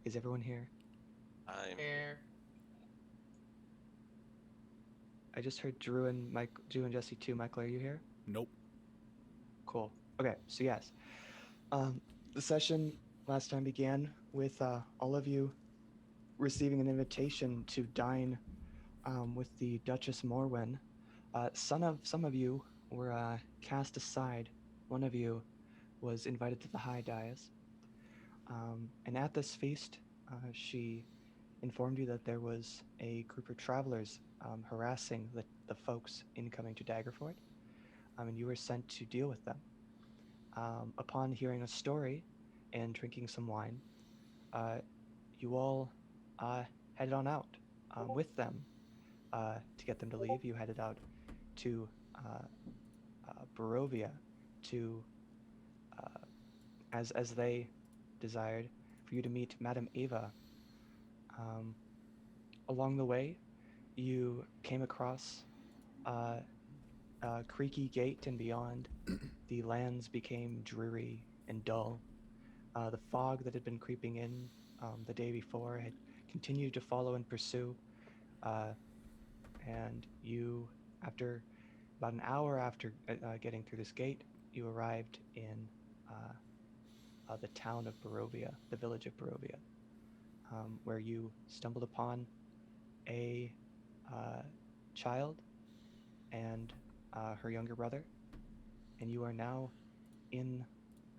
Is everyone here? I'm Here. I just heard Drew and Jesse too. Michael, are you here? Nope. Cool. Okay, so yes. The session last time began with all of you receiving an invitation to dine with the Duchess Morwen. Some of you were cast aside. One of you was invited to the high dais. And at this feast, she informed you that there was a group of travelers harassing the folks incoming to Daggerford, and you were sent to deal with them. Upon hearing a story and drinking some wine, you all headed on out with them to get them to leave. You headed out to Barovia to, as they desired, for you to meet Madame Ava. Along the way, you came across a creaky gate, and beyond, the lands became dreary and dull. The fog that had been creeping in the day before had continued to follow and pursue, and you, after about an hour after getting through this gate, you arrived in the town of Barovia, the village of Barovia, where you stumbled upon a child and her younger brother, and you are now in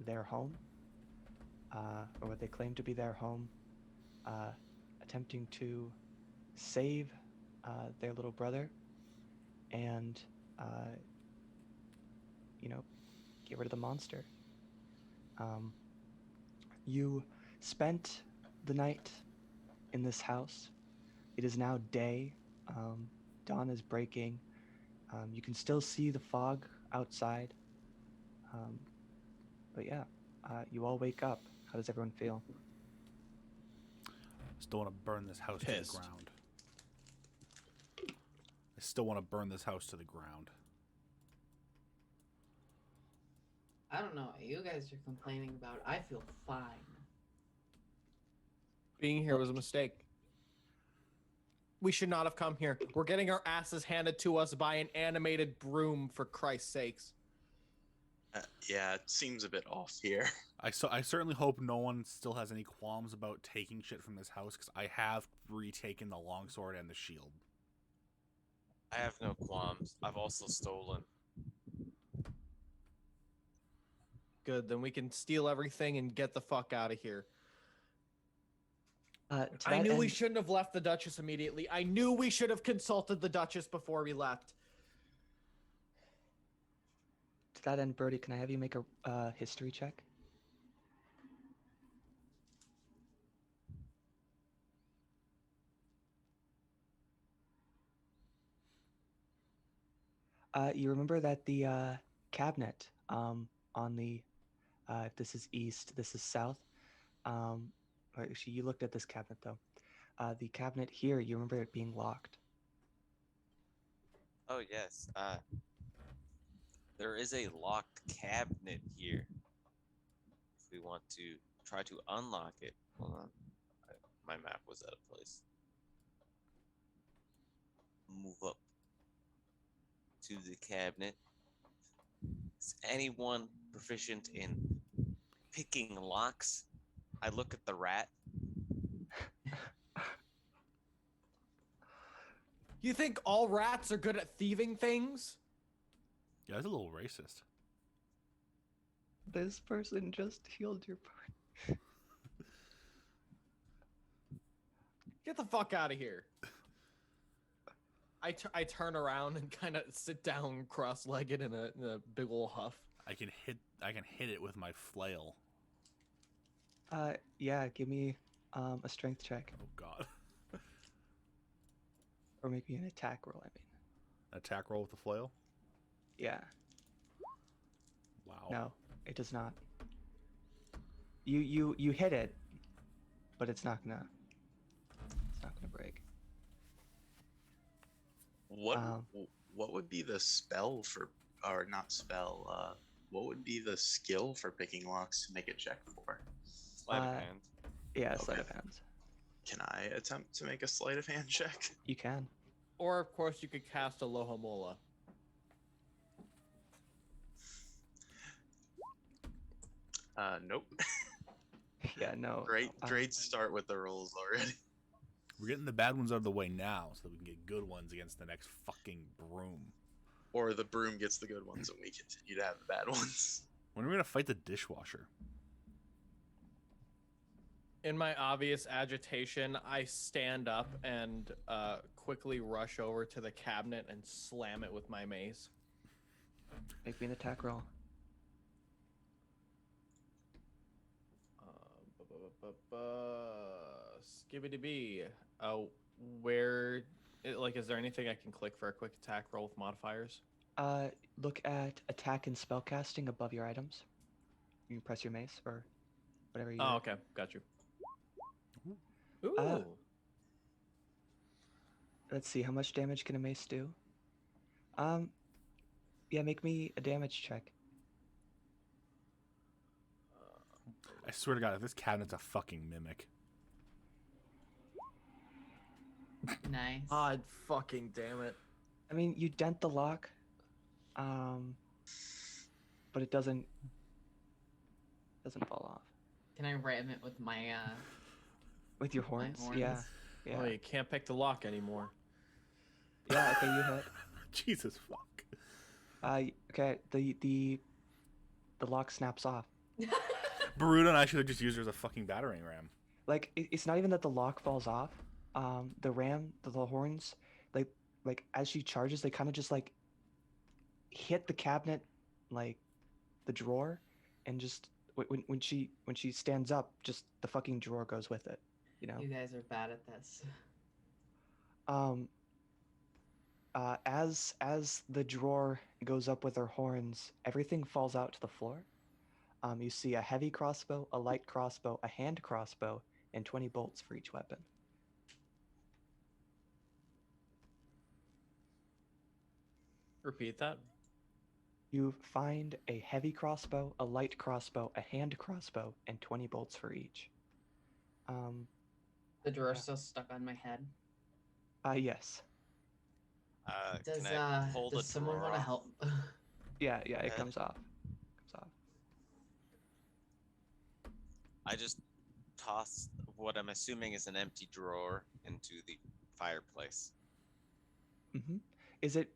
their home, or what they claim to be their home, attempting to save their little brother and, get rid of the monster. You spent the night in this house. It is now day. Dawn is breaking. You can still see the fog outside. But yeah, you all wake up. How does everyone feel? Still want to burn this house to the Pissed. ground. I still want to burn this house to the ground. I don't know what you guys are complaining about. I feel fine. Being here was a mistake. We should not have come here. We're getting our asses handed to us by an animated broom, for Christ's sakes. yeah, it seems a bit off here. I certainly hope no one still has any qualms about taking shit from this house, because I have retaken the longsword and the shield. I have no qualms. I've also stolen. Good, then we can steal everything and get the fuck out of here. I knew we shouldn't have left the Duchess immediately. I knew we should have consulted the Duchess before we left. To that end, Birdie, can I have you make a history check? You remember that the cabinet on the, if this is east, this is south. Or actually, you looked at this cabinet though. The cabinet here, you remember it being locked. Oh yes. There is a locked cabinet here. If we want to try to unlock it, hold on. My map was out of place. Move up to the cabinet. Is anyone proficient in picking locks? I look at the rat. You think all rats are good at thieving things? Yeah, that's a little racist. This person just healed your part. Get the fuck out of here. I turn around and kind of sit down cross-legged in a big ol' huff. I can hit it with my flail. Yeah, give me a strength check, Oh god. or maybe an attack roll. I mean, Attack roll with the flail? yeah. Wow. No, it does not. You hit it, but it's not gonna break. What would be the spell for, or not spell? What would be the skill for picking locks to make a check for? Sleight of hand. Yeah, sleight Okay. of hands. Can I attempt to make a sleight of hand check? You can. Or of course you could cast a Lohamola. Nope. Yeah, no. Great start with the rolls already. We're getting the bad ones out of the way now so that we can get good ones against the next fucking broom. Or the broom gets the good ones and we continue to have the bad ones. When are we gonna fight the dishwasher? In my obvious agitation, I stand up and quickly rush over to the cabinet and slam it with my mace. Make me an attack roll. Skibbity bee. Oh, where? Is there anything I can click for a quick attack roll with modifiers? Look at attack and spellcasting above your items. You can press your mace or whatever you. Oh, okay, got you. Ooh. Let's see, how much damage can a mace do? Yeah, make me a damage check. I swear to God, if this cabinet's a fucking mimic. Nice. God fucking damn it. I mean, you dent the lock, but it doesn't fall off. Can I ram it with my With your my horns? horns? Yeah. Yeah. Oh, you can't pick the lock anymore. Yeah, okay, you hit. Jesus fuck. Okay, the lock snaps off. Baruto and I should have just used her as a fucking battering ram. Like it's not even that the lock falls off. The ram, the horns, like as she charges, they kind of just like hit the cabinet, like the drawer, and just when she stands up, just the fucking drawer goes with it. You know. You guys are bad at this. As the drawer goes up with her horns, everything falls out to the floor. You see a heavy crossbow, a light crossbow, a hand crossbow, and 20 bolts for each weapon. Repeat that. You find a heavy crossbow, a light crossbow, a hand crossbow, and 20 bolts for each. The drawer's still stuck on my head. Yes. Does Can I pull does the someone drawer want to off? help? Yeah, it Head. comes off. I just toss what I'm assuming is an empty drawer into the fireplace. Mm-hmm. Is it?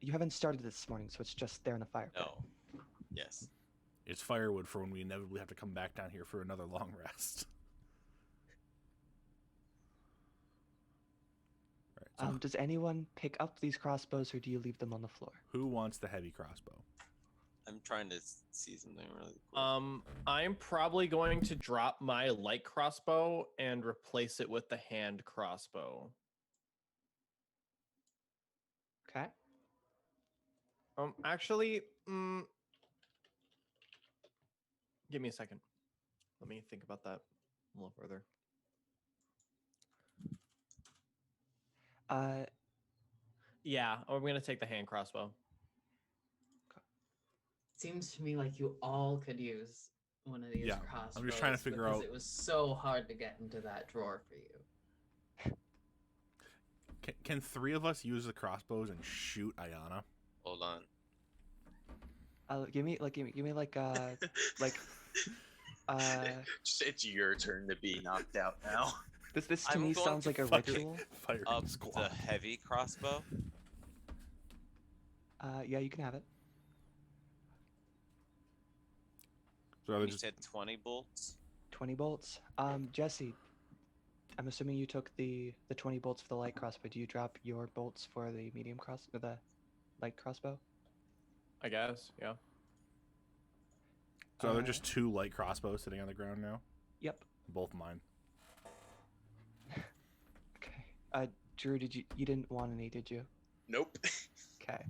You haven't started this morning, so it's just there in the fire pit. No. Yes. It's firewood for when we inevitably have to come back down here for another long rest. All right, so Does anyone pick up these crossbows, or do you leave them on the floor? who wants the heavy crossbow? I'm trying to see something really cool. I'm probably going to drop my light crossbow and replace it with the hand crossbow. Okay. Actually, give me a second. Let me think about that a little further. Yeah, I'm gonna take the hand crossbow. Seems to me like you all could use one of these Yeah, crossbows. I'm just trying to figure because out- It was so hard to get into that drawer for you. Can three of us use the crossbows and shoot Ayana? Hold on. Give me like It's your turn to be knocked out now. this to I'm me going sounds to like a fucking ritual. Fire Up the squad. heavy crossbow. Yeah, you can have it. So are they You just said 20 bolts. 20 bolts. Jesse, I'm assuming you took the 20 bolts for the light crossbow. Do you drop your bolts for the medium cross or the light crossbow? I guess, yeah. so are there just two light crossbows sitting on the ground now? Yep. Both mine. Okay. Drew, you didn't want any, did you? Nope. Okay.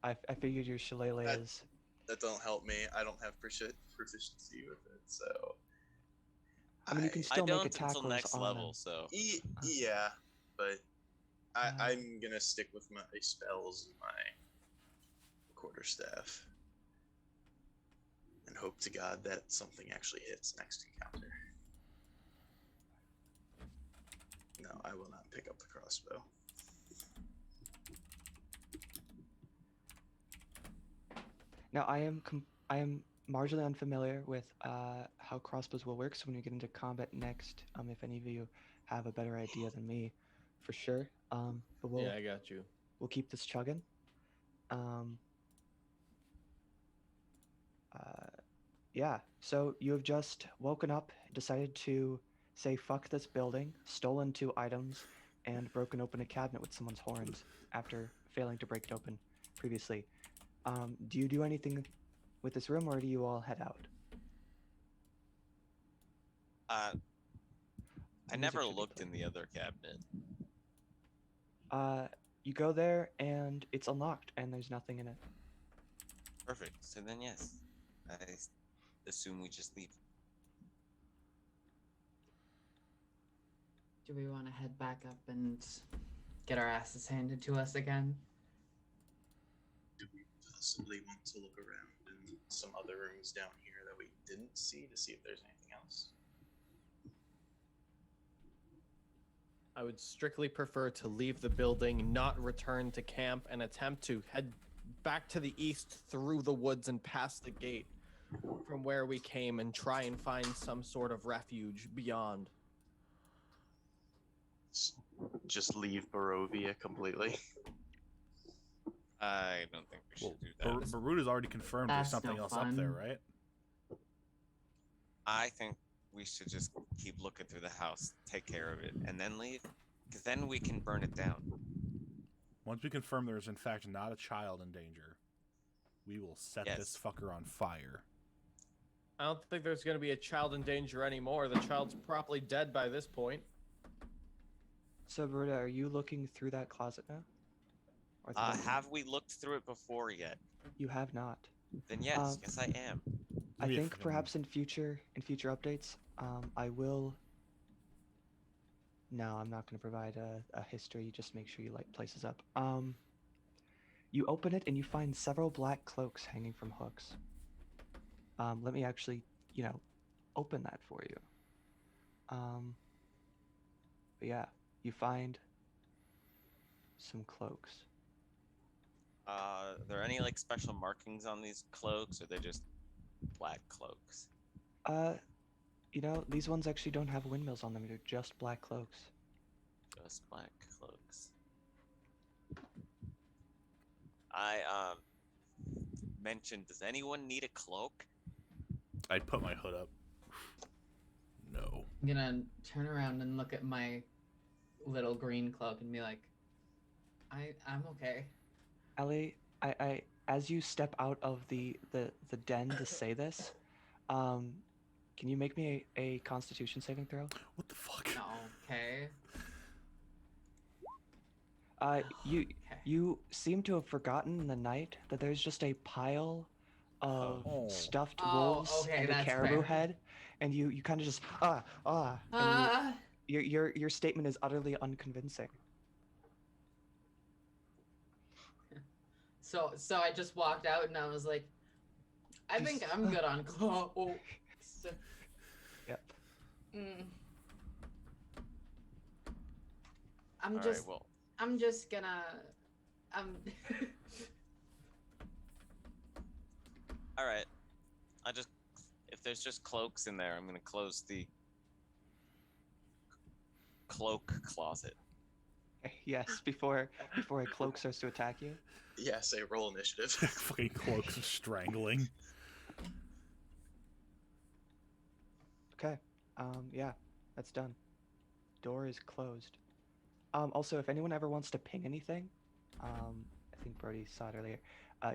I figured your shillelagh is. That don't help me. I don't have proficiency with it, so. I mean, you can I still make don't attack until rolls next on level, them. so Yeah, but Uh, I'm gonna stick with my spells and my quarterstaff, and hope to God that something actually hits next encounter. I will not pick up the crossbow. Now, I am marginally unfamiliar with how crossbows will work. So when we get into combat next, if any of you have a better idea than me, for sure. But Yeah, I got you. we'll keep this chugging. Um, yeah. So you have just woken up, decided to say fuck this building, stolen 2 items, and broken open a cabinet with someone's horns after failing to break it open previously. Do you do anything with this room, or do you all head out? I The music never should be looked playing. in the other cabinet. You go there and it's unlocked and there's nothing in it. Perfect. So then, yes, I assume we just leave. Do we want to head back up and get our asses handed to us again? Do we possibly want to look around in some other rooms down here that we didn't see to see if there's anything else? I would strictly prefer to leave the building, not return to camp, and attempt to head back to the east through the woods and past the gate from where we came and try and find some sort of refuge beyond. Just leave Barovia completely. I don't think we should Well, do that. Baruda's already confirmed there's That's something no else up there, fun. right? I think we should just keep looking through the house, take care of it, and then leave. Because then we can burn it down. Once we confirm there is in fact not a child in danger, we will set this Yes. fucker on fire. I don't think there's going to be a child in danger anymore. The child's probably dead by this point. So, Berta, are you looking through that closet now? Or through that room? Have we looked through it before yet? You have not. Then yes, Um, yes I am. I Maybe think if- perhaps in future updates, I will. No, I'm not going to provide a history. Just make sure you light places up. You open it and you find several black cloaks hanging from hooks. Let me actually, open that for you. But yeah, you find some cloaks. Are there any like special markings on these cloaks, or they're just black cloaks? These ones actually don't have windmills on them. They're just black cloaks. Just black cloaks. I mentioned, does anyone need a cloak? I'd put my hood up. No. I'm gonna turn around and look at my little green cloak and be like, I'm okay. Ellie, I as you step out of the den to say this, can you make me a Constitution saving throw? What the fuck? Okay. You Okay. you seem to have forgotten in the night that there's just a pile of Oh. stuffed Oh, wolves okay, and a that's caribou fair. head, and you kind of just and Ah. your statement is utterly unconvincing. So I just walked out and I was like, I think Just- I'm good on cloaks. Yep. Mm. All right, well, I'm just gonna all right. If there's just cloaks in there, I'm gonna close the cloak closet. Yes, before a cloak starts to attack you. Yeah, say roll initiative. Fucking cloaks of strangling. Okay. Yeah, that's done. Door is closed. Also, if anyone ever wants to ping anything, I think Brody saw it earlier.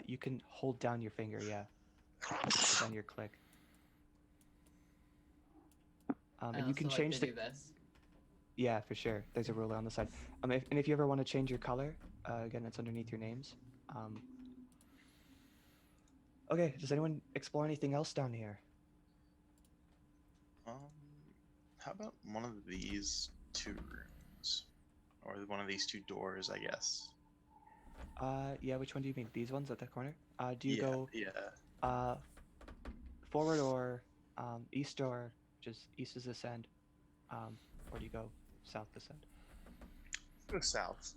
You can hold down your finger. Yeah. Hold down your click. And you can change the. do this. Yeah, for sure. There's a ruler on the side. If you ever want to change your color, again, it's underneath your names. Okay. Does anyone explore anything else down here? How about one of these 2 rooms? Or one of these 2 doors, I guess. Yeah. Which one do you mean? These ones at the corner? Do you Yeah, go Yeah. forward or east, or just east is this end, or do you go south this end? Go south.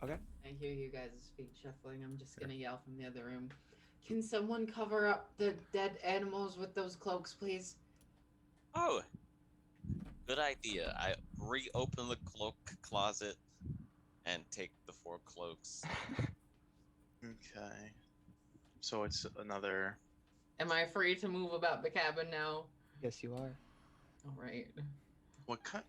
Okay. I hear you guys' feet shuffling. I'm just gonna yell from the other room. Can someone cover up the dead animals with those cloaks, please? Oh, good idea. I reopen the cloak closet and take the 4 cloaks. Okay. So it's another. Am I free to move about the cabin now? Yes, you are. All right. What kind?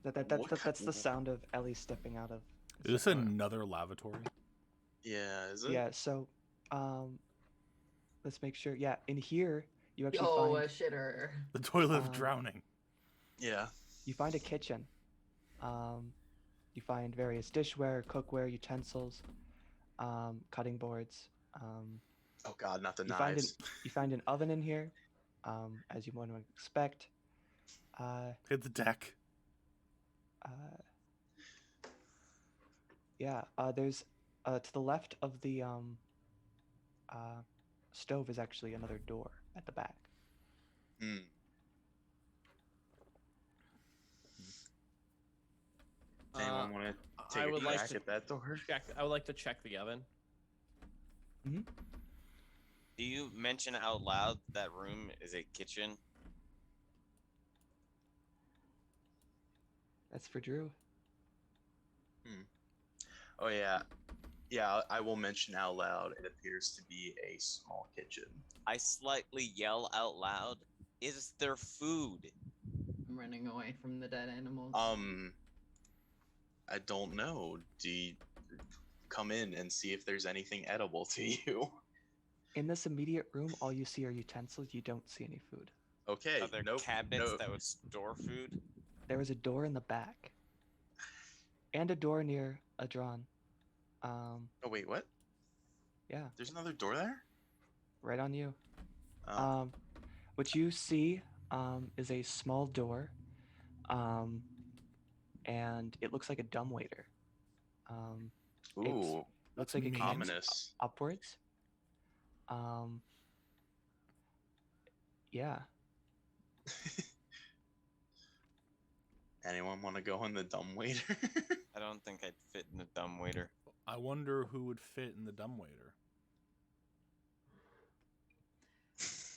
That's the sound of Ellie stepping out of. Is this another lavatory? Yeah, is it? Yeah. So, let's make sure. Yeah, in here you actually Yo, find a shitter. The toilet of Um, drowning. Yeah. you find a kitchen. You find various dishware, cookware, utensils, cutting boards. Oh God, not the You find knives. you find an oven in here, as you might expect. Hit the deck. Yeah. There's to the left of the stove is actually another door at the back. Hmm. Anyone want to I take a would like crack to at that door? I would like to check the oven. Do you mention out loud that room is a kitchen? That's for Drew. Oh yeah. Yeah, I will mention out loud. It appears to be a small kitchen. I slightly yell out loud, "Is there food?" I'm running away from the dead animals. I don't know. Do you come in and see if there's anything edible to you? In this immediate room, all you see are utensils. You don't see any food. Okay. Are there nope. cabinets no. that would store food? There is a door in the back, and a door near a drawn. Oh wait, what? Yeah, There's another door there? right on you. Oh. What you see is a small door, and it looks like a dumbwaiter. Ooh, Looks like it mean. connects ominous. upwards. Yeah. Anyone want to go in the dumbwaiter? I don't think I'd fit in a dumbwaiter. I wonder who would fit in the dumbwaiter.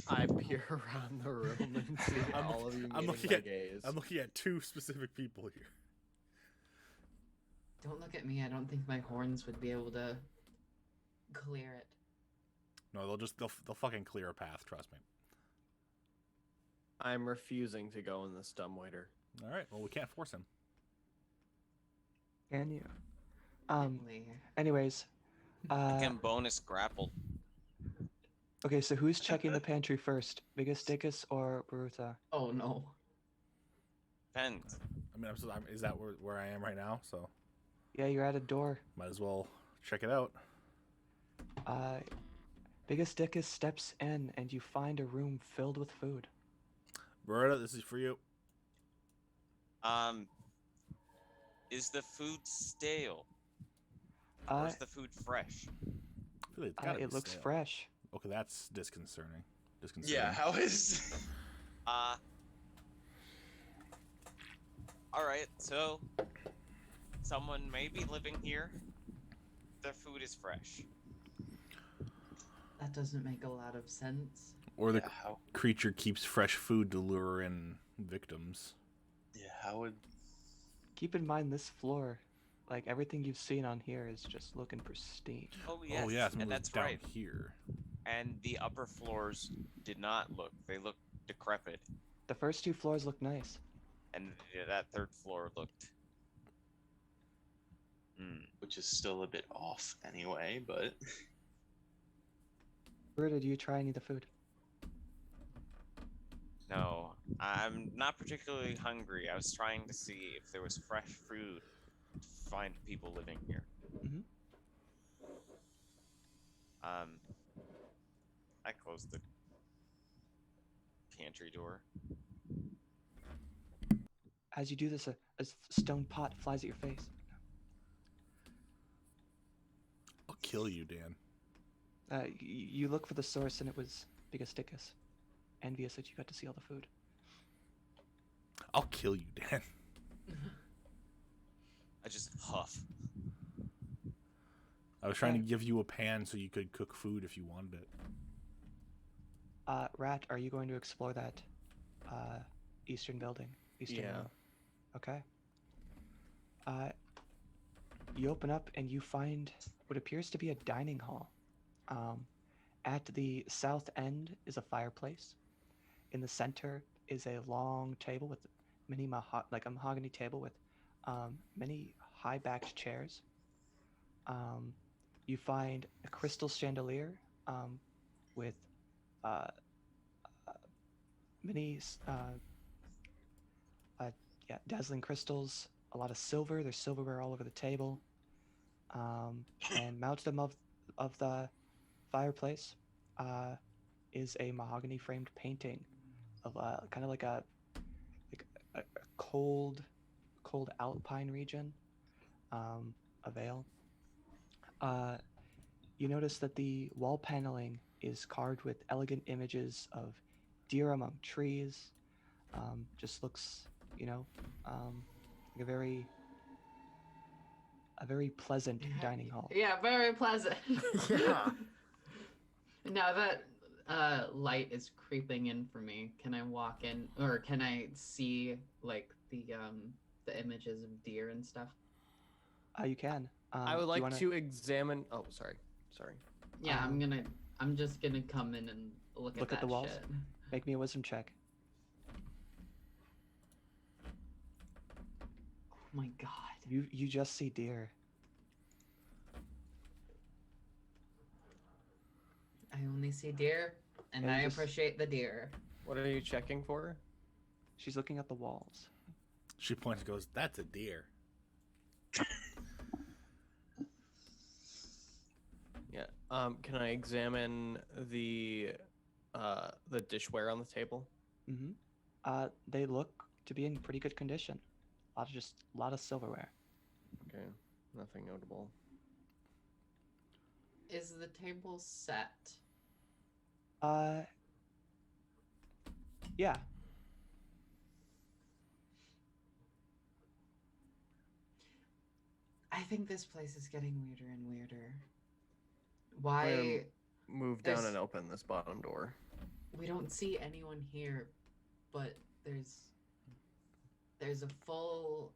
I peer around the room and see I'm all of you I'm meeting looking my at- gaze. I'm looking at 2 specific people here. Don't look at me. I don't think my horns would be able to clear it. No, they'll fucking clear a path. Trust me. I'm refusing to go in this dumbwaiter. All right. Well, we can't force him. Can you? Emily. Anyways. I can bonus grapple. Okay, so who's checking the pantry first? Biggus, Dickus, or Baruta? Oh no. Depends. I mean, is that where I am right now? So Yeah, you're at a door. might as well check it out. Biggus Dickus steps in, and you find a room filled with food. Beretta, this is for you. Is the food stale? Or is the food fresh? I feel like it's gotta be It looks stale. fresh. Okay, that's disconcerting. Yeah, how is? Alright, so someone may be living here. Their food is fresh. That doesn't make a lot of sense. Or the Yeah, how? creature keeps fresh food to lure in victims. Yeah, how would? Keep in mind this floor, like everything you've seen on here, is just looking pristine. Oh yes, Oh yeah, some of and it's that's down right. here. And the upper floors did not look. They looked decrepit. The first 2 floors look nice. And that third floor looked... Which is still a bit off anyway, but. Baruta, do you try any of the food? No, I'm not particularly hungry. I was trying to see if there was fresh food to find people living here. Mhm. I closed the pantry door. As you do this, a stone pot flies at your face. I'll kill you, Dan. You look for the source, and it was Biggus Dickus. Envious that you got to see all the food. I'll kill you, Dan. I just huff. I was trying to Okay. give you a pan so you could cook food if you wanted it. Rat, are you going to explore that eastern building? Eastern Yeah. room? Okay. You open up and you find what appears to be a dining hall. At the south end is a fireplace. In the center is a long table with many like a mahogany table with many high-backed chairs. You find a crystal chandelier with uh, many dazzling crystals, a lot of silver. There's silverware all over the table. And mounted above of the fireplace is a mahogany framed painting of kind of like a cold alpine region, a vale. You notice that the wall paneling is carved with elegant images of deer among trees. Just looks, like a very pleasant dining hall. Yeah, very pleasant. Yeah. Now that light is creeping in for me, can I walk in, or can I see like the images of deer and stuff? You can. I would do you like wanna- to examine. Oh, sorry. Yeah, Um, I'm just gonna come in and look at Look at that the walls? shit. make me a wisdom check. Oh my god. You just see deer. I only see deer, and Yeah, you I just- appreciate the deer. What are you checking for? She's looking at the walls. She points and goes, "That's a deer." Yeah. Can I examine the dishware on the table? Mm-hmm. They look to be in pretty good condition. A lot of silverware. Okay. Nothing notable. Is the table set? Yeah. I think this place is getting weirder and weirder. I'm Why gonna move down there's- and open this bottom door. we don't see anyone here, but there's a full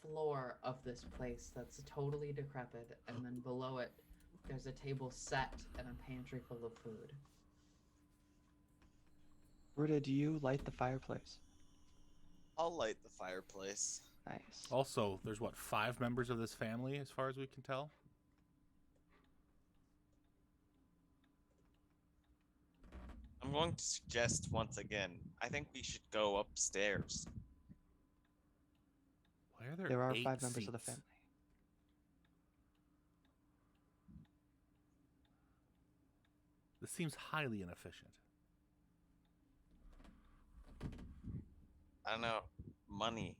floor of this place that's totally decrepit, and then below it there's a table set and a pantry full of food. Ruta, do you light the fireplace? I'll light the fireplace. Nice. Also, there's 5 members of this family, as far as we can tell. I'm going to suggest once again, I think we should go upstairs. Why are there? There are 8 5 members of the seats? family. This seems highly inefficient. I don't know. Money.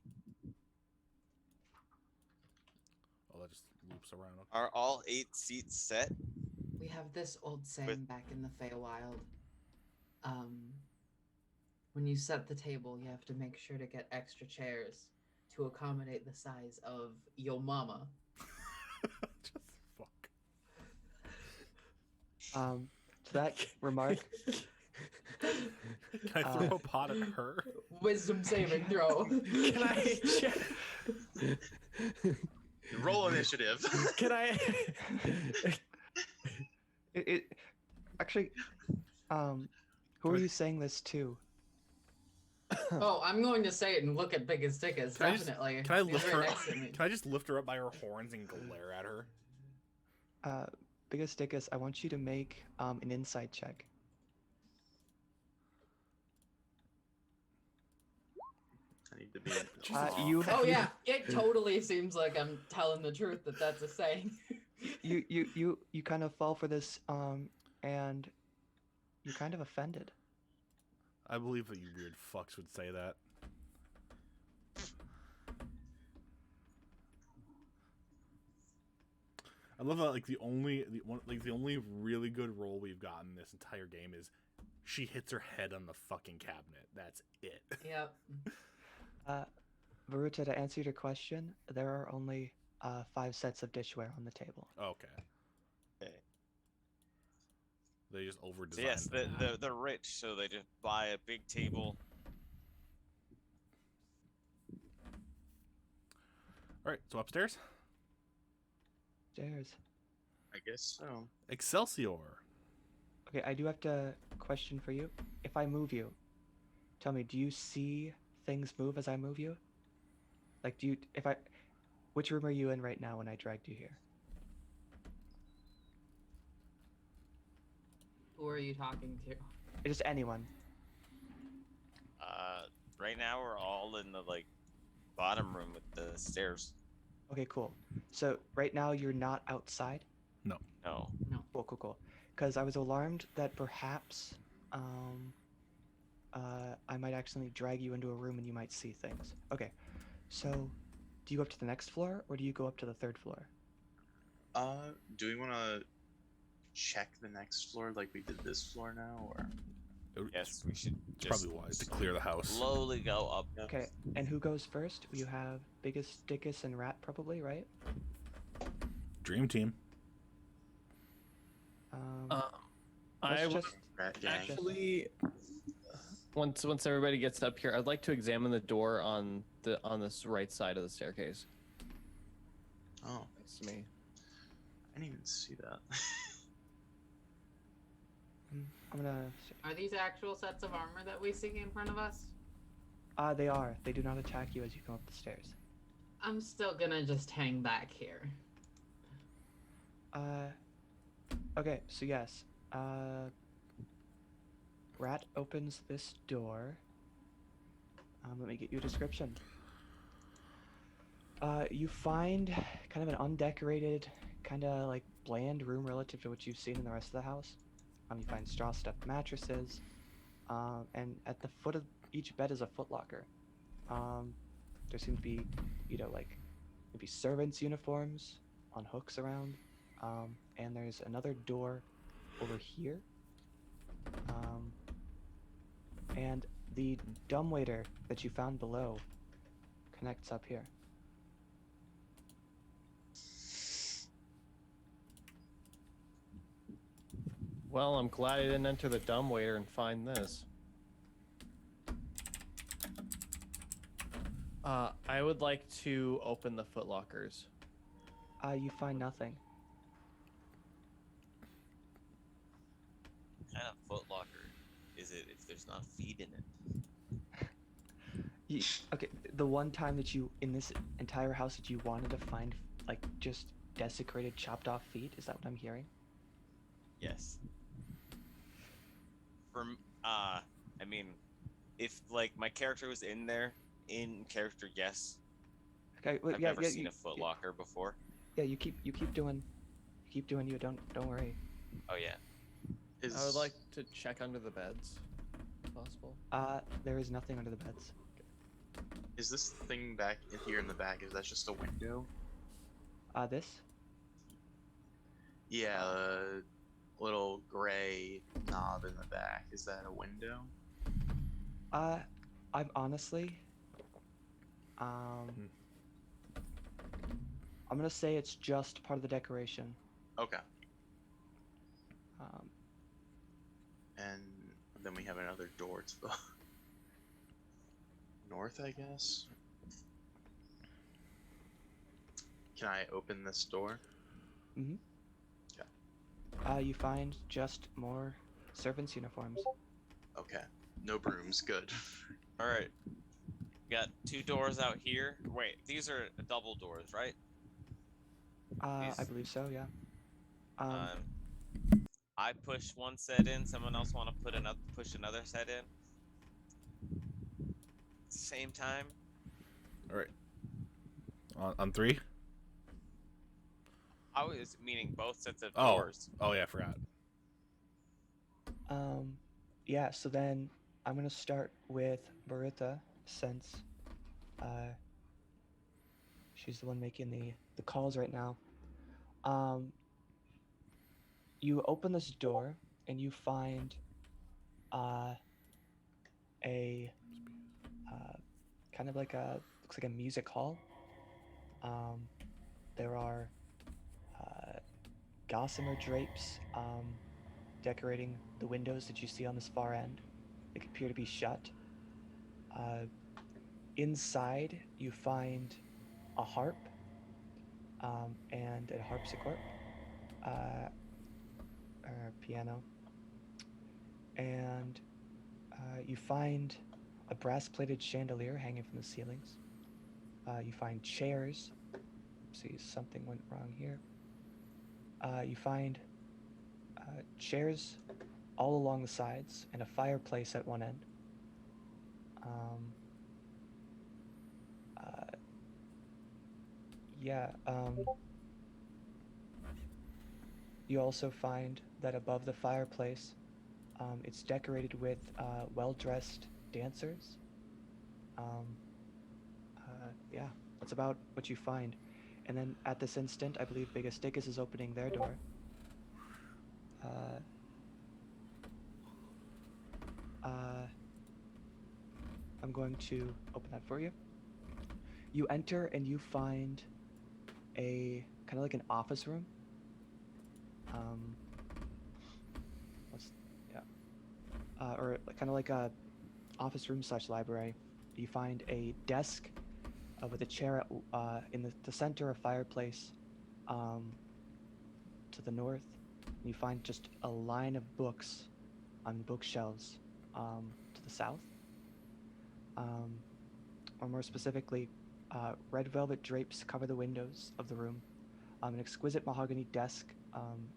Oh, that just loops around. Okay. Are all 8 seats set? We have this old saying back in the Feywild. When you set the table, you have to make sure to get extra chairs to accommodate the size of your mama. Just fuck. To that remark, Can I throw a pot at her? Wisdom saving throw. Can I check? Roll initiative. Can I? it actually, who are you saying this to? Oh, I'm going to say it and look at Biggus Dickus, Can I just- definitely. Can I He's lift right her? next to me. Can I just lift her up by her horns and glare at her? Biggus Dickus, I want you to make an insight check. I need to be. Oh yeah, it totally seems like I'm telling the truth that that's a saying. you kind of fall for this, and you're kind of offended. I believe that you weird fucks would say that. I love that. Like the only really good roll we've gotten this entire game is she hits her head on the fucking cabinet. That's it. Yep. Baruta, to answer your question, there are only 5 sets of dishware on the table. Okay. Okay. They just over So yes, designed. they're rich, so they just buy a big table. All right, so upstairs. Stairs. I guess so. Excelsior. Okay, I do have to question for you. If I move you, tell me, do you see things move as I move you? Like, which room are you in right now when I dragged you here? Who are you talking to? Just anyone. Right now we're all in the like bottom room with the stairs. Okay, cool. So right now you're not outside? No. No. Cool. Because I was alarmed that perhaps I might accidentally drag you into a room and you might see things. Okay, so do you go up to the next floor or do you go up to the 3rd floor? Do we want to check the next floor like we did this floor now, or? Yes, we should It's just probably wise to clear the house. slowly go up. Okay, and who goes first? You have Biggus, Dickus, and Rat probably, right? Dream team. I let's would just Rat gang. actually once everybody gets up here, I'd like to examine the door on this right side of the staircase. Oh, Next to me. I didn't even see that. I'm gonna. Are these actual sets of armor that we see in front of us? They are. They do not attack you as you come up the stairs. I'm still gonna just hang back here. Okay, so yes. Rat opens this door. Let me get you a description. You find kind of an undecorated, kind of like bland room relative to what you've seen in the rest of the house. You find straw stuffed mattresses, and at the foot of each bed is a footlocker. There seem to be, like maybe servants' uniforms on hooks around, and there's another door over here. And the dumbwaiter that you found below connects up here. Well, I'm glad I didn't enter the dumbwaiter and find this. I would like to open the footlockers. You find nothing. What kind of footlocker is it if there's not feet in it? Okay, the one time that you, in this entire house, that you wanted to find, like, just desecrated, chopped off feet? Is that what I'm hearing? Yes. I mean, if like my character was in there, in character, yes. Okay, well, I've yeah, never yeah, seen a footlocker before. Yeah, you keep doing you. Don't worry. Oh yeah. I would like to check under the beds, if possible. There is nothing under the beds. Is this thing back in here in the back? Is that just a window? This? Yeah, little gray knob in the back. Is that a window? I'm honestly, I'm gonna say it's just part of the decoration. Okay. Um, And then we have another door to the north, I guess. Can I open this door? mhm. Okay. You find just more servants' uniforms. Okay. No brooms. Good. All right. We got 2 doors out here. Wait, these are double doors, right? I These- believe so. Yeah. I push one set in. Someone else want to push another set in. Same time. All right. On 3. I was meaning both sets of Oh. doors. Oh yeah, I forgot. Yeah. So then I'm gonna start with Barita since, she's the one making the calls right now. You open this door and you find a kind of like a looks like a music hall. There are gossamer drapes decorating the windows that you see on this far end. They appear to be shut. Inside, you find a harp and a harpsichord, or piano, and you find a brass-plated chandelier hanging from the ceilings. You find chairs. See, something went wrong here. You find chairs all along the sides and a fireplace at one end. Yeah. You also find that above the fireplace, it's decorated with well-dressed dancers. Yeah, that's about what you find. And then at this instant, I believe Biggus is opening their door. I'm going to open that for you. You enter and you find a kind of like an office room. Or kind of like a office room / library. You find a desk with a chair in the center, a fireplace to the north. And you find just a line of books on bookshelves to the south. Or more specifically, red velvet drapes cover the windows of the room. An exquisite mahogany desk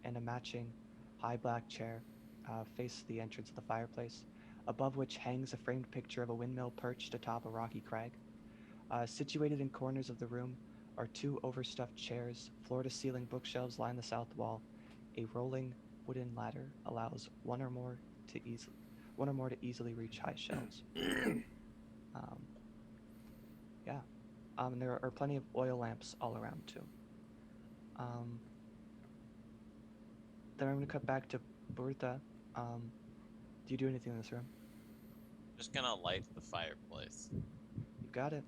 and a matching high black chair face the entrance of the fireplace, above which hangs a framed picture of a windmill perched atop a rocky crag. Situated in corners of the room are two overstuffed chairs. Floor-to-ceiling bookshelves line the south wall. A rolling wooden ladder allows one or more to easily reach high shelves. Yeah. And there are plenty of oil lamps all around too. Then I'm going to cut back to Bertha. Do you do anything in this room? Just gonna light the fireplace. You got it.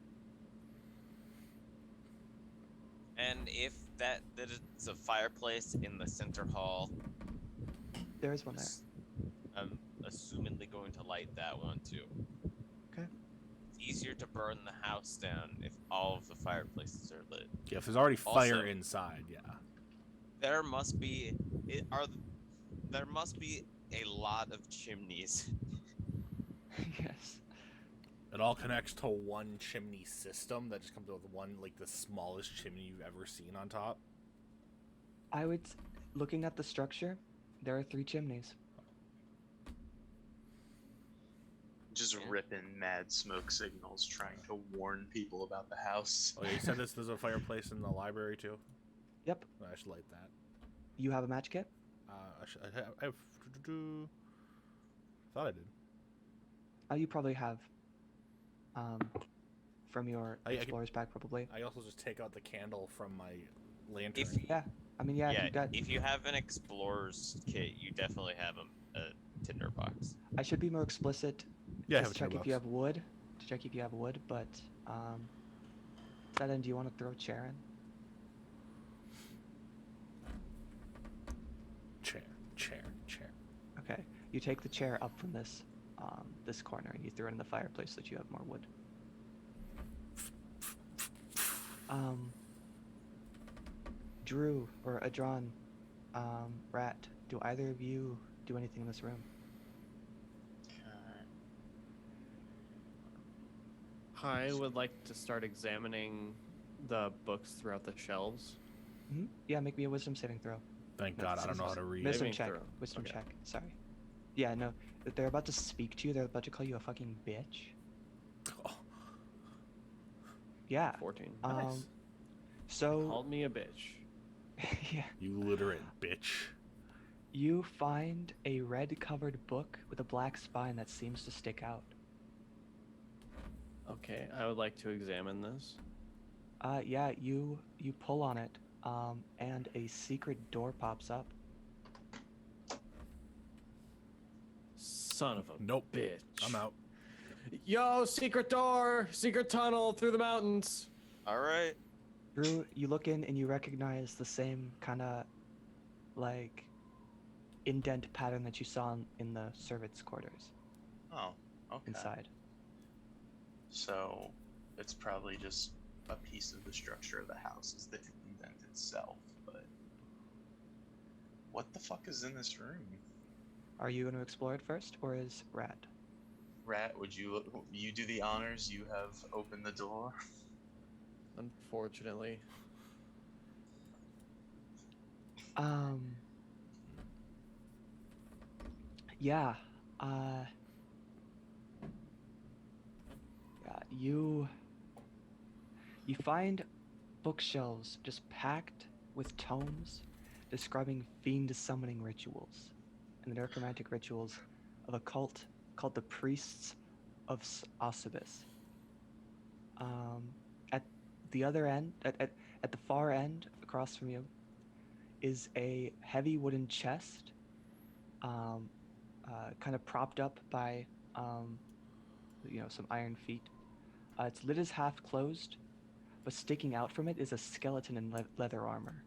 And if that it's a fireplace in the center hall, There is one there. I'm assumingly going to light that one too. Okay. It's easier to burn the house down if all of the fireplaces are lit. Yeah, if there's already fire Also- inside, yeah. There must be a lot of chimneys. Yes. It all connects to one chimney system that just comes with one, like, the smallest chimney you've ever seen on top. Looking at the structure, there are 3 chimneys. Just Yeah. ripping mad smoke signals, trying to warn people about the house. Oh, yeah, you said there's a fireplace in the library, too? Yep. I should light that. You have a match kit? I have... thought I did. You probably have. From your I can- explorer's pack, probably. I also just take out the candle from my lantern. Yeah. I mean, yeah. You got. If you have an explorer's kit, you definitely have a tinder box. I should be more explicit. Yeah, I Just have a check tinder if you box. have wood. To check if you have wood, but to that end, do you want to throw a chair in? Chair. Okay. You take the chair up from this corner and you throw it in the fireplace so that you have more wood. Drew or Adron, Rat, do either of you do anything in this room? I would like to start examining the books throughout the shelves. Mm-hmm. Yeah, make me a wisdom saving throw. Thank No, God, I don't know how to read. Wisdom Saving check. throw. Wisdom Okay. check. Sorry. Yeah, no. They're about to speak to you. They're about to call you a fucking bitch. Oh, Yeah. 14. Um, So, Called me a bitch. yeah. you literate bitch. You find a red-covered book with a black spine that seems to stick out. Okay, I would like to examine this. Yeah, you pull on it, and a secret door pops up. Son of a Nope. bitch. I'm out. Yo, secret door, secret tunnel through the mountains. All right. Drew, you look in and you recognize the same kind of like indent pattern that you saw in the servants' quarters Oh, okay. inside. So it's probably just a piece of the structure of the house is the indent itself, but what the fuck is in this room? Are you going to explore it first, or is Rat? Rat, would you do the honors? You have opened the door. Unfortunately. Yeah. Yeah, you find bookshelves just packed with tomes describing fiend summoning rituals and the necromantic rituals of a cult called the Priests of Osibis. At the other end, at the far end across from you, is a heavy wooden chest, kind of propped up by, some iron feet. Its lid is half closed, but sticking out from it is a skeleton in leather armor.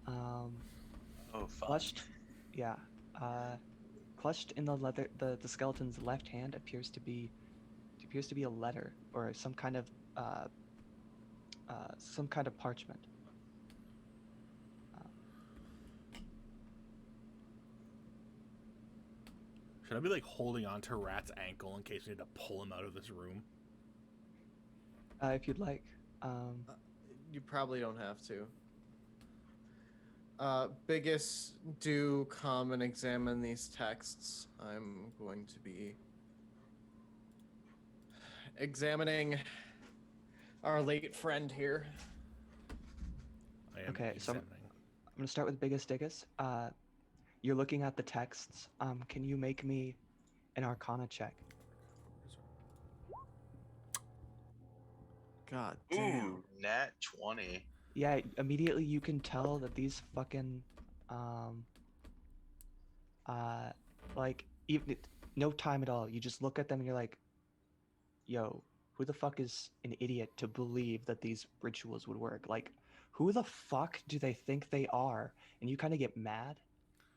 Oh fuck. Clutched in the leather, the skeleton's left hand appears to be a letter or some kind of parchment. Should I be like holding on to Rat's ankle in case we need to pull him out of this room? If you'd like. You probably don't have to. Biggus, do come and examine these texts. I'm going to be examining our late friend here. I am Okay, so I'm examining. gonna start with Biggus Diggus. You're looking at the texts. Can you make me an Arcana check? God damn. Ooh, nat 20. Yeah, immediately you can tell that these fucking, like, even no time at all. You just look at them and you're like, yo, who the fuck is an idiot to believe that these rituals would work? Like, who the fuck do they think they are? And you kind of get mad,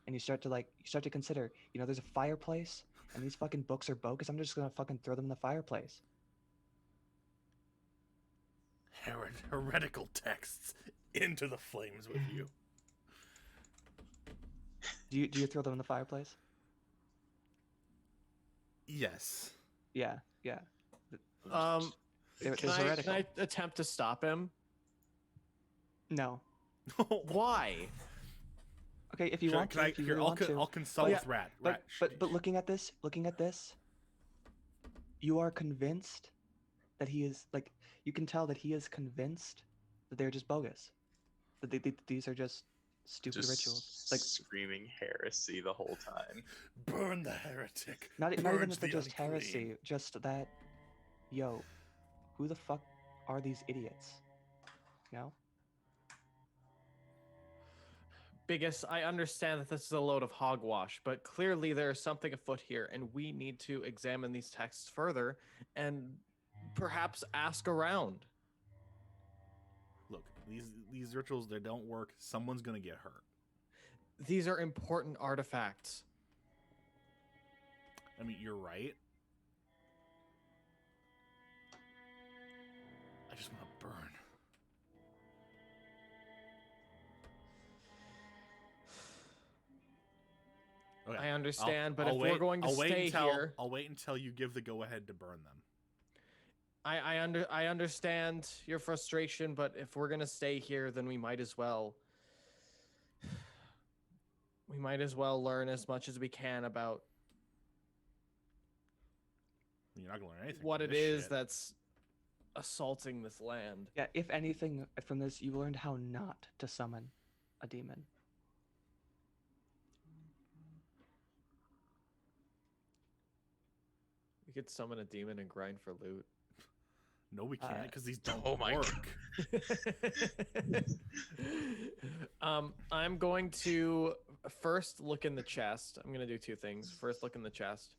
and you start to consider, there's a fireplace, and these fucking books are bogus. I'm just gonna fucking throw them in the fireplace. Heretical texts into the flames with you. Do you throw them in the fireplace? Yes. Yeah. They're Can heretical. I attempt to stop him? No. Why? Okay, if you want to, if you really want to. I'll consult But- with Rat. But looking at this, you are convinced that he is like. You can tell that he is convinced that they're just bogus. That these are just stupid Just rituals. Like screaming heresy the whole time. burn the heretic. not even Purge that they're the just unclean. heresy. Just that, yo, who the fuck are these idiots? No. Biggus, I understand that this is a load of hogwash, but clearly there is something afoot here, and we need to examine these texts further and perhaps ask around. Look, these rituals, they don't work. Someone's gonna get hurt. These are important artifacts. I mean, you're right. I just want to burn. Okay. I understand, but I'll if wait, we're going to I'll wait stay until, here, I'll wait until you give the go-ahead to burn them. I understand your frustration, but if we're gonna stay here, then we might as well learn as much as we can about You're not gonna learn anything. what from it this is shit. that's assaulting this land. Yeah. If anything from this, you learned how not to summon a demon. We could summon a demon and grind for loot. No, we can't because these don't oh my work. I'm going to first look in the chest. I'm going to do two things. First, look in the chest.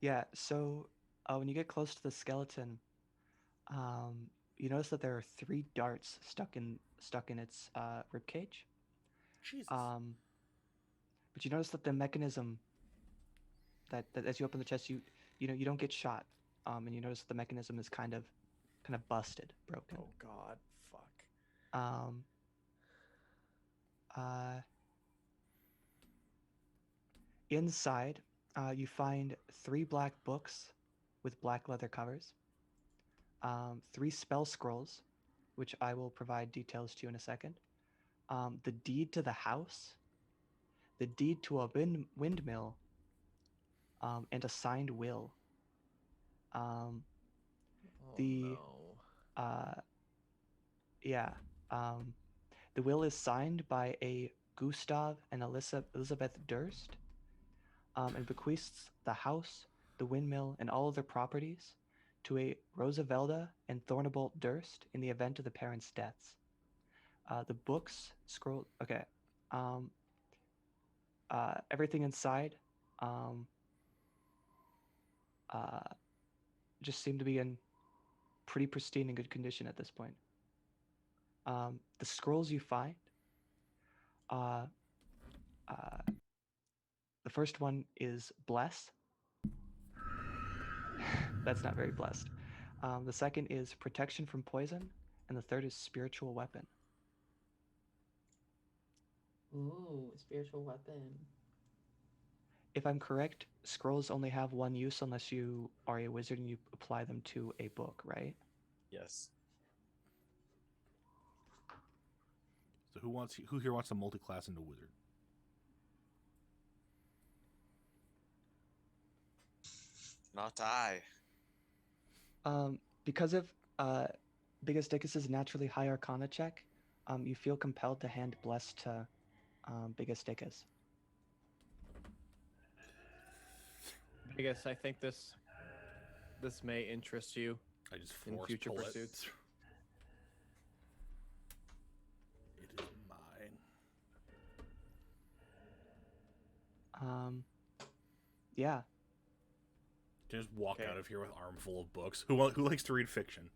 Yeah. So when you get close to the skeleton, um, you notice that there are three darts stuck in its rib cage. Jesus. Um, but you notice that the mechanism that as you open the chest, you don't get shot. And you notice the mechanism is kind of busted, broken. Oh God, fuck. Um, uh, Inside, you find three black books with black leather covers, three spell scrolls, which I will provide details to in a second. The deed to the house, the deed to a windmill, and a signed will. Um, Oh the no. uh, yeah, um, the will is signed by a Gustav and Elizabeth Durst, and bequeaths the house, the windmill, and all other properties to a Rosavelda and Thornebolt Durst in the event of the parents' deaths. The books scroll. Okay. Um, Everything inside um, uh, just seem to be in pretty pristine and good condition at this point. The scrolls you find, uh, uh, the first one is Bless. That's not very blessed. The second is Protection from Poison, and the third is Spiritual Weapon. Ooh, spiritual weapon. If I'm correct, scrolls only have one use unless you are a wizard and you apply them to a book, right? Yes. So who here wants to multi-class into wizard? Not I. Because of Biggest Dickus's naturally high Arcana check, you feel compelled to hand Bless to Biggest Dickus. I guess I think this may interest you. I just In force future pull pursuits. It is mine. Yeah. Just walk Okay. out of here with armful of books. Who likes to read fiction?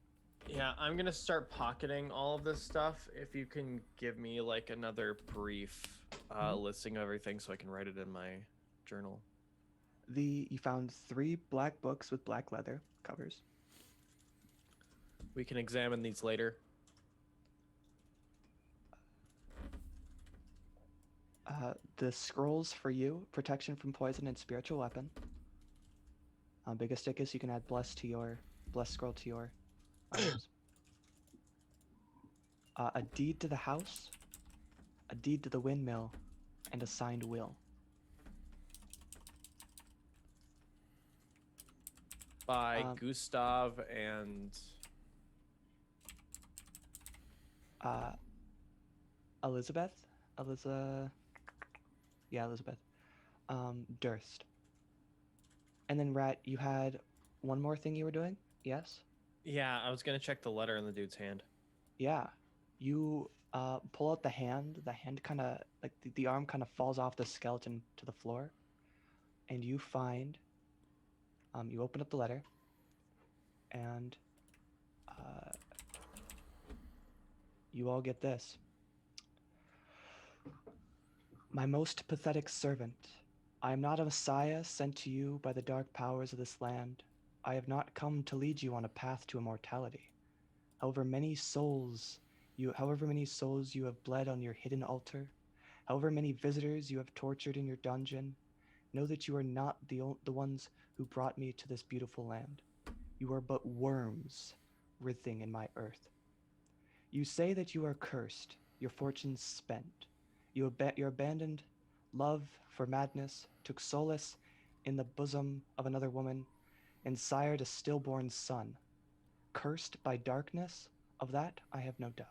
Yeah, I'm gonna start pocketing all of this stuff. If you can give me like another brief listing of everything, so I can write it in my journal. You found three black books with black leather covers. We can examine these later. The scrolls for you: Protection from Poison and Spiritual Weapon. Biggest Dickus, you can add Bless scroll to your items. A deed to the house, a deed to the windmill, and a signed will. By Gustav and Elizabeth. Elizabeth. Durst. And then Rat, you had one more thing you were doing? Yes? yeah, I was gonna check the letter in the dude's hand. Yeah. You pull out the hand. The hand kind of, like, the arm kind of falls off the skeleton to the floor. And you find, you open up the letter. And you all get this. My most pathetic servant, I am not a messiah sent to you by the dark powers of this land. I have not come to lead you on a path to immortality. However many souls you have bled on your hidden altar, however many visitors you have tortured in your dungeon, know that you are not the ones who brought me to this beautiful land. You are but worms writhing in my earth. You say that you are cursed, your fortunes spent. Your abandoned love for madness took solace in the bosom of another woman and sired a stillborn son. Cursed by darkness, of that I have no doubt.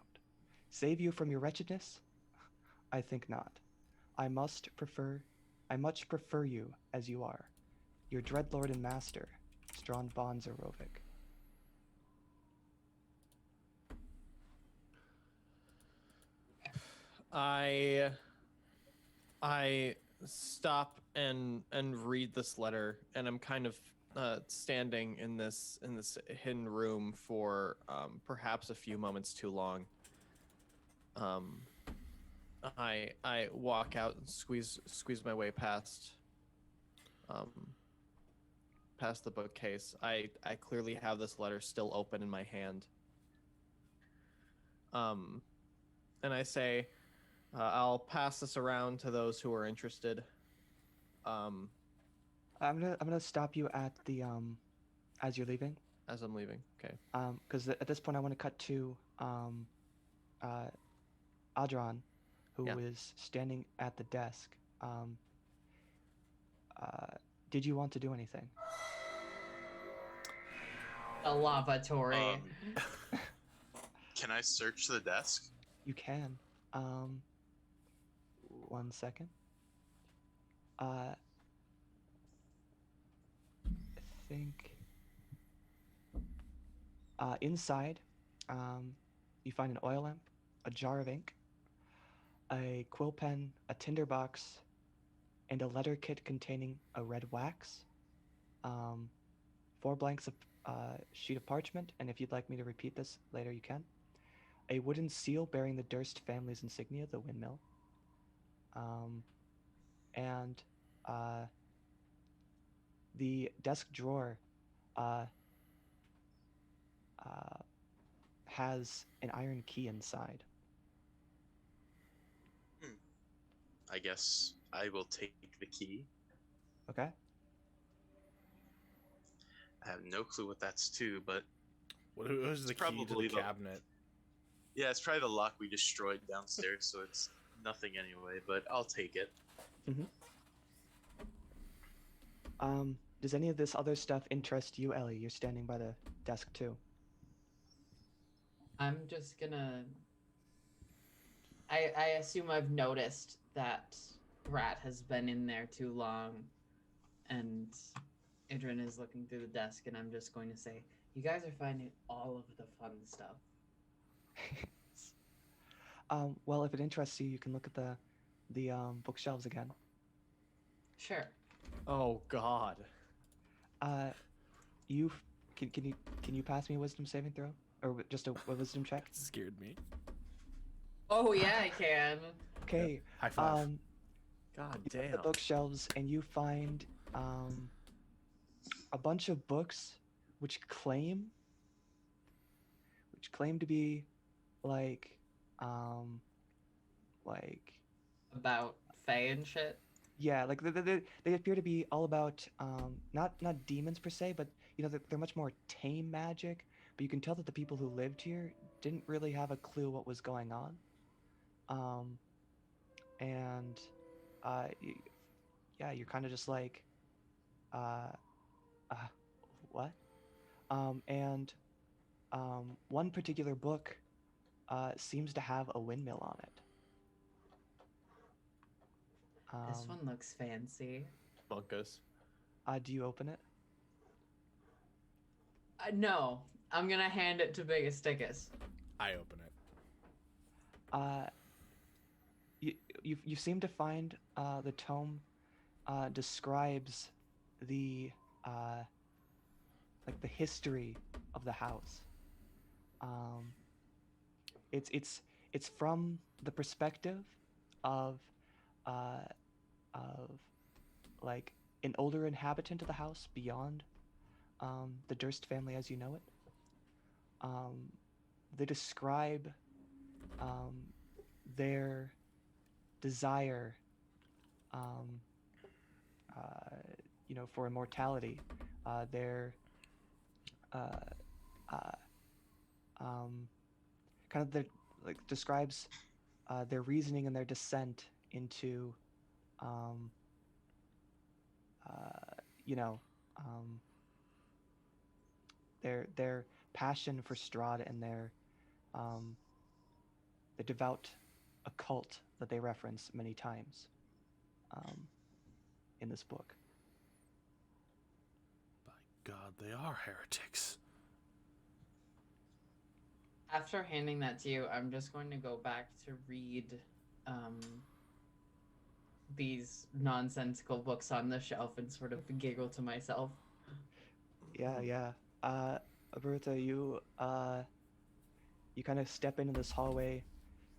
Save you from your wretchedness? I think not. I much prefer you as you are. Your dreadlord and master, Strawn von Zerovic. I stop and read this letter, and I'm kind of standing in this hidden room for perhaps a few moments too long. I walk out and squeeze my way past past the bookcase. I clearly have this letter still open in my hand. And I say, I'll pass this around to those who are interested. I'm gonna stop you at the as you're leaving. As I'm leaving. Okay. Because at this point I want to cut to Adran, who Yeah. is standing at the desk. Did you want to do anything? A lavatory. Can I search the desk? You can. 1 second. I think inside, you find an oil lamp, a jar of ink, a quill pen, a tinder box, and a letter kit containing a red wax, 4 blanks of sheet of parchment, and if you'd like me to repeat this later, you can. A wooden seal bearing the Durst family's insignia, the windmill, and the desk drawer has an iron key inside. I guess I will take the key. Okay. I have no clue what that's to, but What was the It's key to probably the the- cabinet? yeah, it's probably the lock we destroyed downstairs, so it's nothing anyway, but I'll take it. Does any of this other stuff interest you, Ellie? You're standing by the desk too. I'm just gonna. I assume I've noticed that Rat has been in there too long, and Idrin is looking through the desk, and I'm just going to say, you guys are finding all of the fun stuff. Well, if it interests you, you can look at the bookshelves again. Sure. Oh God. You can you pass me a wisdom saving throw or just a wisdom check? That scared me. Oh yeah, I can. Okay. High five. God You look damn. at the bookshelves and you find a bunch of books which claim to be like About Faye and shit. yeah, like they appear to be all about not demons per se, but you know they're much more tame magic. But you can tell that the people who lived here didn't really have a clue what was going on. And yeah, you're kind of just like, what? And one particular book seems to have a windmill on it. This one looks fancy. Bunkus. Do you open it? No, I'm gonna hand it to Biggus Stickus. I open it. You seem to find the tome describes the like the history of the house. It's from the perspective of like an older inhabitant of the house beyond the Durst family as you know it. They describe their desire, you know, for immortality. Their kind of describes their reasoning and their descent into, you know, their passion for Strahd and their the devout occult that they reference many times in this book. By God, they are heretics. After handing that to you, I'm just going to go back to read these nonsensical books on the shelf and sort of giggle to myself. Yeah. Bertha, you kind of step into this hallway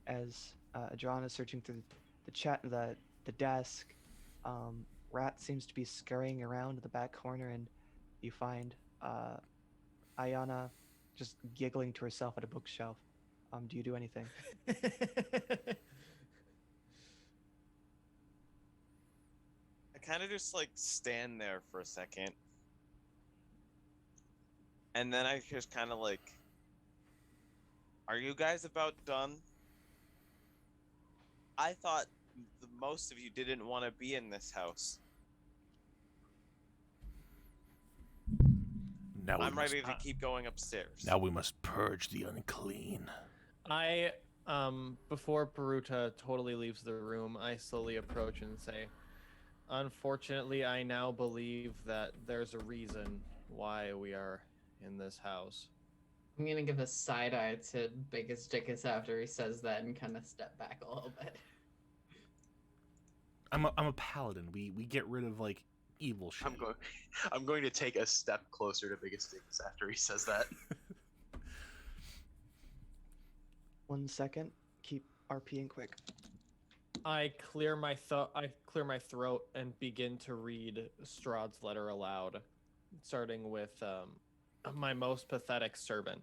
as Adriana is searching through the desk. Rat seems to be scurrying around in the back corner, and you find Ayana just giggling to herself at a bookshelf. Do you do anything? I kind of just like stand there for a second, and then I just kind of like, are you guys about done? I thought the most of you didn't want to be in this house. Now we I'm must, ready to keep going upstairs. now we must purge the unclean. I, before Baruta totally leaves the room, I slowly approach and say, unfortunately, I now believe that there's a reason why we are in this house. I'm gonna give a side eye to Biggus Dickus after he says that and kind of step back a little bit. I'm a paladin. We get rid of like evil shit. I'm going to take a step closer to Biggest Dickus after he says that. 1 second. Keep RPing quick. I clear my throat and begin to read Strahd's letter aloud, starting with my most pathetic servant.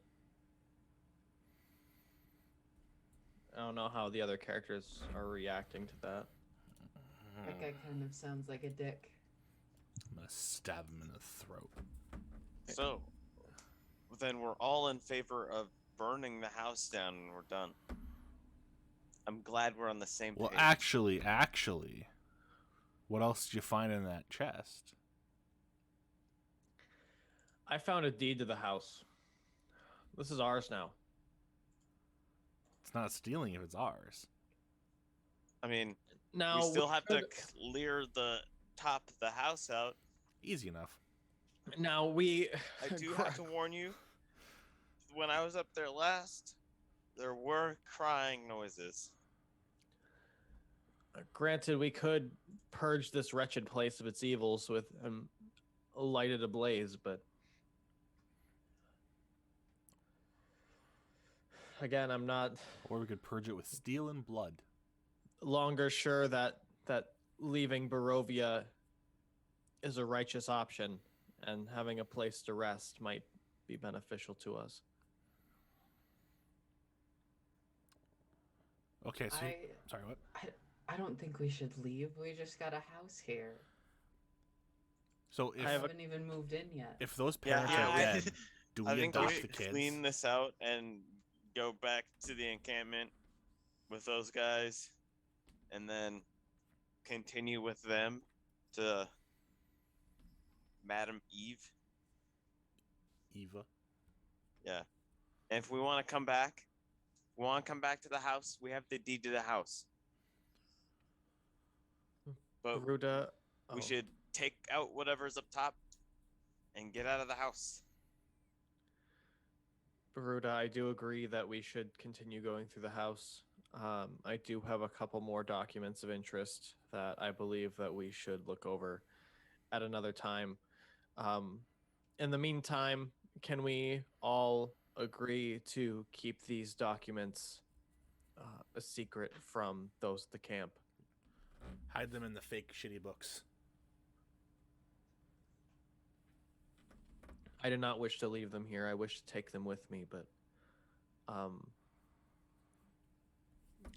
I don't know how the other characters are reacting to that. That guy kind of sounds like a dick. I'm gonna stab him in the throat. So, then we're all in favor of burning the house down and we're done. I'm glad we're on the same page. Well, actually, what else did you find in that chest? I found a deed to the house. This is ours now. It's not stealing if it's ours. I mean, Now we still have to could- clear the top of the house out. Easy enough. Now we. I do have to warn you, when I was up there last, there were crying noises. Granted, we could purge this wretched place of its evils with light it ablaze, but again, I'm not Or we could purge it with steel and blood. longer sure that leaving Barovia is a righteous option, and having a place to rest might be beneficial to us. Okay, so sorry, what? I don't think we should leave. We just got a house here. So I haven't even moved in yet. if those Yeah, parents yeah, are I- dead, do I we think adopt we the should kids? clean this out and go back to the encampment with those guys, and then continue with them to Madam Eve. Eva. Yeah. And if we want to come back, to the house, we have the deed to the house. But Garuda, we should take out whatever's up top and get out of the house. Baruda, I do agree that we should continue going through the house. I do have a couple more documents of interest that I believe that we should look over at another time. In the meantime, can we all agree to keep these documents a secret from those at the camp? Hide them in the fake shitty books. I do not wish to leave them here. I wish to take them with me, but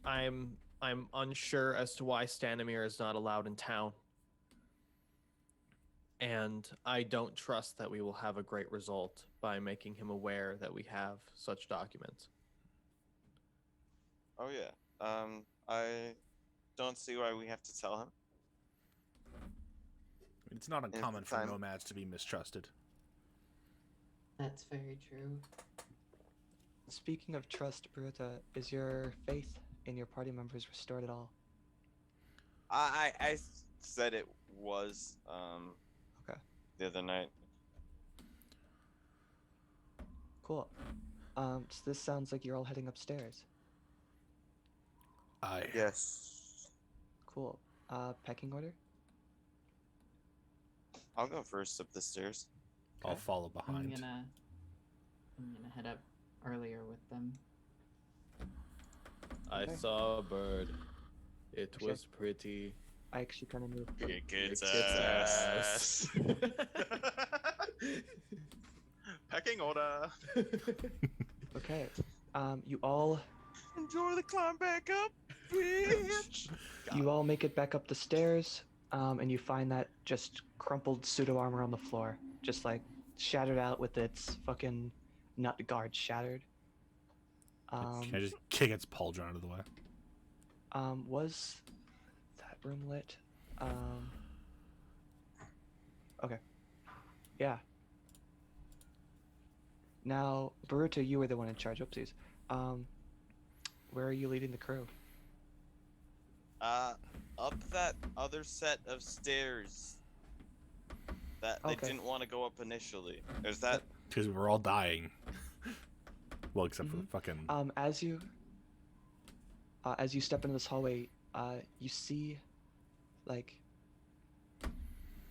I'm unsure as to why Stanimir is not allowed in town. And I don't trust that we will have a great result by making him aware that we have such documents. Oh yeah. I don't see why we have to tell him. It's not the uncommon for time- nomads to be mistrusted. That's very true. Speaking of trust, Bertha, is your faith in your party members restored at all? I said it was Okay. the other night. Cool. So this sounds like you're all heading upstairs. Yes. Cool. Pecking order? I'll go first up the stairs. I'll Okay. follow I'm behind. gonna head up earlier with them. I Okay. saw a bird. It Actually, was pretty. I actually kind of moved. Kick its Kick its ass. Pecking order. Okay. You all Enjoy the climb back up, bitch. you all make it back up the stairs, and you find that just crumpled pseudo armor on the floor, just like shattered out with its fucking nut guard shattered. Can I just kick its pauldron out of the way? Was that room lit? Okay. Yeah. Now, Baruto, you were the one in charge. Oopsies. Where are you leading the crew? Up that other set of stairs that they Okay. didn't want to go up initially. There's that. Because we were all dying. Well, except for the Mhm. fucking. As you step into this hallway, you see, like,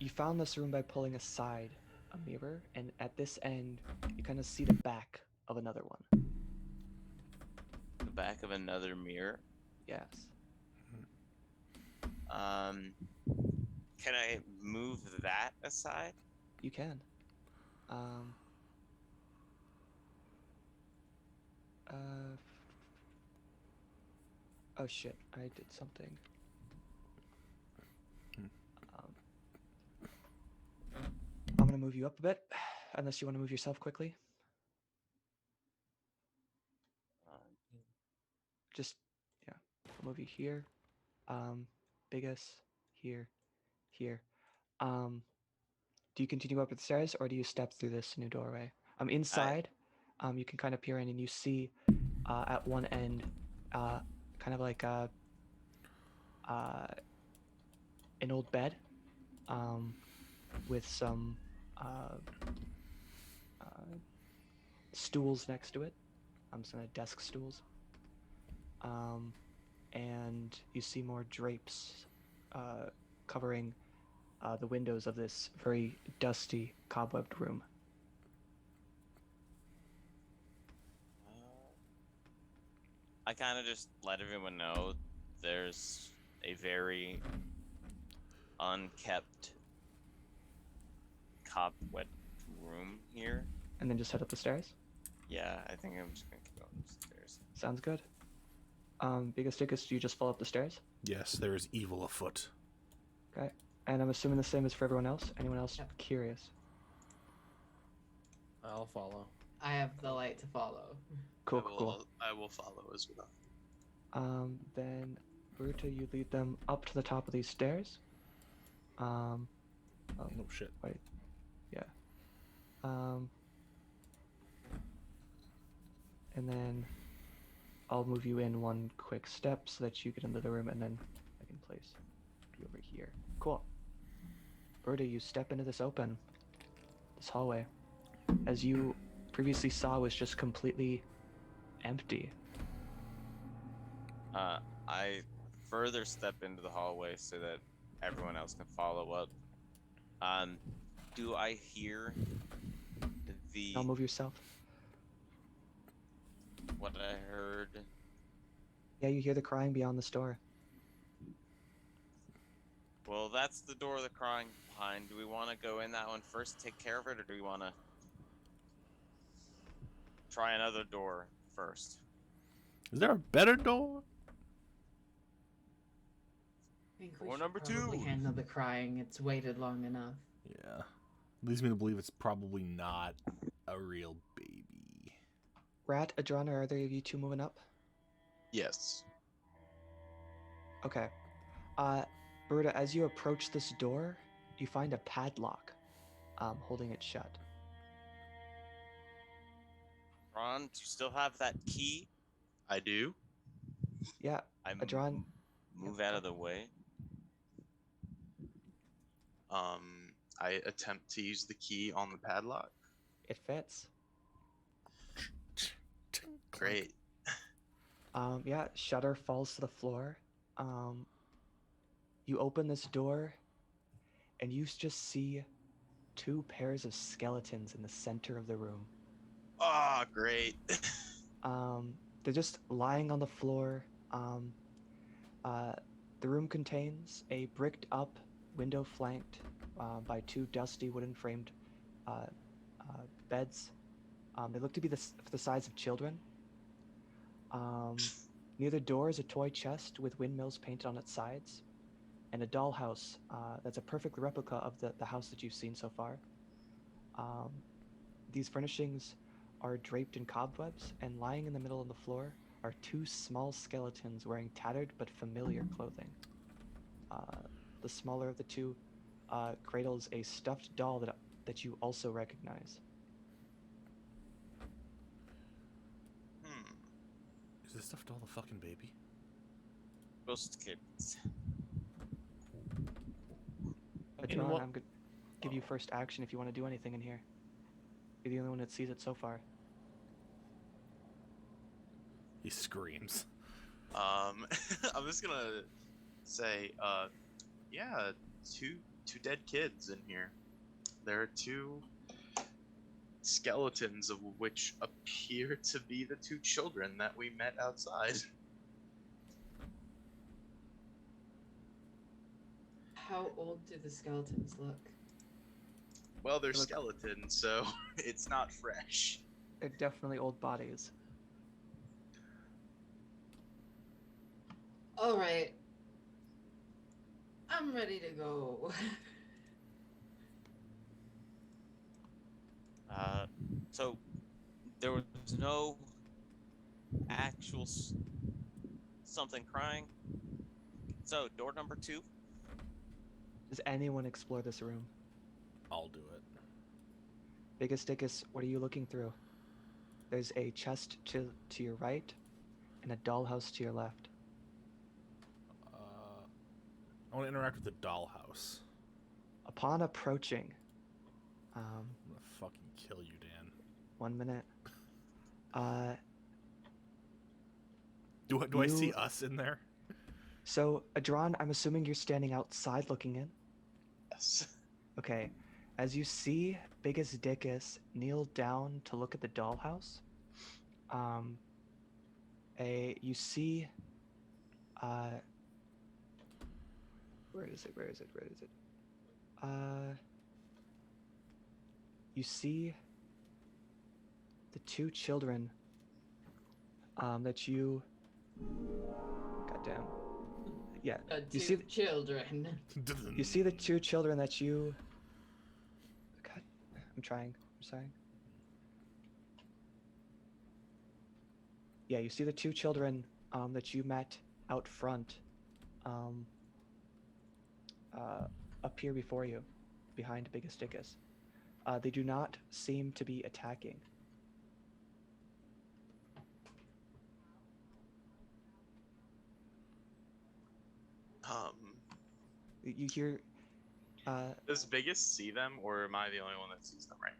you found this room by pulling aside a mirror, and at this end, you kind of see the back of another one. The back of another mirror. Yes. Can I move that aside? You can. Oh shit, I did something. I'm gonna move you up a bit, unless you want to move yourself quickly. Just, yeah, I'll move you here. Biggus, here, here. Do you continue up the stairs, or do you step through this new doorway? Inside, you can kind of peer in, and you see, at one end, kind of like an old bed, with some stools next to it, some desk stools, and you see more drapes covering the windows of this very dusty, cobwebbed room. I kind of just let everyone know there's a very unkept, cobweb room here. And then just head up the stairs. Yeah, I think I'm just gonna keep going upstairs. Sounds good. Biggus, do you just follow up the stairs? Yes, there is evil afoot. Okay. And I'm assuming the same as for everyone else. Anyone else Yep. curious? I'll follow. I have the light to follow. Cool, cool. I will follow as well. Then Baruto, you lead them up to the top of these stairs. Oh, No shit. yeah. And then I'll move you in one quick step so that you get into the room, and then I can place you over here. Cool. Baruto, you step into this hallway. As you previously saw, was just completely empty. I further step into the hallway so that everyone else can follow up. Do I hear the Now move yourself. what I heard? Yeah, you hear the crying beyond this door. Well, that's the door they're crying behind. Do we want to go in that one first, take care of it, or do we want to try another door first? Is there a better door? I think we Door should number probably 2. handle the crying. It's waited long enough. Yeah. Leads me to believe it's probably not a real baby. Rat, Adrona, are either of you two moving up? Yes. Okay. Berta, as you approach this door, you find a padlock, holding it shut. Ron, do you still have that key? I do. Yeah, I Adron. move out of the way. I attempt to use the key on the padlock. It fits. Great. Yeah, shutter falls to the floor. You open this door, and you just see two pairs of skeletons in the center of the room. Ah, great. They're just lying on the floor. The room contains a bricked up window flanked by two dusty wooden framed beds. They look to be the size of children. Near the door is a toy chest with windmills painted on its sides, and a dollhouse that's a perfect replica of the house that you've seen so far. These furnishings are draped in cobwebs, and lying in the middle of the floor are two small skeletons wearing tattered but familiar clothing. The smaller of the two cradles a stuffed doll that you also recognize. Is this stuff doll the fucking baby? Ghost kids. Adron, what- I'm gonna give you first action if you want to do anything in here. You're the only one that sees it so far. He screams. I'm just gonna say, yeah, two dead kids in here. There are two skeletons of which appear to be the two children that we met outside. How old do the skeletons look? Well, they're Look- skeletons, so it's not fresh. They're definitely old bodies. All right. I'm ready to go. So there was no actual something crying. So door number 2. Does anyone explore this room? I'll do it. Biggest Dickus, what are you looking through? There's a chest to your right, and a dollhouse to your left. I want to interact with the dollhouse. Upon approaching, I'm gonna fucking kill you, Dan. 1 minute. Do I see You- us in there? So Adron, I'm assuming you're standing outside looking in. Yes. Okay. As you see Biggest Dickus kneel down to look at the dollhouse, you see, where is it? You see the two children, that you, goddamn, yeah, Got you two see, children. you see the two children that you, God, I'm sorry. Yeah, you see the two children that you met out front appear before you, behind Biggest Dickus. They do not seem to be attacking. You hear Does Biggest see them, or am I the only one that sees them right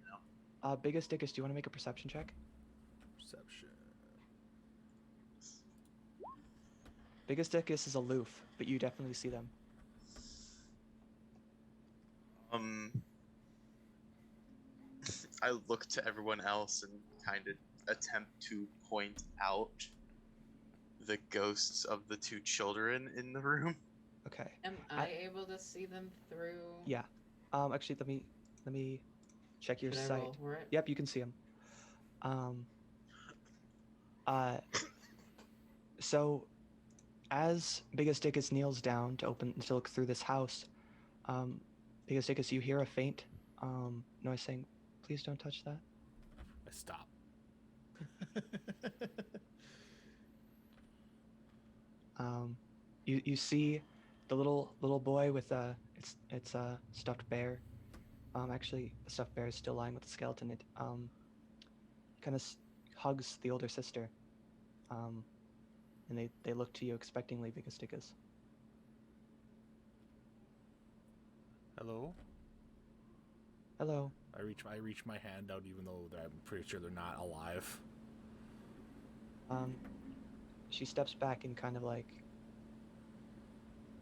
now? Biggest Dickus, do you want to make a perception check? Perception. Biggest Dickus is aloof, but you definitely see them. I look to everyone else and kind of attempt to point out the ghosts of the two children in the room. Okay. Am I able to see them through? Yeah. Actually, let me check your Should I sight. roll for it? Yep, you can see them. So, as Biggest Dickus kneels down to look through this house, Biggest Dickus, you hear a faint noise saying, "Please don't touch that." I stop. You see the little boy with it's a stuffed bear. Actually, the stuffed bear is still lying with the skeleton. It kind of hugs the older sister. And they look to you expectingly, Biggest Dickus. Hello. Hello. I reach my hand out, even though I'm pretty sure they're not alive. She steps back and kind of like,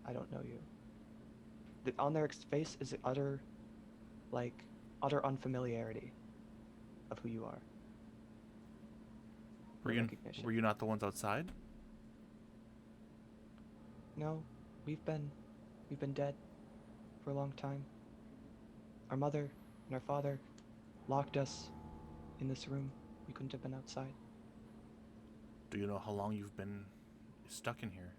I don't know you. On their face is utter, like, utter unfamiliarity of who you are. Were No you, recognition. were you not the ones outside? No, we've been dead for a long time. Our mother and our father locked us in this room. We couldn't have been outside. Do you know how long you've been stuck in here?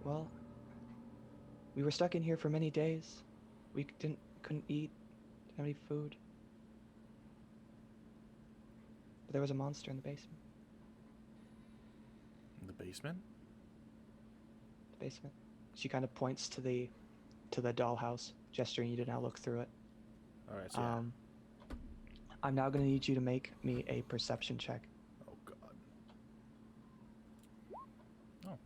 Well, we were stuck in here for many days. We couldn't eat, didn't have any food. But there was a monster in the basement. In the basement? The basement. She kind of points to the dollhouse, gesturing you to now look through it. All right, so yeah. I'm now going to need you to make me a perception check. Oh god. Oh.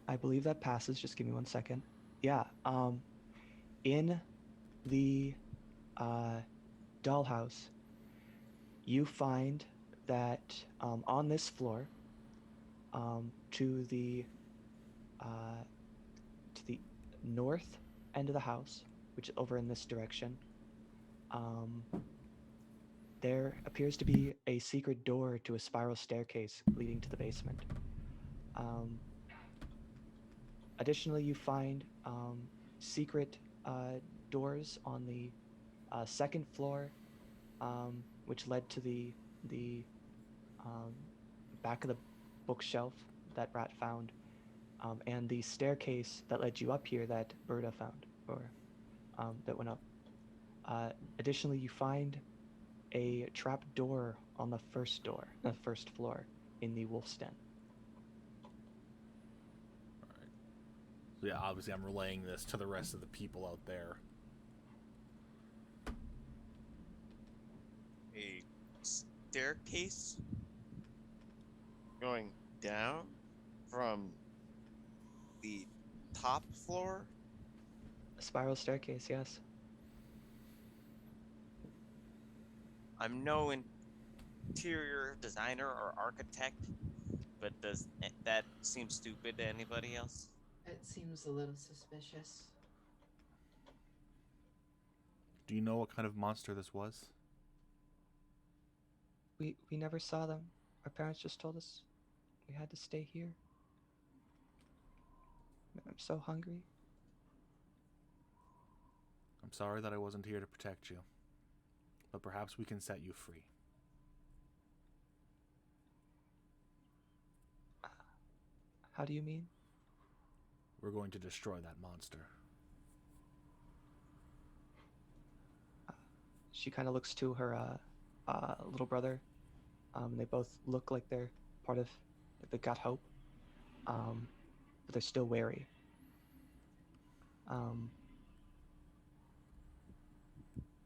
I believe that passes. Just give me 1 second. Yeah. In the dollhouse, you find that on this floor, to the north end of the house, which is over in this direction, there appears to be a secret door to a spiral staircase leading to the basement. Additionally, you find secret doors on the second floor, which led to the back of the bookshelf that Rat found, and the staircase that led you up here that Berta found, or that went up. Additionally, you find a trap door on the first floor in the wolf's den. So yeah, obviously I'm relaying this to the rest of the people out there. A staircase going down from the top floor. A spiral staircase, yes. I'm no interior designer or architect, but does that seem stupid to anybody else? It seems a little suspicious. Do you know what kind of monster this was? We never saw them. Our parents just told us we had to stay here. I'm so hungry. I'm sorry that I wasn't here to protect you, but perhaps we can set you free. How do you mean? We're going to destroy that monster. She kind of looks to her little brother. They both look like they're part of, like they've got hope, but they're still wary.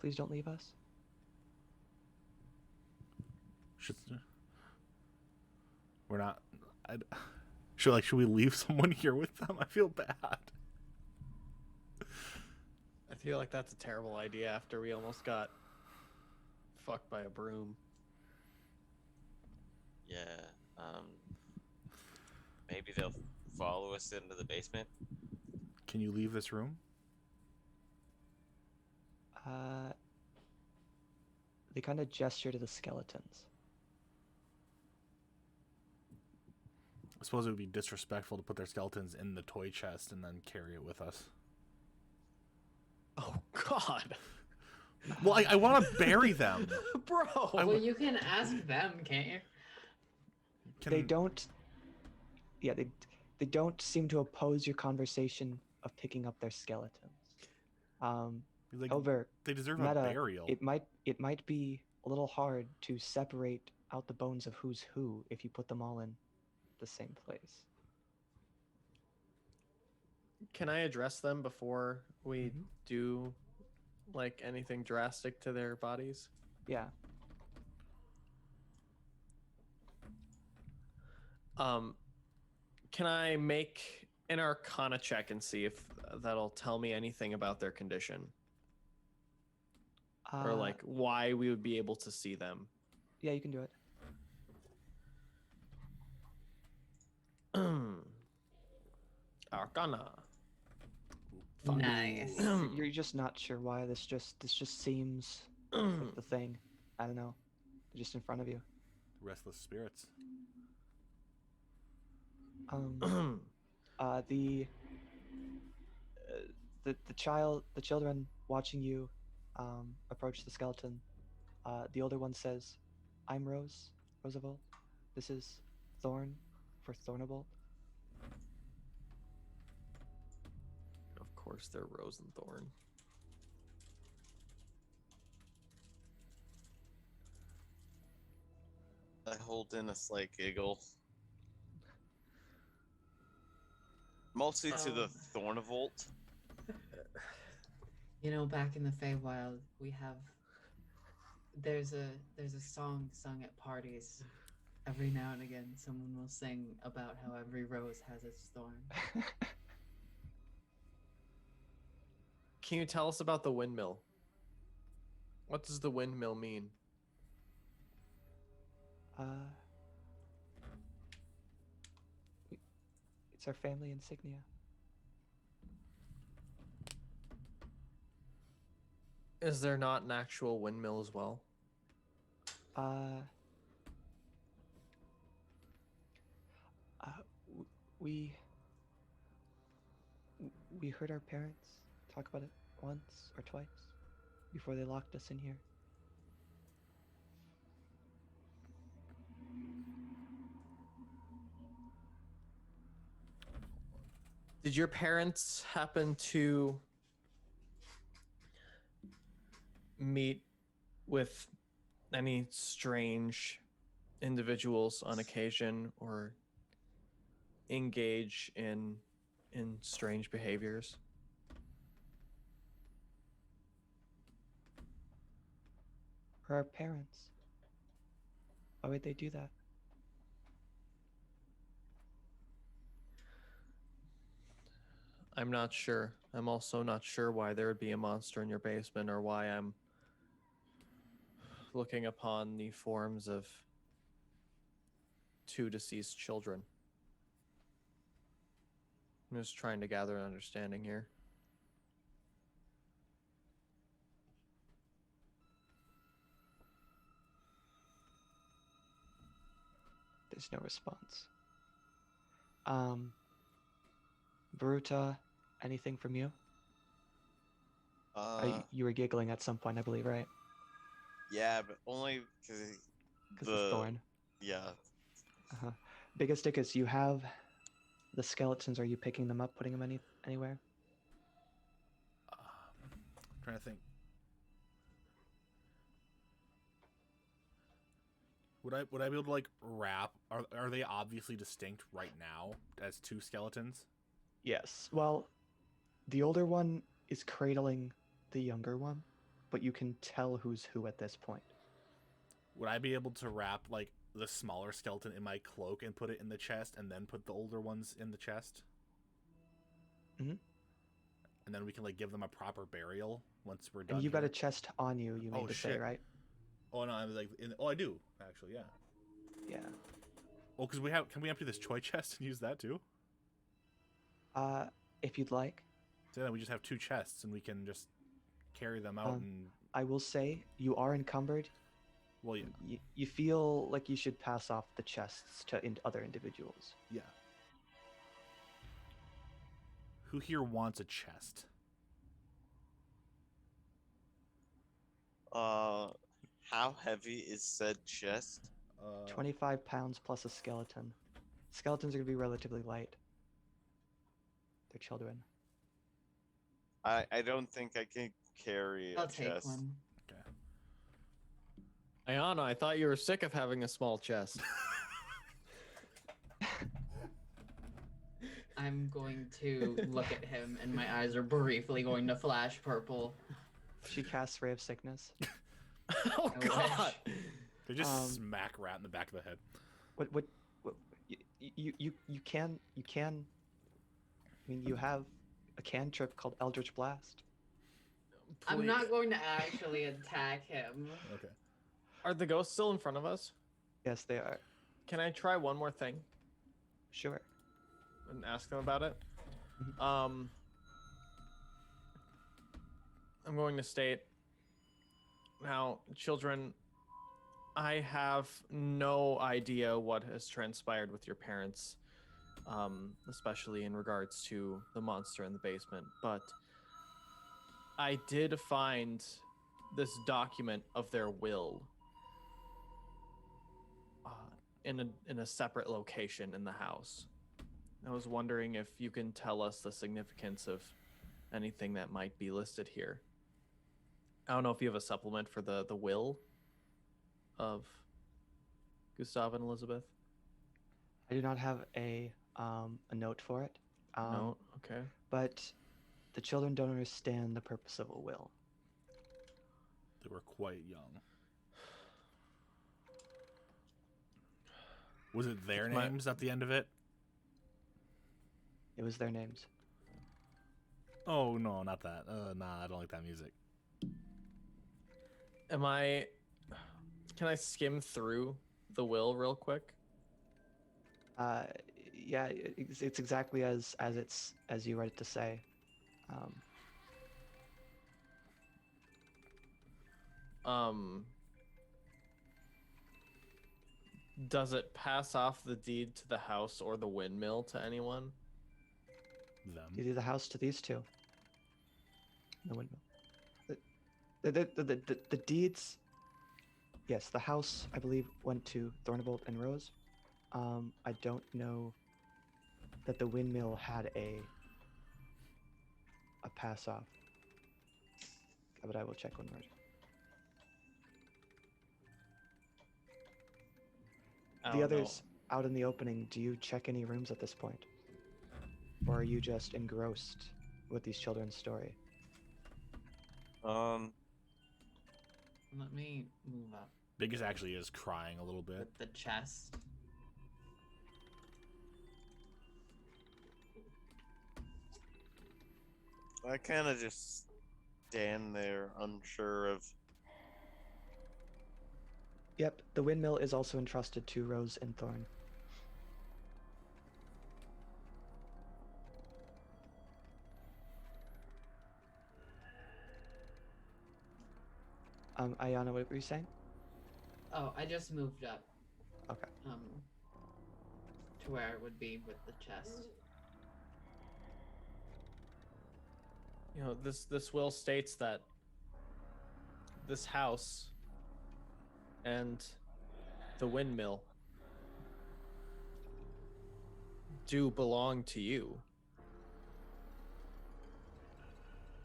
Please don't leave us. We're not. Should we leave someone here with them? I feel bad. I feel like that's a terrible idea after we almost got fucked by a broom. Yeah. Maybe they'll follow us into the basement. Can you leave this room? They kind of gesture to the skeletons. I suppose it would be disrespectful to put their skeletons in the toy chest and then carry it with us. Oh God, Well, I want to bury them. bro. Well, you can ask them, can't you? They don't. Yeah, they don't seem to oppose your conversation of picking up their skeletons. Like, However, they deserve Meta, a burial. it might be a little hard to separate out the bones of who's who if you put them all in the same place. Can I address them before we Mhm. do like anything drastic to their bodies? Yeah. Can I make an Arcana check and see if that'll tell me anything about their condition or like why we would be able to see them? Yeah, you can do it. Arcana. Nice. You're just not sure why. This just seems like the thing. I don't know. They're just in front of you. Restless spirits. The children watching you approach the skeleton. The older one says, "I'm Roosevelt. This is Thorn for Thornable." Of course, they're Rose and Thorn. I hold in a slight giggle. Mostly to the Thornavolt. You know, back in the Feywild, we have there's a song sung at parties. Every now and again, someone will sing about how every rose has its thorn. Can you tell us about the windmill? What does the windmill mean? It's our family insignia. Is there not an actual windmill as well? We heard our parents talk about it once or twice before they locked us in here. Did your parents happen to meet with any strange individuals on occasion or engage in strange behaviors? For our parents. Why would they do that? I'm not sure. I'm also not sure why there would be a monster in your basement or why I'm looking upon the forms of 2 deceased children. I'm just trying to gather an understanding here. There's no response. Baruta, anything from you? You were giggling at some point, I believe, right? Yeah, but only because Because it's Thorn. Yeah. Biggest Dickus, you have the skeletons. Are you picking them up, putting them anywhere? Trying to think. Would I be able to like wrap? Are they obviously distinct right now as 2 skeletons? Yes. Well, the older one is cradling the younger one, but you can tell who's who at this point. Would I be able to wrap like the smaller skeleton in my cloak and put it in the chest, and then put the older ones in the chest? Mhm. And then we can like give them a proper burial once we're done. And you've got here? a chest on you. You mean Oh, to say, shit. right? Oh no, I was like, I do actually, yeah. Yeah. Well, because can we empty this toy chest and use that too? If you'd like. So then we just have 2 chests and we can just carry them out and. I will say you are encumbered. Well, yeah. You feel like you should pass off the chests to other individuals. Yeah. Who here wants a chest? How heavy is said chest? 25 pounds plus a skeleton. Skeletons are going to be relatively light. They're children. I don't think I can carry I'll a take chest. one. Okay. Ayana, I thought you were sick of having a small chest. I'm going to look at him, and my eyes are briefly going to flash purple. She casts Ray of Sickness. Oh I God! They just smack Rat in the back of the head. What you can. I mean, you have a cantrip called Eldritch Blast. I'm not going to actually attack him. Okay. Are the ghosts still in front of us? Yes, they are. Can I try one more thing Sure. and ask them about it? Mhm. I'm going to state now, children, I have no idea what has transpired with your parents, especially in regards to the monster in the basement, but I did find this document of their will in a separate location in the house. I was wondering if you can tell us the significance of anything that might be listed here. I don't know if you have a supplement for the will of Gustav and Elizabeth. I do not have a note for it. No, okay. But the children don't understand the purpose of a will. They were quite young. Was it their My- names at the end of it? It was their names. Oh no, not that. Nah, I don't like that music. Am I? Can I skim through the will real quick? Yeah, it's exactly as you read it to say. Does it pass off the deed to the house or the windmill to anyone? You Them. do the house to these two. The windmill. The deeds. Yes, the house I believe went to Thornbolt and Rose. I don't know that the windmill had a pass off, but I will check one word. I The don't know. others out in the opening. Do you check any rooms at this point, or are you just engrossed with these children's story? Um, Let me move up Biggus actually is crying a little bit. with the chest. I kind of just stand there, unsure of. Yep, the windmill is also entrusted to Rose and Thorn. Ayana, what were you saying? Oh, I just moved up. Okay. To where it would be with the chest. You know, this will states that this house and the windmill do belong to you.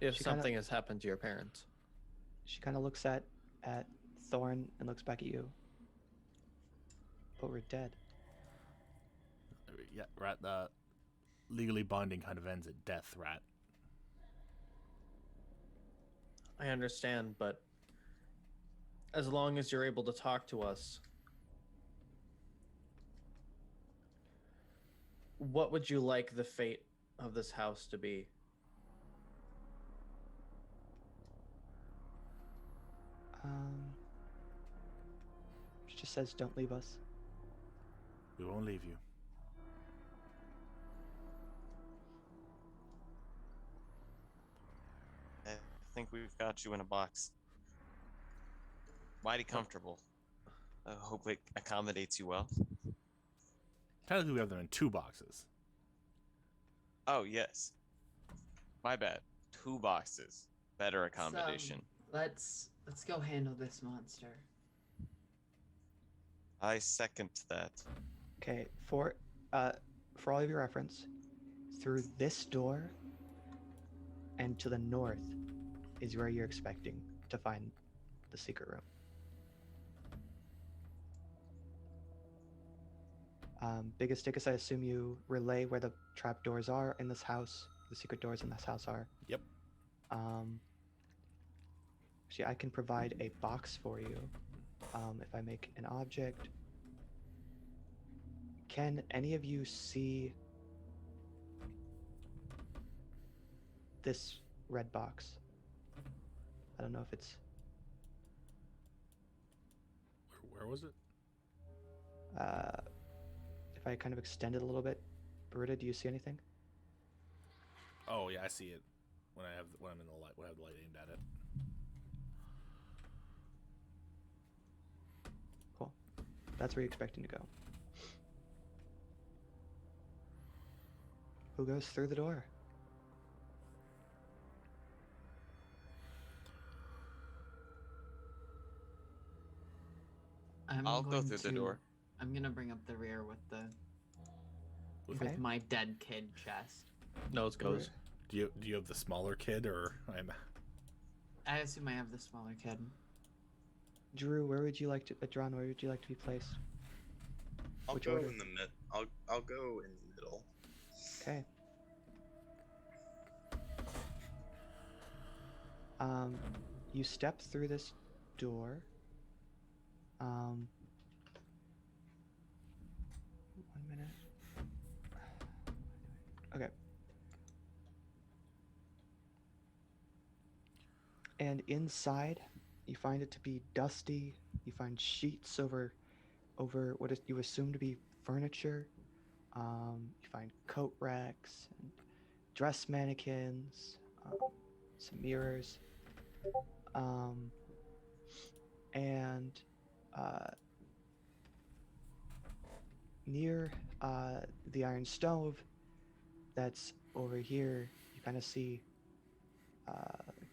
If She kinda- something has happened to your parents. She kind of looks at Thorn and looks back at you. But we're dead. Yeah, Rat. Legally binding kind of ends at death, Rat. I understand, but as long as you're able to talk to us, what would you like the fate of this house to be? She just says, "Don't leave us." We won't leave you. I think we've got you in a box. Mighty comfortable. I hope it accommodates you well. Technically, we have them in 2 boxes. Oh, yes. My bad. 2 boxes. Better accommodation. Let's go handle this monster. I second that. Okay, for all of your reference, through this door and to the north is where you're expecting to find the secret room. Biggest Dickus, I assume you relay where the trap doors are in this house, the secret doors in this house are. Yep. Actually, I can provide a box for you if I make an object. Can any of you see this red box? I don't know if it's Where was it? if I kind of extend it a little bit. Beretta, do you see anything? Oh yeah, I see it when I'm in the light. When I have the light aimed at it. that's where you're expecting to go. Who goes through the door? I'll go through the door. I'm gonna bring up the rear with the Okay. with my dead kid chest. Nose goes. Do you have the smaller kid or I'm? I assume I have the smaller kid. Drew, where would you like to, Adron, where would you like to be placed? I'll Which go order? in the mid. I'll go in the middle. Okay. You step through this door. 1 minute. Okay. And inside, you find it to be dusty. You find sheets over what is you assume to be furniture. You find coat racks and dress mannequins, some mirrors, and near the iron stove that's over here, you kind of see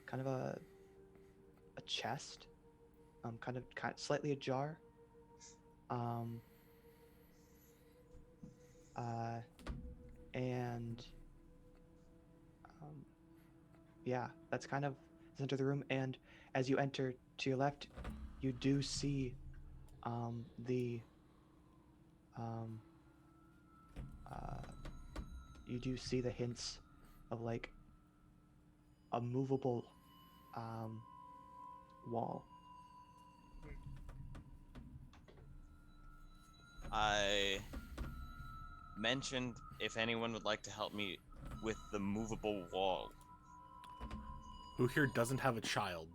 kind of a chest, kind of slightly ajar. And yeah, that's kind of the center of the room. And as you enter to your left, you do see the you do see the hints of like a movable wall. I mentioned if anyone would like to help me with the movable wall. Who here doesn't have a child?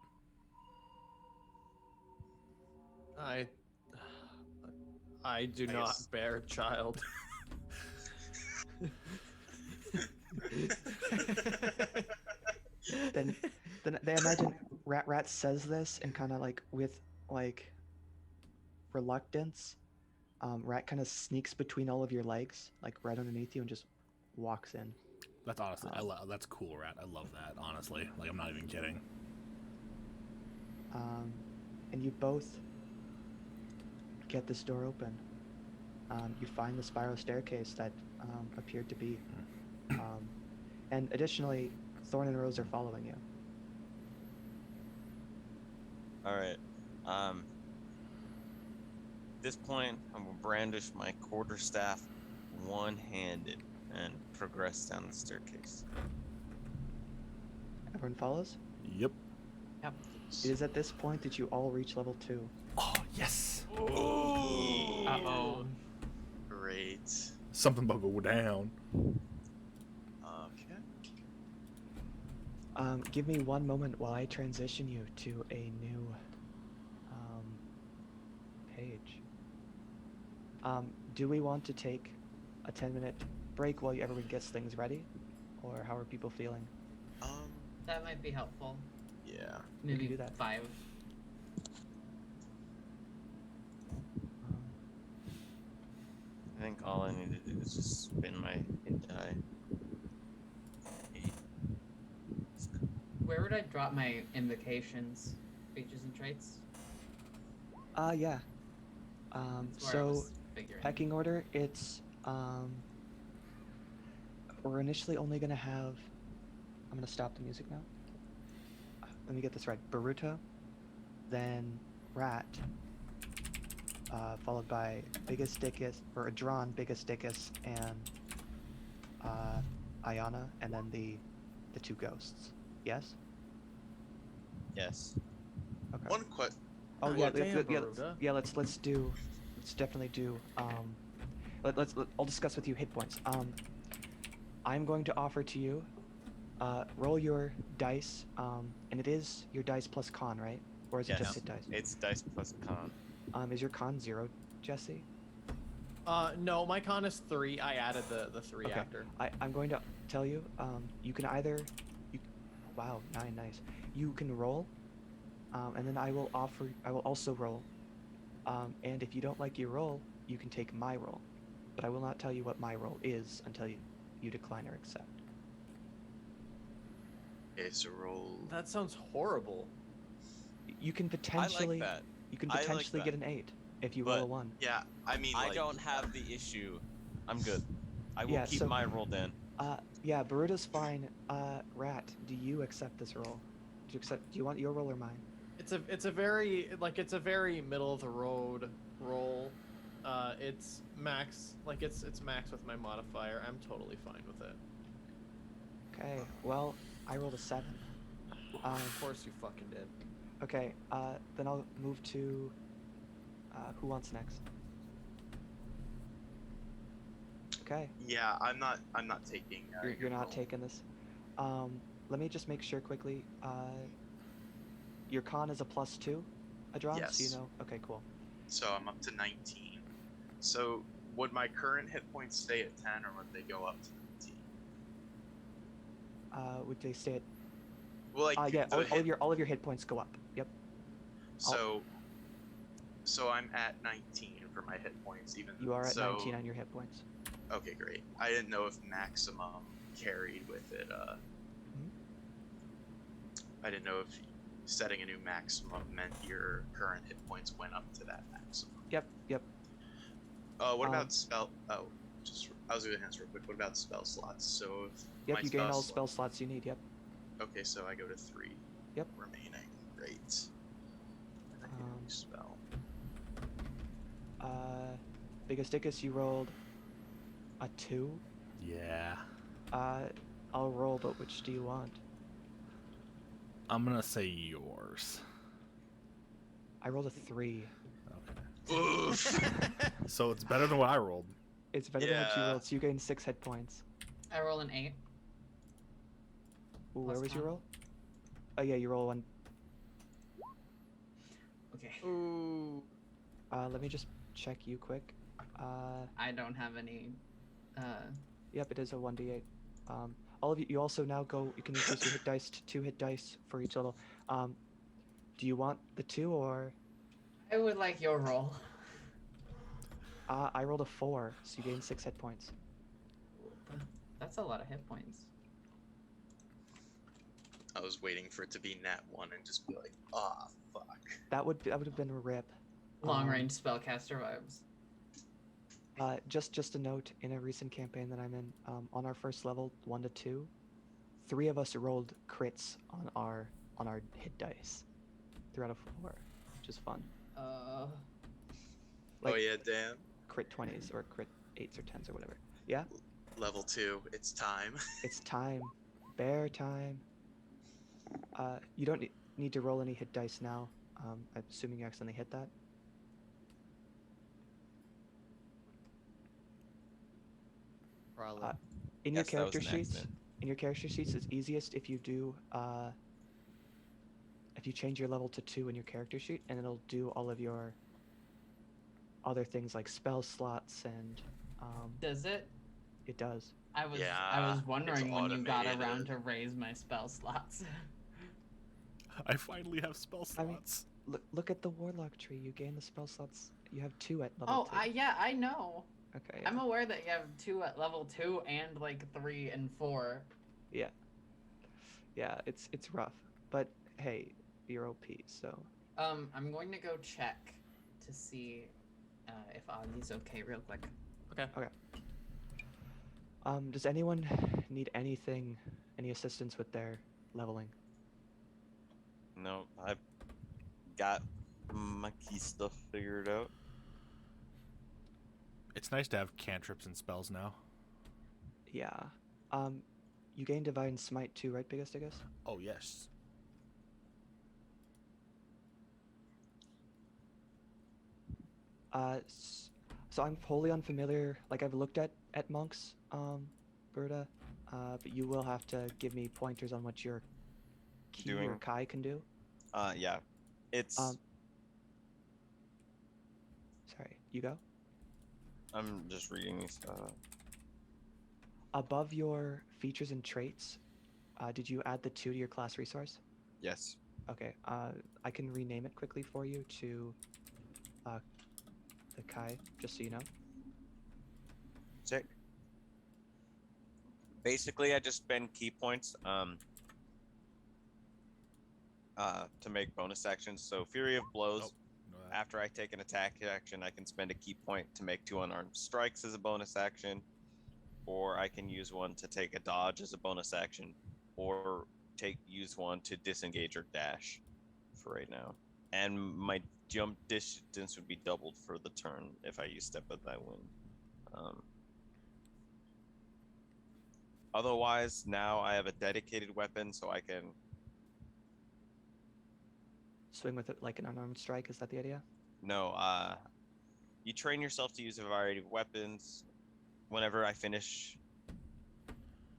I do not guess- bear a child. then they imagine Rat says this and kind of like with like reluctance. Rat kind of sneaks between all of your legs, like right underneath you, and just walks in. That's honestly, that's cool, Rat. I love that. Honestly, like I'm not even kidding. And you both get this door open. You find the spiral staircase that appeared to be, and additionally, Thorn and Rose are following you. All right. At this point, I'm gonna brandish my quarterstaff one-handed and progress down the staircase. Everyone follows. Yep. Yep. It is at this point that you all reach level 2. Oh yes. Uh-oh. Great. Something about go down. Okay. Give me 1 moment while I transition you to a new page. Do we want to take a 10-minute break while everyone gets things ready? Or how are people feeling? That might be helpful. Yeah. We can Maybe do that. 5. I think all I need to do is just spin my die. Where would I drop my invocations, features, and traits? Yeah. That's where I So was figuring. pecking order, it's we're initially only gonna have. I'm gonna stop the music now. Let me get this right. Baruta, then Rat, followed by Biggus Dickus, or Adron, Biggus Dickus, and Ayana, and then the 2 ghosts. Yes. Yes. Okay. One quick. Oh Well, yeah, damn, Baruta. let's definitely do. I'll discuss with you hit points. I'm going to offer to you. Roll your dice. And it is your dice plus con, right? Or is it Yes. just hit dice? It's dice plus con. Is your con 0, Jesse? No, my con is 3. I added the 3 Okay. after. I'm going to tell you. You can either. Wow, 9, nice. You can roll. And then I will also roll. And if you don't like your role, you can take my role. But I will not tell you what my role is until you decline or accept. Okay, so roll. That sounds horrible. You can I potentially like that. you can I like potentially that. get an 8 if you But- roll a 1. Yeah, I mean, I like, don't have the issue. I'm good. I will Yeah, keep so- my roll, Dan. Yeah, Baruda's fine. Rat, do you accept this role? Do you want your role or mine? It's a very middle of the road roll. It's max it's max with my modifier. I'm totally fine with it. Okay, well, I rolled a 7. Of course you fucking did. Okay, then I'll move to who wants next? Okay, yeah, I'm not taking. you're your not role. taking this. Let me just make sure quickly. Your con is a +2, Adron, so you Yes. know. Okay, cool. So I'm up to 19. So would my current hit points stay at 10, or would they go up to 19? Would they stay at? Well, like, Yeah, the all hit- of your hit points go up. Yep. So I'm at 19 for my hit points, even. You are at so, 19 on your hit points. Okay, great. I didn't know if maximum carried with it. I didn't know if setting a new maximum meant your current hit points went up to that maximum. Yep. What Um, about spell? Oh, I was gonna answer real quick. What about spell slots? So if Yep. my You gain all slot- spell slots you need. Yep. Okay, so I go to 3. Yep. Remaining. Great. And I get a Um, new spell. Biggest Dickus, you rolled a 2. Yeah. I'll roll, but which do you want? I'm gonna say yours. I rolled a 3. Okay. Oof. So it's better than what I rolled. It's better than what you Yeah. rolled, so you gain 6 hit points. I roll an 8. Ooh, where Plus was your con. roll? Oh yeah, you roll 1. Okay. Ooh. Let me just check you quick. I don't have any. Yep, it is a 1d8. All of you, you also now go, you can increase your hit dice to 2 hit dice for each level. Do you want the 2 or? I would like your roll. I rolled a 4, so you gain 6 hit points. That's a lot of hit points. I was waiting for it to be nat 1 and just be like, ah, fuck. That would have been a rip. Long range spellcaster vibes. Just a note, in a recent campaign that I'm in, on our first level, 1 to 2, 3 of us rolled crits on our hit dice, 3 out of 4, which is fun. Oh Like- yeah, Dan. Crit 20s or crit 8s or 10s or whatever. Yeah, Level 2. It's time. it's time, bear time. You don't need to roll any hit dice now. I'm assuming you accidentally hit that. Probably. In your Yes, that was character an sheets, accident. it's easiest if you do if you change your level to 2 in your character sheet, and it'll do all of your other things like spell slots, and Does it? it does. I was Yeah, it's wondering when you got automated. around to raise my spell slots. I finally have spell I mean- slots. Look at the warlock tree. You gain the spell slots. You have 2 at level Oh, 2. I know. Okay. I'm aware that you have 2 at level 2 and like 3 and 4. Yeah, it's rough, but hey, you're OP, so I'm going to go check to see if Augie's okay real quick. Okay. does anyone need any assistance with their leveling? No, I've got my key stuff figured out. It's nice to have cantrips and spells now. Yeah. You gain Divine Smite too, right, Biggest, I guess? Oh yes. So I'm wholly unfamiliar. Like I've looked at monks, Berta, but you will have to give me pointers on what your Ki or Doing- Kai can do. Yeah. It's Sorry, you go. I'm just reading these. Above your features and traits, did you add the 2 to your class resource? Yes. Okay. I can rename it quickly for you to the Kai, just so you know. Sick. Basically, I just spend key points to make bonus actions. So Fury of Blows. Oh, know that. After I take an attack action, I can spend a key point to make 2 unarmed strikes as a bonus action, or I can use one to take a dodge as a bonus action, or use one to disengage or dash for right now. And my jump distance would be doubled for the turn if I use Step of Thy Wind. Otherwise, now I have a dedicated weapon, so I can Swing with it like an unarmed strike. Is that the idea? No, you train yourself to use a variety of weapons. Whenever I finish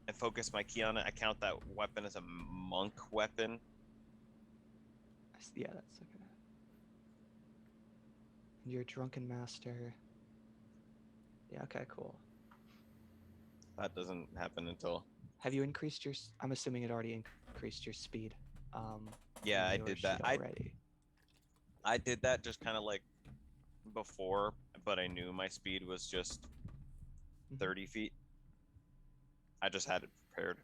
and focus my key on it, I count that weapon as a monk weapon. Yeah, that's okay. And you're drunken master. Yeah. Okay. Cool. That doesn't happen until. Have you increased your? I'm assuming it already increased your speed. Yeah, in I your did sheet that. already. I did that just kind of like before, but I knew my speed was just 30 feet. I just had it prepared.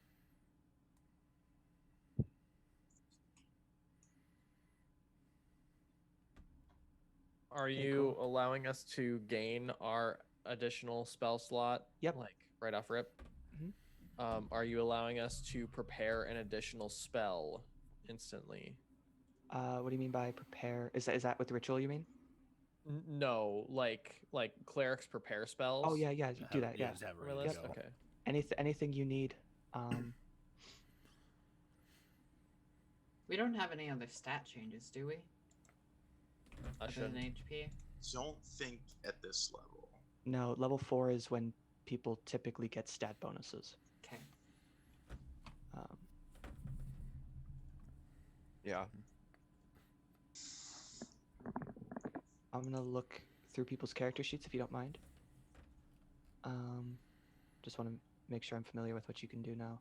Are Okay, you cool. allowing us to gain our additional spell slot? Yep. Like right off rip. Mhm. Are you allowing us to prepare an additional spell instantly? What do you mean by prepare? Is that with the ritual you mean? No, like clerics prepare spells. Oh yeah, yeah. You do that. Yeah. Just have it On my ready to list? go. Okay. Anything you need. We don't have any other stat changes, do we? I Other than should. HP? Don't think at this level. No, level 4 is when people typically get stat bonuses. Okay. Um, Yeah. I'm gonna look through people's character sheets if you don't mind. Just want to make sure I'm familiar with what you can do now.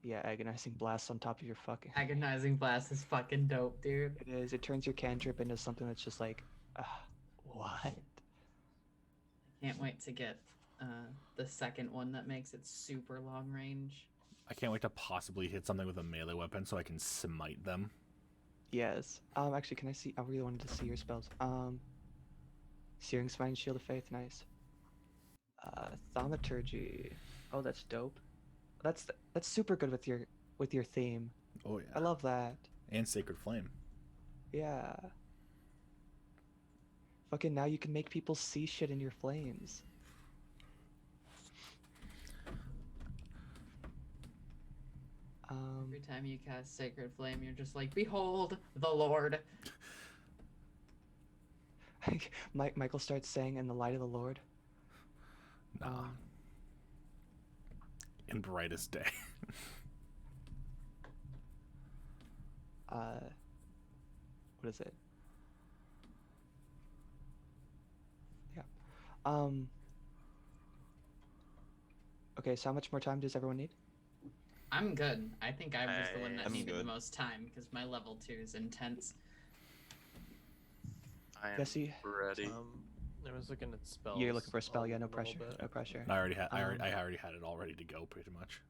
Yeah, agonizing blast on top of your fucking. Agonizing Blast is fucking dope, dude. It is. It turns your cantrip into something that's just like, what? Can't wait to get the second one that makes it super long range. I can't wait to possibly hit something with a melee weapon so I can smite them. Yes. Actually, can I see? I really wanted to see your spells. Searing Smite and Shield of Faith, nice. Thaumaturgy. Oh, that's dope. That's super good with your theme. Oh yeah. I love that. And Sacred Flame. Yeah. Fucking now you can make people see shit in your flames. Every time you cast Sacred Flame, you're just like, behold the Lord. Michael starts saying, "In the light of the Lord." Nah. In brightest day. What is it? Yeah. Okay, so how much more time does everyone need? I'm good. I think I was the one that I'm needed the good. most time because my level 2 is intense. I am Jesse? ready. I was looking at spells. You're looking for a spell, yeah, no little pressure. bit. No pressure. I already had. I Um, already had it all ready to go, pretty much.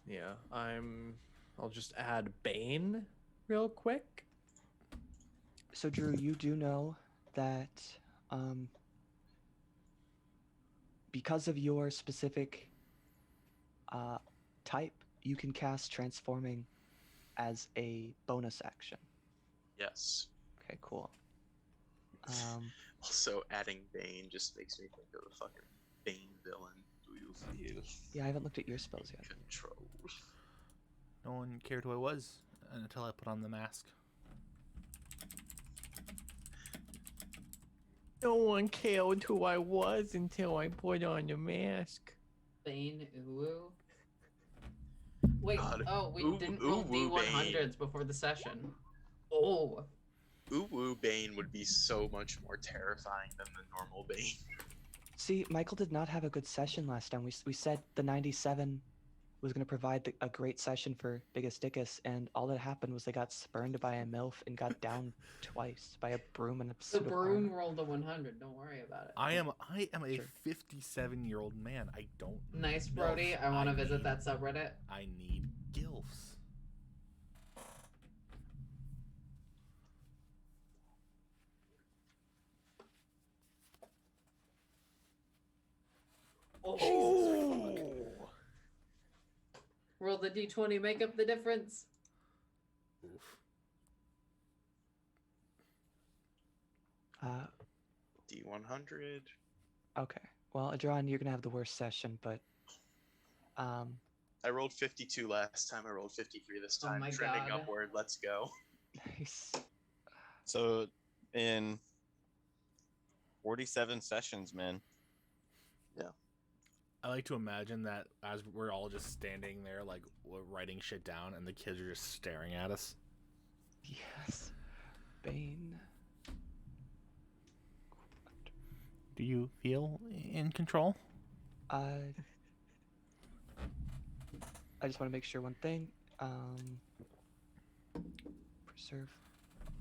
Yeah, I'll just add Bane real quick. So Drew, you do know that because of your specific type, you can cast Transforming as a bonus action. Yes. Okay, cool. Also, adding Bane just makes me think of a fucking Bane villain. Do you feel Yeah, I haven't looked at your spells yet. control? No one cared who I was until I put on the mask. No one cared who I was until I put on the mask. Bane Uwu. Wait, God. we Uwu- didn't roll Uwu D100s before the session. Oh, Uwu Bane would be so much more terrifying than the normal Bane. See, Michael did not have a good session last time. We said the 97 was going to provide a great session for Biggus, and all that happened was they got spurned by a MILF and got down twice by a broom and a The suit of broom armor. rolled a 100. Don't worry about it. I am a Sure. 57-year-old man. I don't Nice, need Brody. MILFs. I want to visit need- that subreddit. I need gilfs. Oh! Roll the d20, make up the difference. Oof. D100. Okay. Well, Adron, you're going to have the worst session, but I rolled 52 last time. I rolled 53 this Oh time. my Trending God. upward. Let's go. nice. So in 47 sessions, man. I like to imagine that as we're all just standing there, like writing shit down, and the kids are just staring at us. Yes. Bane. Do you feel in control? I just want to make sure one thing. Preserve.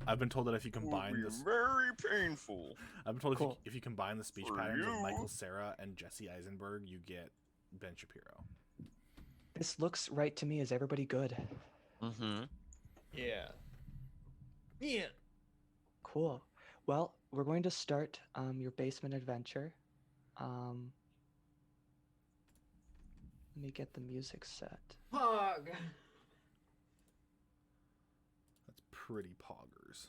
I've been told that if you combine Will be this, very painful. I've been told Cool. if you combine the speech For patterns of you. Michael Cera and Jesse Eisenberg, you get Ben Shapiro. This looks right to me. Is everybody good? Mm-hmm. Yeah. Yeah. Cool. Well, we're going to start your basement adventure. Let me get the music set. Pog! That's pretty poggers.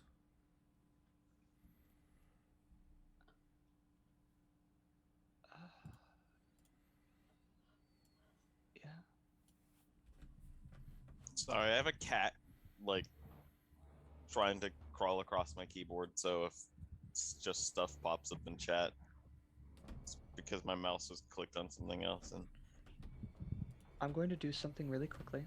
Yeah. Sorry, I have a cat, like, trying to crawl across my keyboard, so if it's just stuff pops up in chat, it's because my mouse was clicked on something else, and I'm going to do something really quickly.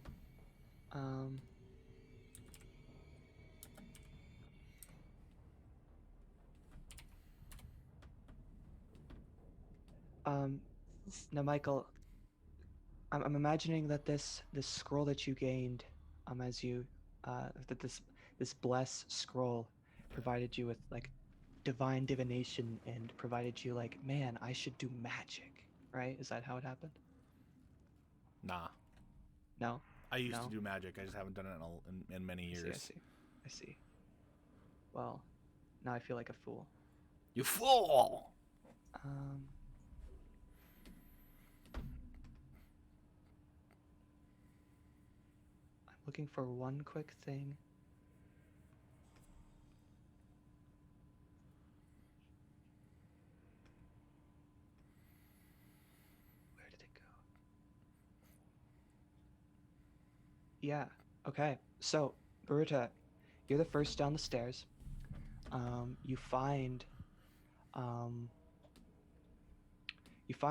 Now, Michael, I'm imagining that this scroll that you gained, as you, that this bless scroll provided you with like divine divination and provided you like, man, I should do magic, right? Is that how it happened? Nah. No. I used No? to do magic. I just haven't done it in many I see. years. I see. Well, now I feel like a fool. You fool! I'm looking for one quick thing. Where did it go? Yeah. Okay. So, Baruta, you're the first down the stairs. You find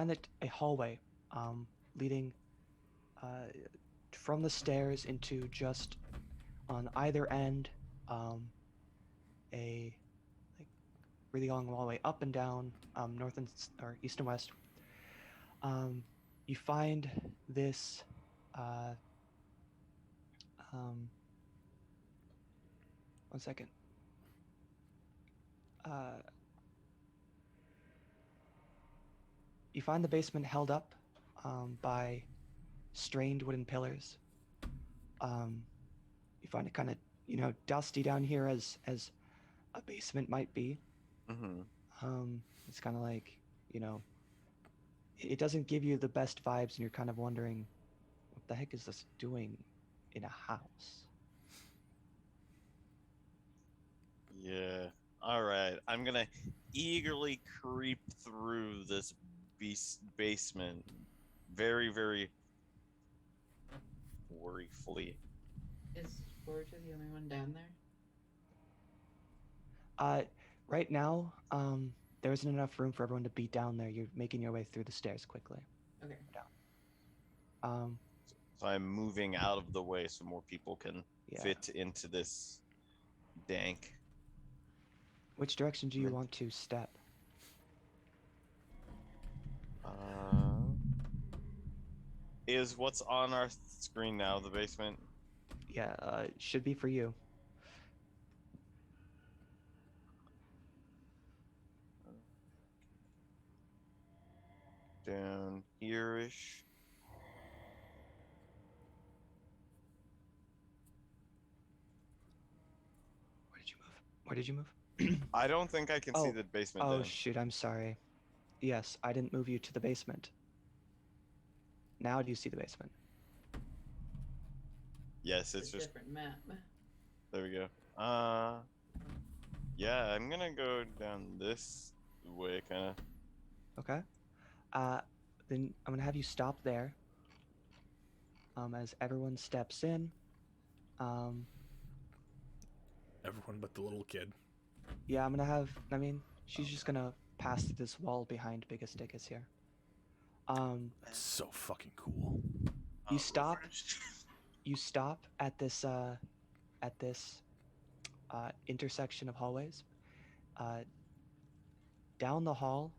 that a hallway leading from the stairs into just on either end a like really long hallway up and down, north and or east and west. You find this one second. You find the basement held up by strained wooden pillars. You find it kind of, dusty down here as a basement might be. mm-hmm. It's kind of like, it doesn't give you the best vibes, and you're kind of wondering, what the heck is this doing in a house? Yeah. All right. I'm gonna eagerly creep through this basement, very, very worryfully. Is Boruto the only one down there? Right now, there isn't enough room for everyone to be down there. You're making your way through the stairs quickly. Okay. So I'm moving out of the way so more people can Yeah. fit into this dank. Which direction do you want to step? Is what's on our screen now the basement? Yeah, it should be for you. Down here-ish. Where did you move? Where did you move? I don't think I can see the basement Oh then. shoot, I'm sorry. Yes, I didn't move you to the basement. Now do you see the basement? Yes, It's it's a just different map. there we go. Yeah, I'm gonna go down this way, kind of. Okay. Then I'm gonna have you stop there. As everyone steps in. Everyone but the little kid. Yeah, I'm gonna have. I mean, she's just gonna pass through this wall behind Biggus Dickus here. That's so fucking cool. You stop. First. You stop at this intersection of hallways. Down the hall,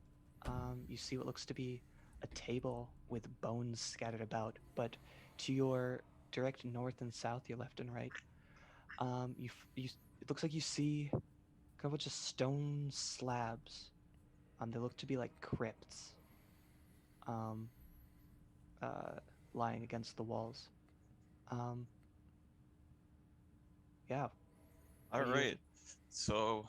you see what looks to be a table with bones scattered about, but to your direct north and south, your left and right, it looks like you see a bunch of stone slabs. They look to be like crypts. Lying against the walls. Yeah. All What do you- right, so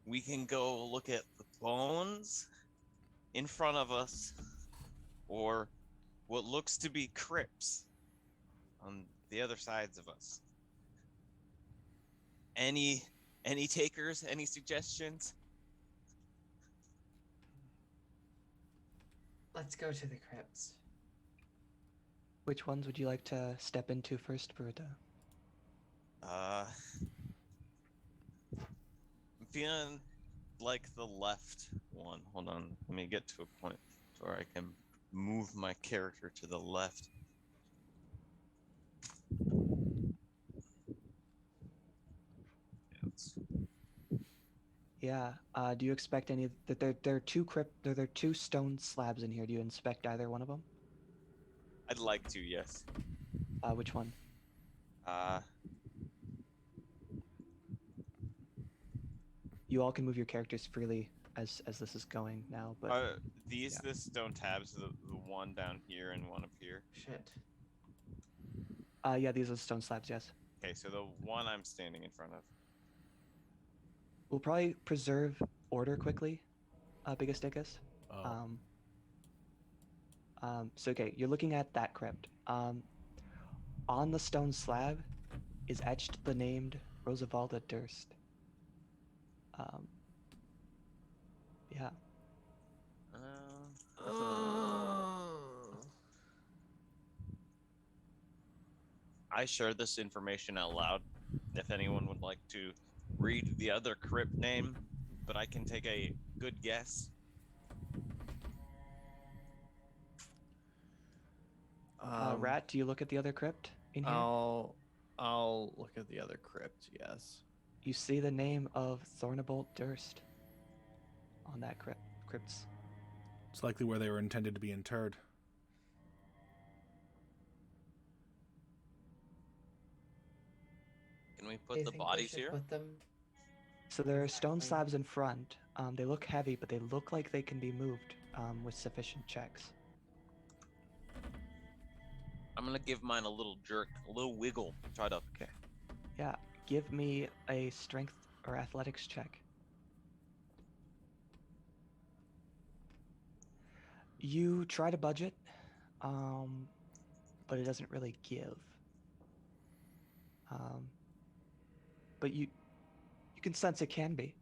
we can go look at the bones in front of us, or what looks to be crypts on the other sides of us. Any takers? Any suggestions? Let's go to the crypts. Which ones would you like to step into first, Berta? I'm feeling like the left one. Hold on, let me get to a point where I can move my character to the left. Yeah. Do you expect any that there are there are two stone slabs in here? Do you inspect either one of them? I'd like to, yes. Which one? You all can move your characters freely as this is going now, but Are these yeah. the stone tabs? The one down here and one up here. Shit. yeah, these are the stone slabs. Yes. Okay, so the one I'm standing in front of. We'll probably preserve order quickly, Biggest Dickus. Oh. So okay, you're looking at that crypt. On the stone slab is etched the named Rosavalda Durst. Yeah. I share this information out loud if anyone would like to read the other crypt name, but I can take a good guess. Rat, do you look at the other crypt in here? I'll look at the other crypt. Yes. You see the name of Thornabolt Durst on that crypts. It's likely where they were intended to be interred. Can we Do put you the think we bodies should here? Put them. So there are stone Exactly. slabs in front. They look heavy, but they look like they can be moved with sufficient checks. I'm gonna give mine a little jerk, a little wiggle. Try to. Yeah, give me a strength or athletics check. You try to budget, but it doesn't really give. But you can sense it can be.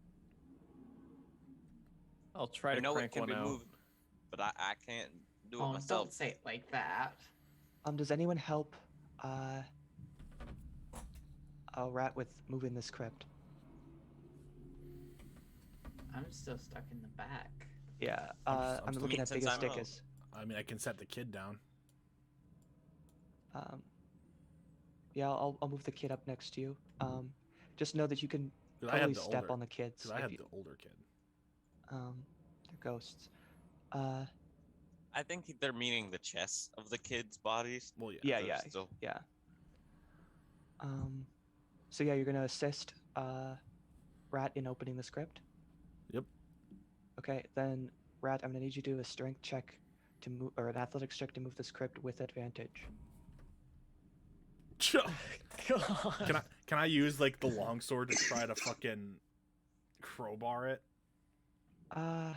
I'll try I to know it crank can one be out. moved, but I can't do it Oh, myself. don't say it like that. Does anyone help Rat with moving this crypt? I'm still stuck in the back. Yeah, I'm I'm still- looking at Since Biggest I'm a- Dickus. I mean, I can set the kid down. Yeah, I'll move the kid up next to you. Just know that you can 'Cause I totally had the step older, on the kids. Because I if had you, the older kid. they're ghosts. I I think they're meaning the chests of the kids' bodies. Well, yeah. Yeah, They're yeah, still- yeah. So yeah, you're gonna assist Rat in opening the script. Yep. Okay, then Rat, I'm gonna need you to do a strength check to move, or an athletics check to move the script with advantage. God. Can I use like the longsword to try to fucking crowbar it? I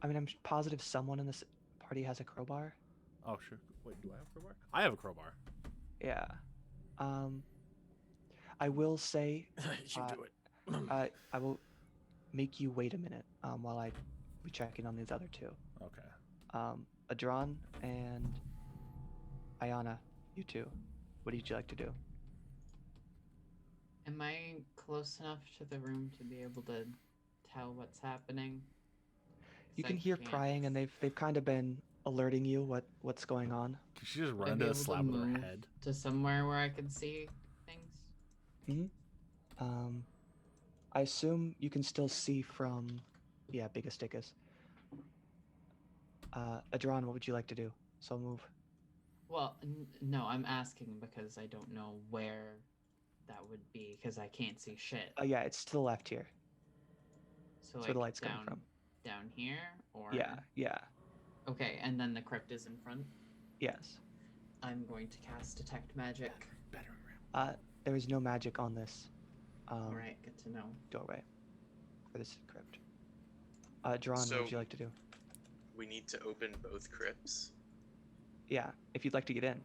mean, I'm positive someone in this party has a crowbar. Oh sure. Wait, do I have a crowbar? I have a crowbar. Yeah. I will say, You do it. I will make you wait a minute while I be checking on these other two. Okay. Adron and Ayana, you two. What would you like to do? Am I close enough to the room to be able to tell what's happening? 'Cause You I can hear can't- prying, and they've kind of been alerting you what's going on. Can she just Would I run be into a able to slab with her move head? to somewhere where I can see things? I assume you can still see from, yeah, Biggus Dickus. Adron, what would you like to do? So move. Well, no, I'm asking because I don't know where that would be because I can't see shit. Yeah, it's to the left here. So That's like where the light's down, coming from. down here, or Yeah. Okay, and then the crypt is in front. Yes. I'm going to cast detect magic. Battering ram. There is no magic on this All right, good to know. doorway for this crypt. Adron, what So- would you like to do? We need to open both crypts. Yeah, if you'd like to get in.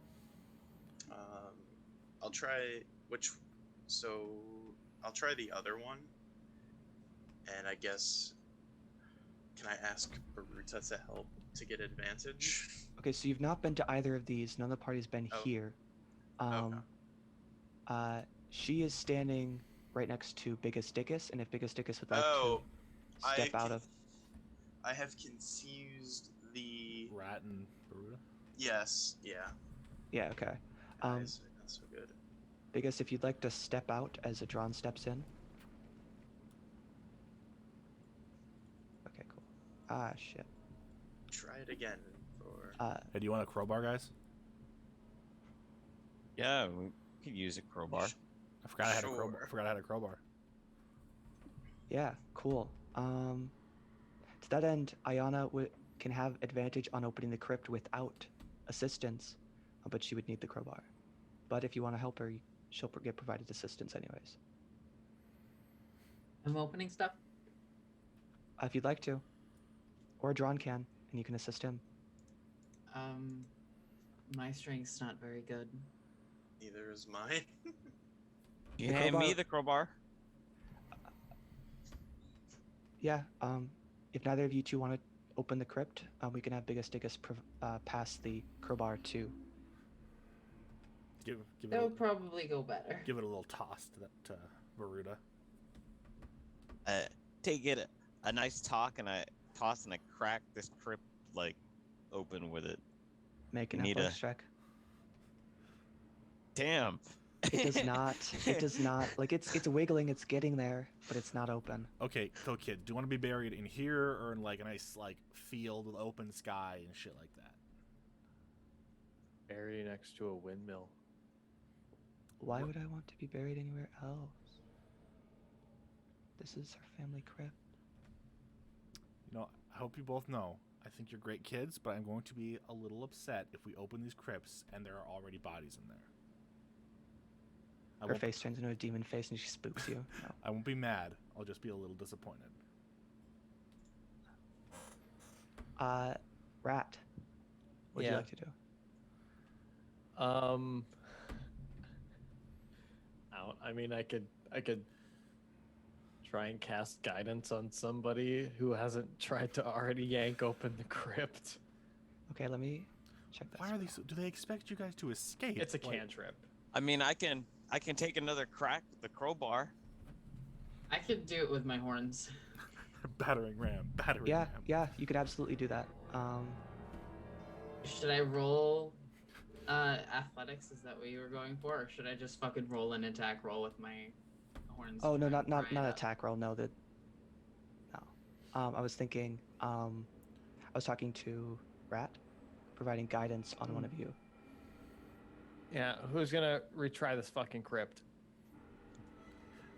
I'll try which. So I'll try the other one. And I guess, can I ask Baruta to help to get advantage? Okay, so you've not been to either of these. None of the party's been Oh. here. Okay. She is standing right next to Biggus Dickus, and if Biggus Dickus would like Oh, to step out of. I have confused the. Rat and Baruta. Yes. Yeah. Yeah, okay. Guys, not so good. Biggus, if you'd like to step out as Adron steps in. Okay, cool. Shit. Try it again for. Hey, do you want a crowbar, guys? Yeah, we could use a crowbar. I forgot I had a crowbar. Sure. I forgot I had a crowbar. Yeah, cool. To that end, Ayana can have advantage on opening the crypt without assistance, but she would need the crowbar. But if you want to help her, she'll get provided assistance anyways. I'm opening stuff. If you'd like to. Or Adron can, and you can assist him. My strength's not very good. Neither is mine. You hand me crowbar- the crowbar. Yeah, if neither of you two want to open the crypt, we can have Biggus Dickus pass the crowbar to. Give it That a, would probably go better. give it a little toss to that Baruta. Take it a nice talk, and I toss and I crack this crypt like open with it. Make an You need athletics a- check. Damn. It does not. It does not. Like it's wiggling. It's getting there, but it's not open. Okay, so kid, do you want to be buried in here or in like a nice like field with open sky and shit like that? Buried next to a windmill. Why would I want to be buried anywhere else? This is our family crypt. You know, I hope you both know. I think you're great kids, but I'm going to be a little upset if we open these crypts and there are already bodies in there. I Her won't- face turns into a demon face and she spooks you. No. I won't be mad. I'll just be a little disappointed. Rat. What'd you Yeah. like to do? I mean, I could try and cast guidance on somebody who hasn't tried to already yank open the crypt. Okay, let me check that. Why are these? Do they expect you guys to escape? It's a Like, cantrip. I mean, I can take another crack with the crowbar. I could do it with my horns. battering ram. Battering Yeah, ram. yeah, you could absolutely do that. Should I roll athletics? Is that what you were going for? Or should I just fucking roll an attack roll with my horns? Oh no, to not pry it up? attack roll. No, no. I was thinking. I was talking to Rat. providing guidance on one of you. Yeah, who's gonna retry this fucking crypt?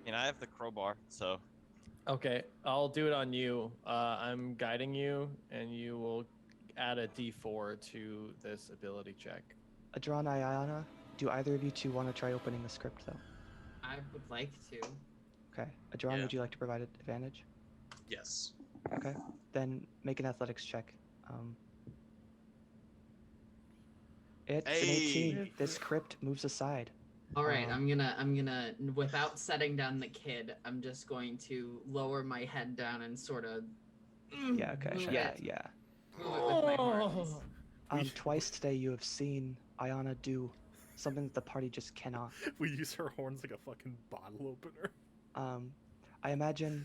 And I have the crowbar, so Okay, I'll do it on you. I'm guiding you, and you will add a D4 to this ability check. Adron, Ayana, do either of you two want to try opening the script, though? I would like to. Okay. Adron, Yeah. would you like to provide advantage? Yes. Okay. Then make an athletics check. It's an 18. Hey! This crypt moves aside. All right, Um, I'm gonna, without setting down the kid, I'm just going to lower my head down and sort of. Yeah, okay. Move Yeah, it. yeah. Move it with my horns. Twice today you have seen Ayana do something that the party just cannot. We use her horns like a fucking bottle opener. I imagine,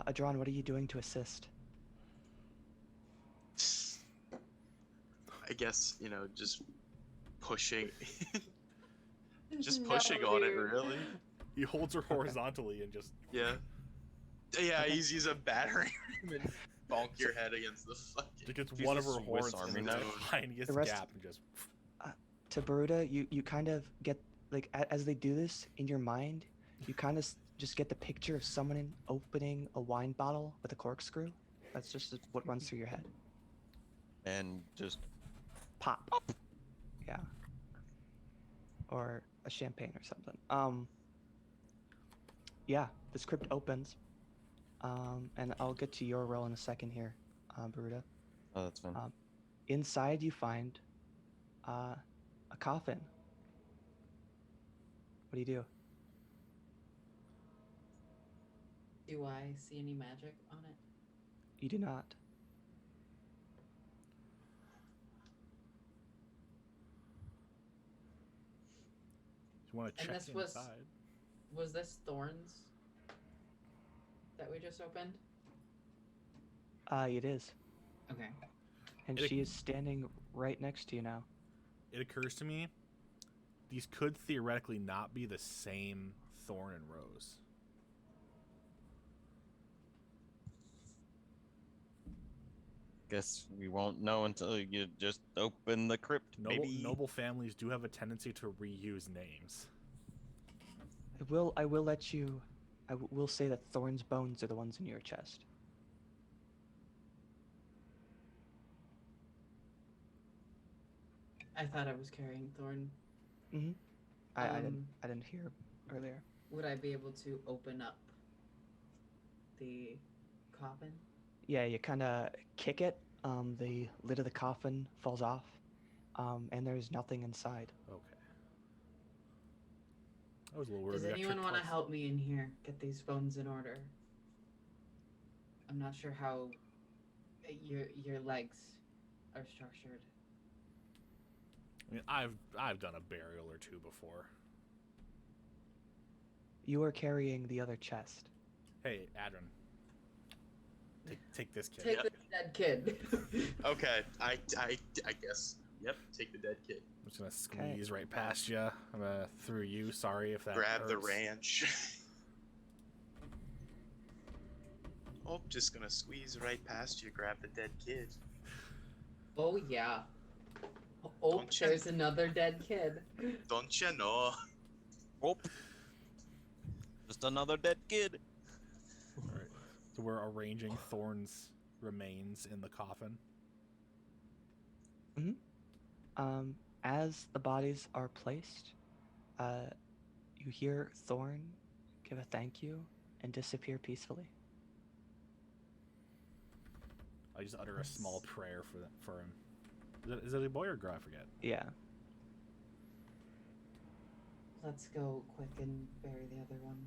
Adron, what are you doing to assist? I guess, just pushing. Just pushing on it, dude. really. He holds her horizontally and just. Yeah. Yeah, Okay. he's a battering ram and bonk your head against the fucking. He gets Jesus, one of her Swiss horns Army in the knife. tiniest The rest- gap and just. To Baruda, you kind of get, like, as they do this, in your mind, you kind of just get the picture of someone opening a wine bottle with a corkscrew. That's just what runs through your head. and just Pop. Yeah. Or a champagne or something. Yeah, the script opens. And I'll get to your role in a second here, Baruda. oh, that's fine. Inside you find a coffin. What do you do? Do I see any magic on it? You do not. You want to And check this was- inside? Was this thorns that we just opened? It is. Okay. And It- she is standing right next to you now. It occurs to me, these could theoretically not be the same thorn and rose. Guess we won't know until you just open the crypt. Maybe. Noble families do have a tendency to reuse names. I will let you. Will say that Thorn's bones are the ones in your chest. I thought I was carrying thorn. Mm-hmm. I Um, didn't hear earlier. Would I be able to open up the coffin? Yeah, you kind of kick it. The lid of the coffin falls off. And there's nothing inside. Okay. I was a little worried. Does we got anyone tricked want to twice. help me in here get these bones in order? I'm not sure how your legs are structured. I mean, I've done a burial or two before. You are carrying the other chest. Hey, Adrian. Take this kid. Take Yeah. this dead kid. Okay, I guess. Yep, take the dead kid. I'm just gonna squeeze right past you. I'm gonna through you. Sorry if that Grab the hurts. ranch. Oh, just gonna squeeze right past you, grab the dead kid. Oh yeah. Oh, Don't you- there's another dead kid. Don't you know? Oh, just another dead kid. All right. So we're arranging Thorn's remains in the coffin. As the bodies are placed, you hear Thorn give a thank you and disappear peacefully. I just utter a small prayer for him. Is it a boy or a girl? I forget. Yeah. Let's go quick and bury the other one.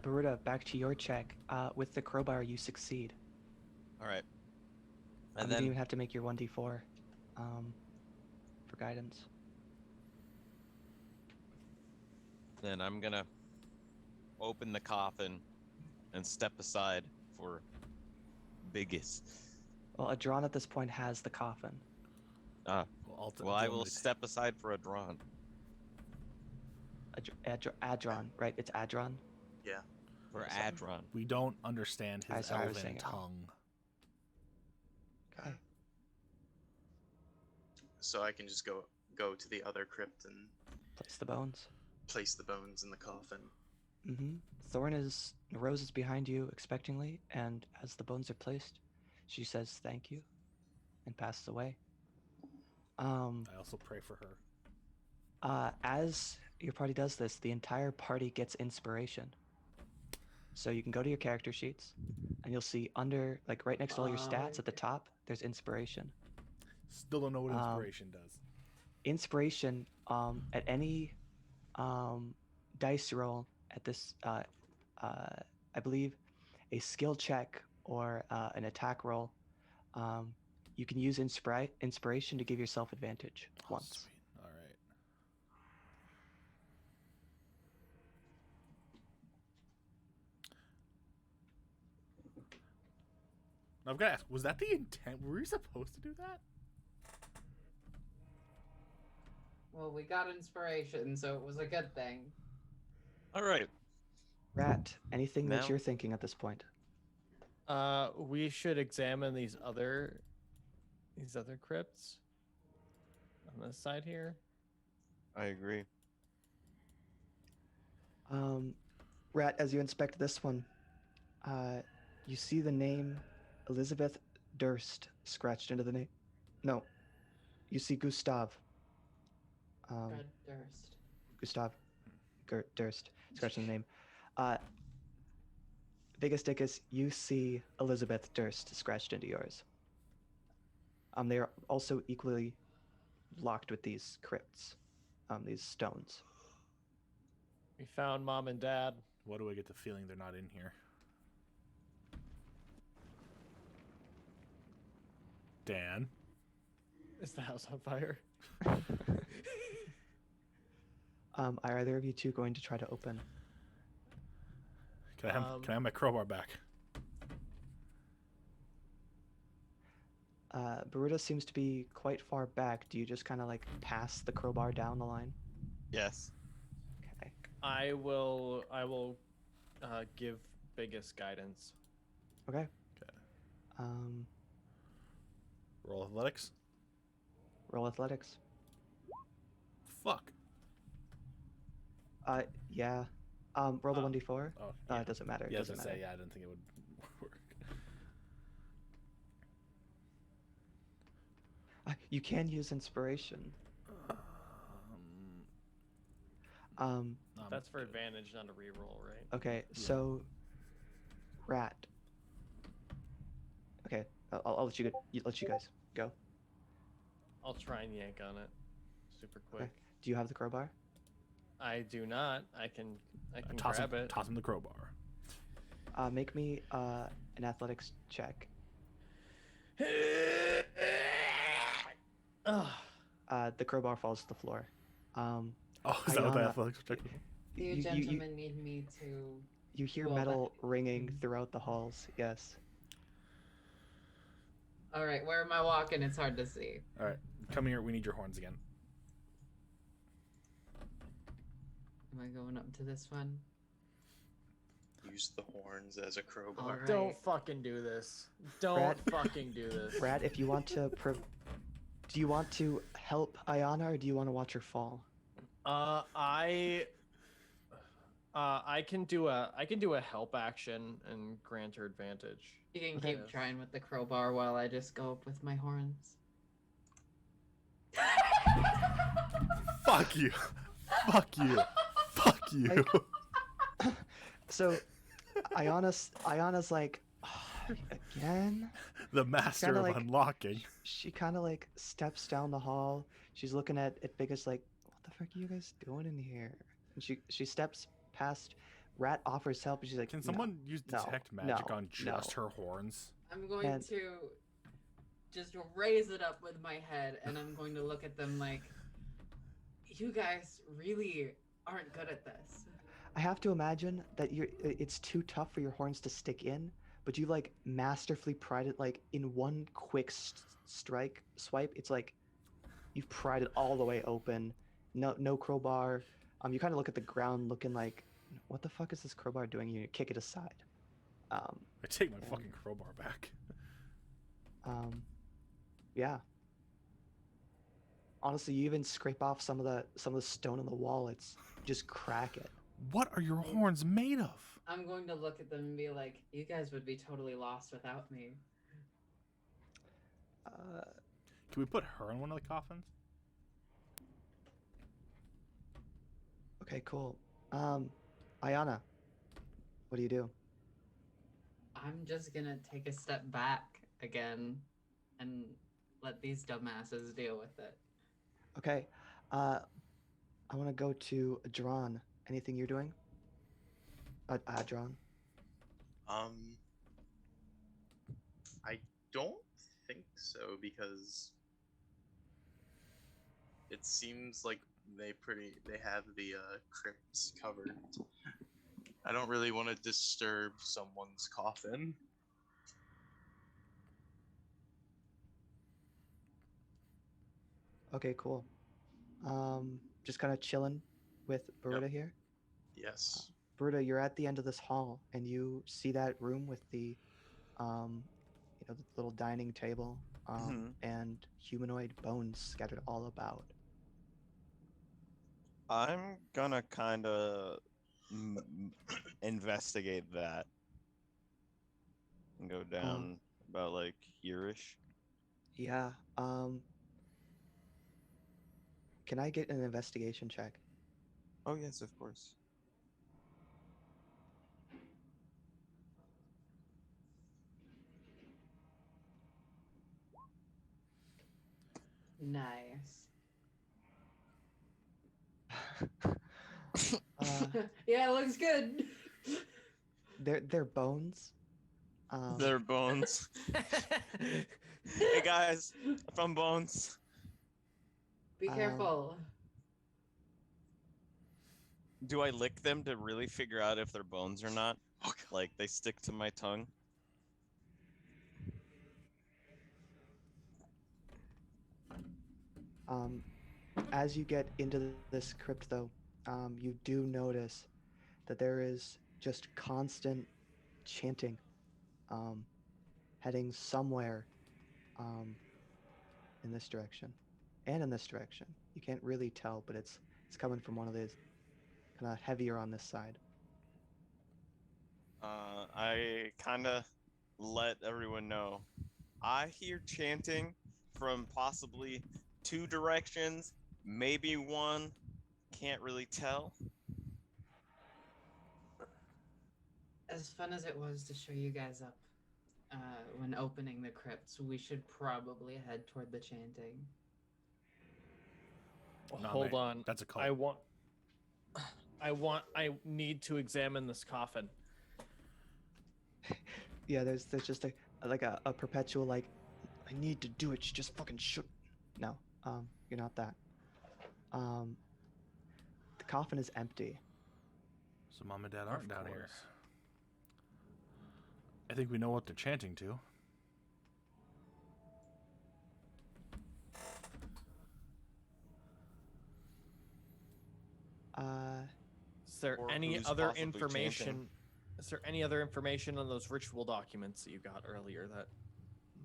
Baruda, back to your check. With the crowbar, you succeed. All right. You And don't then even have to make your 1d4 for guidance. I'm gonna open the coffin and step aside for Biggus. Well, Adron at this point has the coffin. Ah, Well, well, I will step aside for a drawn. Adron, right? It's Adron. For Sorry. Adron. We don't understand his Sorry, I was saying elven it wrong. tongue. so I can just go to the other crypt and Place the bones. place the bones in the coffin. Mm-hmm. Rose is behind you expectingly, and as the bones are placed, she says thank you and passes away. I also pray for her. As your party does this, the entire party gets inspiration. So you can go to your character sheets, and you'll see under, like right next to all your stats at the Okay. top, there's inspiration. Still don't know what inspiration does. Inspiration, at any dice roll at this, I believe, a skill check or an attack roll, you can use inspiration to give yourself advantage once. Sweet. All right. I've got to ask, was that the intent? Were we supposed to do that? Well, we got inspiration, so it was a good thing. All right. Rat, anything Now- that you're thinking at this point? We should examine these other crypts on this side here. I agree. Rat, as you inspect this one, you see the name Elizabeth Durst scratched into the name. No, you see Gustav. Red Durst. Gustav Durst scratched in the name. Biggus, you see Elizabeth Durst scratched into yours. They are also equally locked with these crypts, these stones. We found Mom and Dad. What do I get the feeling they're not in here? Dan? Is the house on fire? Are either of you two going to try to open? Can I have my crowbar back? Baruta seems to be quite far back. Do you just kind of like pass the crowbar down the line? Yes. Okay. I will give Biggus guidance. Okay. Okay. Roll athletics. Fuck. Yeah. Roll the Oh. 1d4. Oh, yeah. It doesn't matter. It Yeah, I was doesn't gonna matter. say, yeah, I didn't think it would work. You can use inspiration. That's for advantage, not a reroll, right? Okay, Yeah. so Rat. Okay, I'll let you guys go. I'll try and yank on it, super quick. Okay. Do you have the crowbar? I do not. I can Toss grab it. him the crowbar. Make me an athletics check. Ugh. The crowbar falls to the floor. Oh, is that what the Ayana, athletics check was? You gentlemen need me to. You hear Well, metal that- ringing throughout the halls. Yes. All right, where am I walking? It's hard to see. All right, come here. We need your horns again. Am I going up to this one? Use the horns as a crowbar. Alright. Don't fucking do this. Don't Brad- fucking do this. Rat, if you want to, do you want to help Ayana or do you want to watch her fall? I can do a help action and grant her advantage. You can Okay. keep trying with the crowbar while I just go up with my horns. Fuck you. Fuck you. Fuck you. So, Ayana's like, again? The master Kinda of like- unlocking. She kind of like steps down the hall. She's looking at Biggus like, what the fuck are you guys doing in here? And she steps past. Rat offers help, and she's like, Can "No, someone use no, detect magic no, on just no." her horns? I'm going And- to just raise it up with my head, and I'm going to look at them like, you guys really aren't good at this. I have to imagine that it's too tough for your horns to stick in, but you like masterfully pried it like in one quick swipe. It's like you've pried it all the way open. No crowbar. You kind of look at the ground, looking like, what the fuck is this crowbar doing? You kick it aside. I take my Yeah. fucking crowbar back. Yeah. Honestly, you even scrape off some of the stone on the wall. It's just crack it. What are your horns made of? I'm going to look at them and be like, you guys would be totally lost without me. Can we put her in one of the coffins? Okay, cool. Ayana, what do you do? I'm just gonna take a step back again and let these dumbasses deal with it. Okay, I want to go to Adron. Anything you're doing? Adron. I don't think so because it seems like they have the crypts covered. I don't really want to disturb someone's coffin. Okay, cool. Just kind of chilling with Baruda here. Yes. Baruda, you're at the end of this hall, and you see that room with the, the little dining table, and humanoid bones scattered all about. I'm gonna kind of investigate that and go down about like here-ish. Yeah. Can I get an investigation check? Oh yes, of course. Nice. uh, Yeah, it looks good. they're bones. They're bones. Hey guys, I found bones. Be careful. Do I lick them to really figure out if they're bones or not? Like they stick to my tongue? As you get into this crypt, though, you do notice that there is just constant chanting, heading somewhere in this direction and in this direction. You can't really tell, but it's coming from one of these kind of heavier on this side. I kind of let everyone know. I hear chanting from possibly 2 directions, maybe 1. Can't really tell. As fun as it was to show you guys up when opening the crypts, we should probably head toward the chanting. Nah, Hold mate, on. that's a cult. I need to examine this coffin. Yeah, there's just a perpetual like, I need to do it. You just fucking shoot. No, you're not that. The coffin is empty. So mom and dad aren't down here. course. I think we know what they're chanting to. Is there Or any who's other possibly information? chanting. Is there any other information on those ritual documents that you got earlier that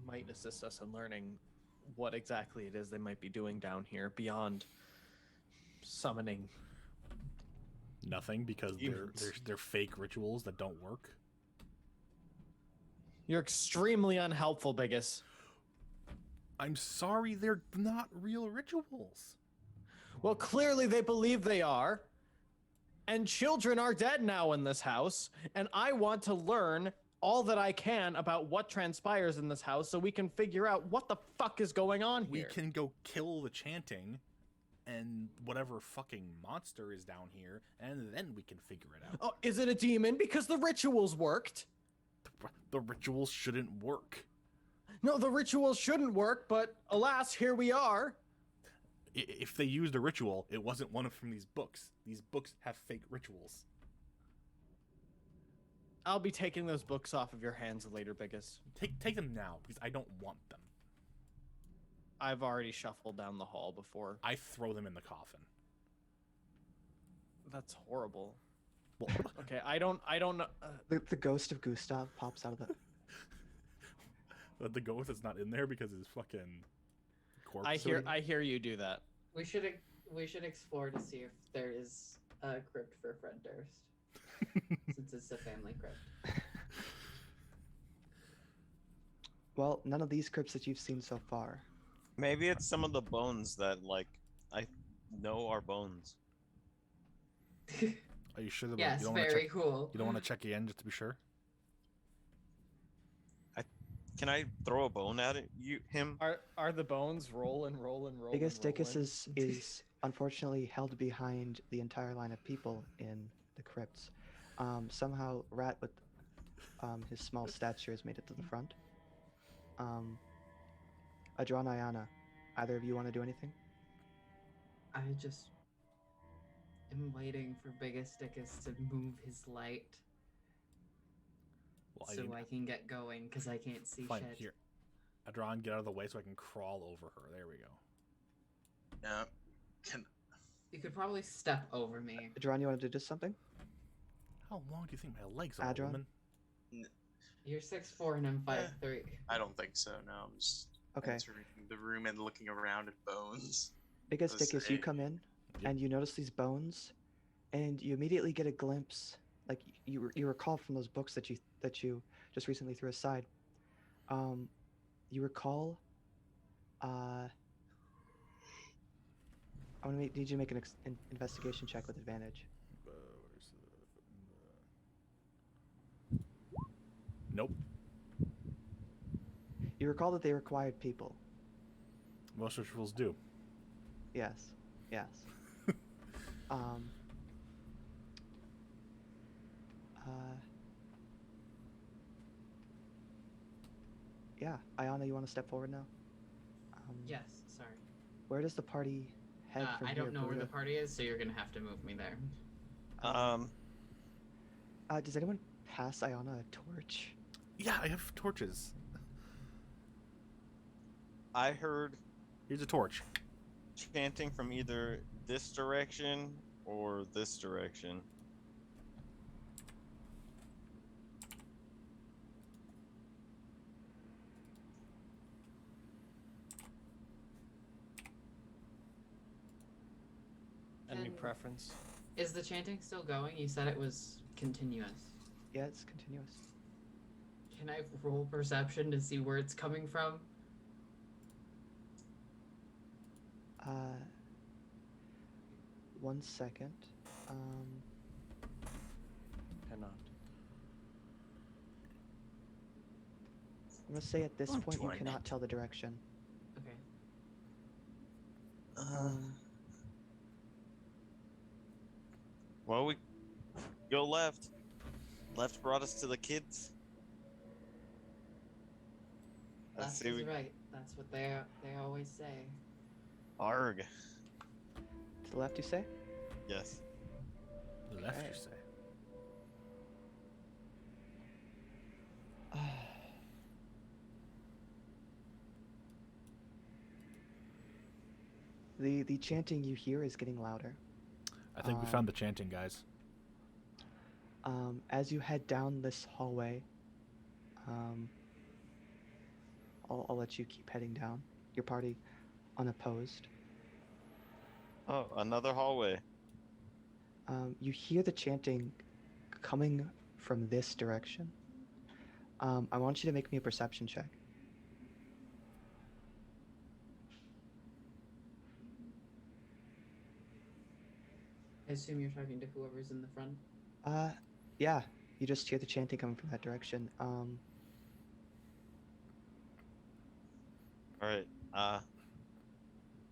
might assist us in learning what exactly it is they might be doing down here beyond summoning? Nothing, because Demons. they're fake rituals that don't work. You're extremely unhelpful, Biggus. I'm sorry, they're not real rituals. Well, clearly they believe they are. And children are dead now in this house. And I want to learn all that I can about what transpires in this house so we can figure out what the fuck is going on We here. can go kill the chanting and whatever fucking monster is down here, and then we can figure it out. Oh, is it a demon? Because the rituals worked. The rituals shouldn't work. No, the rituals shouldn't work, but alas, here we are. If they used a ritual, it wasn't one from these books. These books have fake rituals. I'll be taking those books off of your hands later, Biggus. Take them now, because I don't want them. I've already shuffled down the hall before. I throw them in the coffin. That's horrible. Well, Okay, I don't know. The ghost of Gustav pops out of the. the ghost is not in there because his fucking corpse. I hear you do that. We should explore to see if there is a crypt for Fred Durst, since it's a family crypt. Well, none of these crypts that you've seen so far. Maybe it's some of the bones that like I know are bones. Are you sure that Yes, you don't want to very check? cool. You don't want to check again just to be sure. Can I throw a bone at it? Him? Are the bones rolling? Biggus Dickus rolling? is unfortunately held behind the entire line of people in the crypts. Somehow, Rat with his small stature has made it to the front. Adran, Ayana, either of you want to do anything? I just am waiting for Biggest Dickus to move his light Well, so I can get going because I can't see fine. shit. Here, Adron, get out of the way so I can crawl over her. There we go. Yeah. Can You could probably step over me. Adran, you want to do something? How long do you think my legs are, Adron? woman? You're 6'4" and I'm 5'3". I don't think so. No, I'm just Okay. entering the room and looking around at bones. Biggus Let's Dickus, you say- come in Yep. and you notice these bones, and you immediately get a glimpse, like you recall from those books that you just recently threw aside. You recall. I'm gonna need you to make an investigation check with advantage. Nope. You recall that they required people. Most rituals do. Yes. Yes. Yeah, Ayana, you want to step forward now? Yes, sorry. Where does the party head from I here? don't know where the Buddha? party is, so you're gonna have to move me there. Does anyone pass Ayana a torch? Yeah, I have torches. I heard Here's a torch. chanting from either this direction or this direction. Any Can- preference? Is the chanting still going? You said it was continuous. Yeah, it's continuous. Can I roll perception to see where it's coming from? Uh, 1 second. Cannot. I'm gonna say at this Don't point you join cannot it. tell the direction. Okay. Well, we go left. Left brought us to the kids. I Left say is we right. That's what they always say. arg. To the left, you say? Yes. The left, Okay. you say. The chanting you hear is getting louder. I think we found the chanting, guys. As you head down this hallway, I'll let you keep heading down. Your party unopposed. Oh, another hallway. You hear the chanting coming from this direction. I want you to make me a perception check. I assume you're talking to whoever's in the front. Yeah, you just hear the chanting coming from that direction. All right.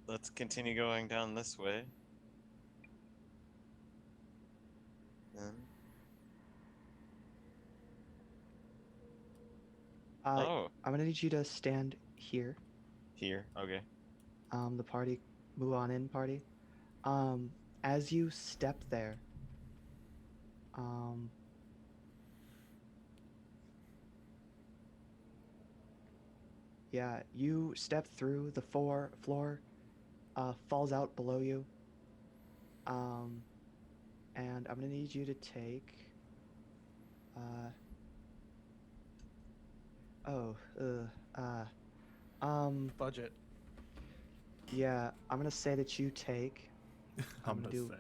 Let's continue going down this way. Then. Oh, I'm gonna need you to stand here. here. Okay. The party, move on in, party. As you step there, yeah, you step through the floor, falls out below you. And I'm gonna need you to take, Budget. Yeah, I'm gonna say that you take I'm gonna do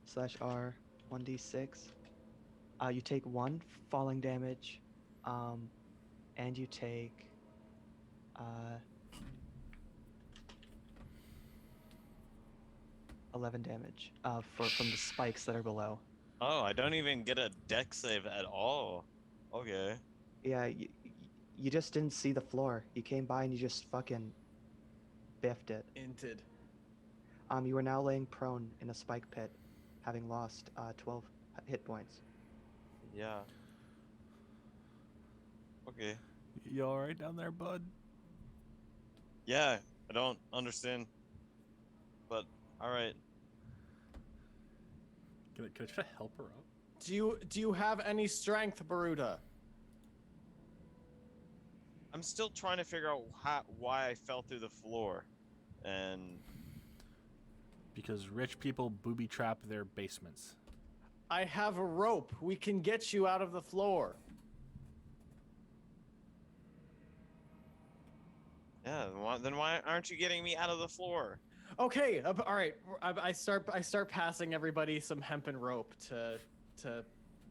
say. /R 1d6. You take 1 falling damage, and you take uh 11 damage from the spikes that are below. Oh, I don't even get a deck save at all. Okay. Yeah, you just didn't see the floor. You came by and you just fucking biffed it. Inted. You are now laying prone in a spike pit, having lost 12 hit points. Yeah. Okay. You all right down there, bud? Yeah, I don't understand. But all right. Can I try to help her up? Do you have any strength, Baruta? I'm still trying to figure out why I fell through the floor. And Because rich people booby trap their basements. I have a rope. We can get you out of the floor. yeah, then why aren't you getting me out of the floor? Okay, all right. I start passing everybody some hempen rope to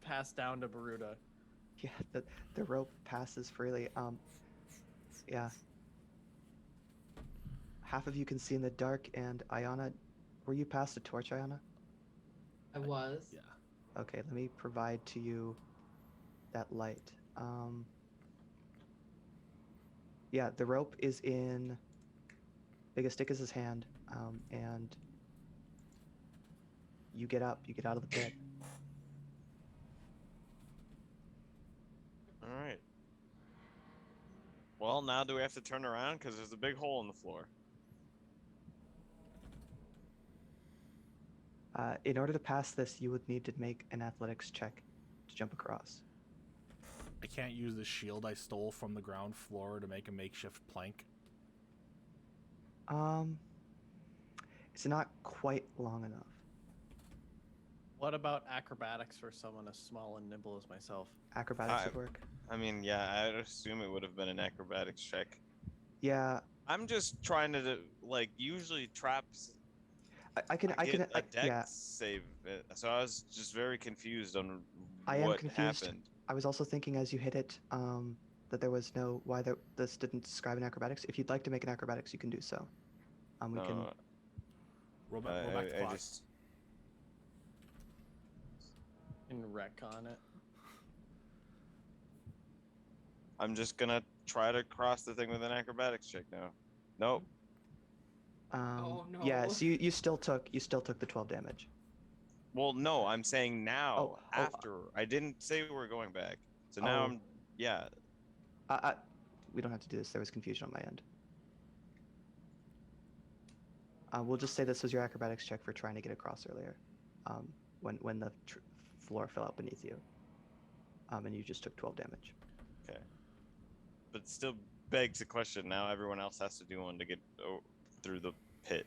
pass down to Baruta. Yeah, the rope passes freely. Yeah. Half of you can see in the dark, and Ayana, were you past the torch, Ayana? I was. Yeah. Okay, let me provide to you that light. Yeah, the rope is in Biggus Dickus's hand, and you get up, you get out of the pit. All right. Well, now do we have to turn around because there's a big hole in the floor? In order to pass this, you would need to make an athletics check to jump across. I can't use the shield I stole from the ground floor to make a makeshift plank. It's not quite long enough. What about acrobatics for someone as small and nimble as myself? Acrobatics would work. I mean, yeah, I'd assume it would have been an acrobatics check. Yeah, I'm just trying to usually traps. I can get a dex yeah. save, so I was just very confused on I am what confused. happened. I was also thinking as you hit it, that there was no why this didn't describe an acrobatics. If you'd like to make an acrobatics, you can do so. We can. Roll back the I clock. just And wreck on it. I'm just gonna try to cross the thing with an acrobatics check now. Nope. Oh, no. Yeah, so you still took the 12 damage. Well, no, I'm saying now Oh, after. I didn't say we were going back. So now Oh. yeah. We don't have to do this. There was confusion on my end. We'll just say this was your acrobatics check for trying to get across earlier, when the floor fell out beneath you, and you just took 12 damage. Okay. But it still begs the question. Now everyone else has to do one to get through the pit.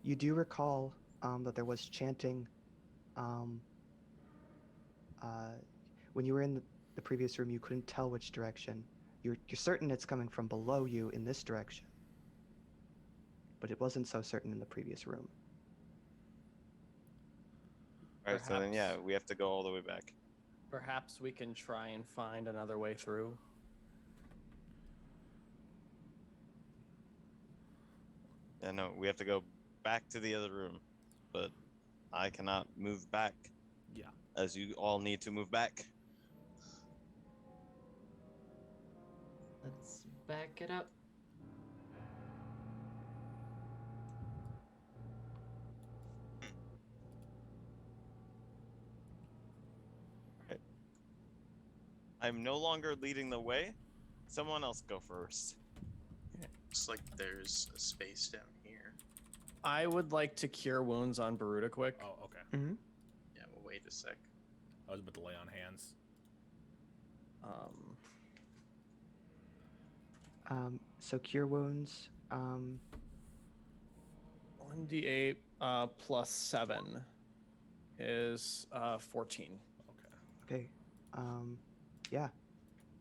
You do recall that there was chanting when you were in the previous room. You couldn't tell which direction. You're certain it's coming from below you in this direction, but it wasn't so certain in the previous room. All right, so then yeah, Perhaps- we have to go all the way back. Perhaps we can try and find another way through. Yeah, no, we have to go back to the other room, but I cannot move back. Yeah. As you all need to move back. Let's back it up. I'm no longer leading the way. Someone else go first. Looks like there's a space down here. I would like to cure wounds on Baruta quick. Oh, okay. Mm-hmm. Yeah, well, wait a sec. I was about to lay on hands. So cure wounds. 1d8 plus 7 is 14. Okay. Okay. Yeah.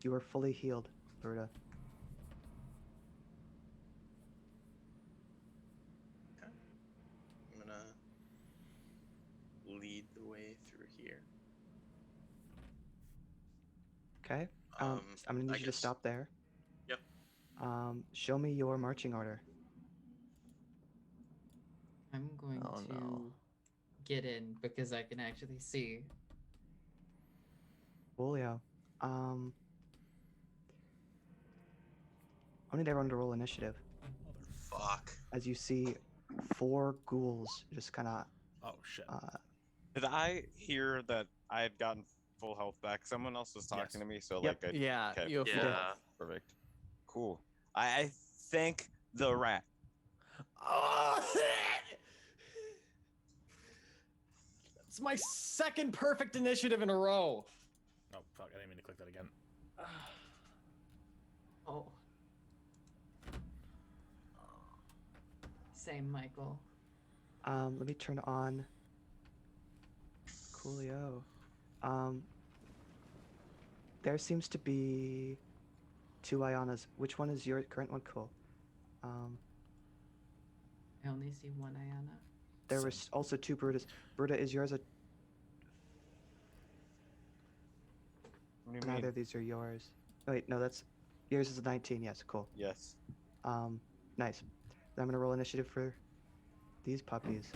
You are fully healed, Berta. lead the way through here. Okay. Um, I'm gonna need I you to guess- stop there. Yep. Show me your marching order. I'm going Oh, to no. get in because I can actually see. Coolio. I need everyone to roll initiative. Fuck. As you see, 4 ghouls just kind of. Oh shit. Did I hear that I had gotten full health back? Someone else was talking Yes. to me, so Yep. like I Yeah, okay, you have full Yeah. health. perfect. Cool. I thank the rat. Oh, it's my second perfect initiative in a row. Oh fuck! I didn't mean to click that again. Oh. Same, Michael. Let me turn on. Coolio. There seems to be 2 Ionas. Which one is your current one? Cool. I only see one Ayana. There Same. was also 2 Brutus. Bruta, is yours a? What do you Neither mean? of these are yours. Oh, wait, no, that's yours is a 19. Yes, cool. Yes. Nice. Then I'm gonna roll initiative for these puppies.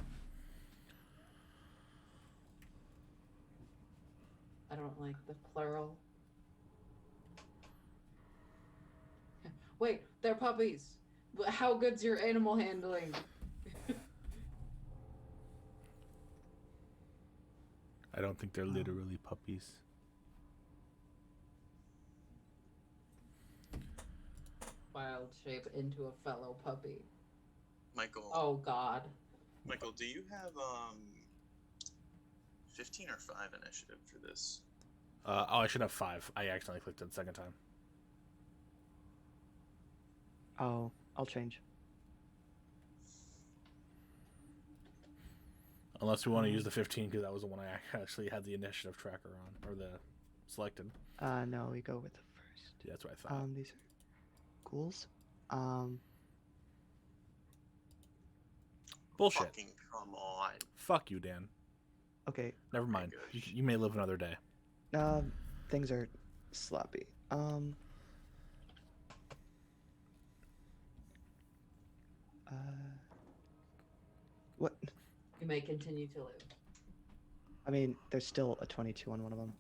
I don't like the plural. Wait, they're puppies. But how good's your animal handling? I don't think they're literally puppies. Wild shape into a fellow puppy. Michael. Oh God. Michael, do you have 15 or 5 initiative for this? I should have 5. I accidentally clicked it the second time. Oh, I'll change. Unless we want to use the 15 because that was the one I actually had the initiative tracker on, or the selected. No, we go with the first. Yeah, that's what I thought. These are ghouls. Bullshit. Fucking come on. Fuck you, Dan. Okay. Never mind. Gosh. You may live another day. Things are sloppy. What? You may continue to live. I mean, there's still a 22 on one of them.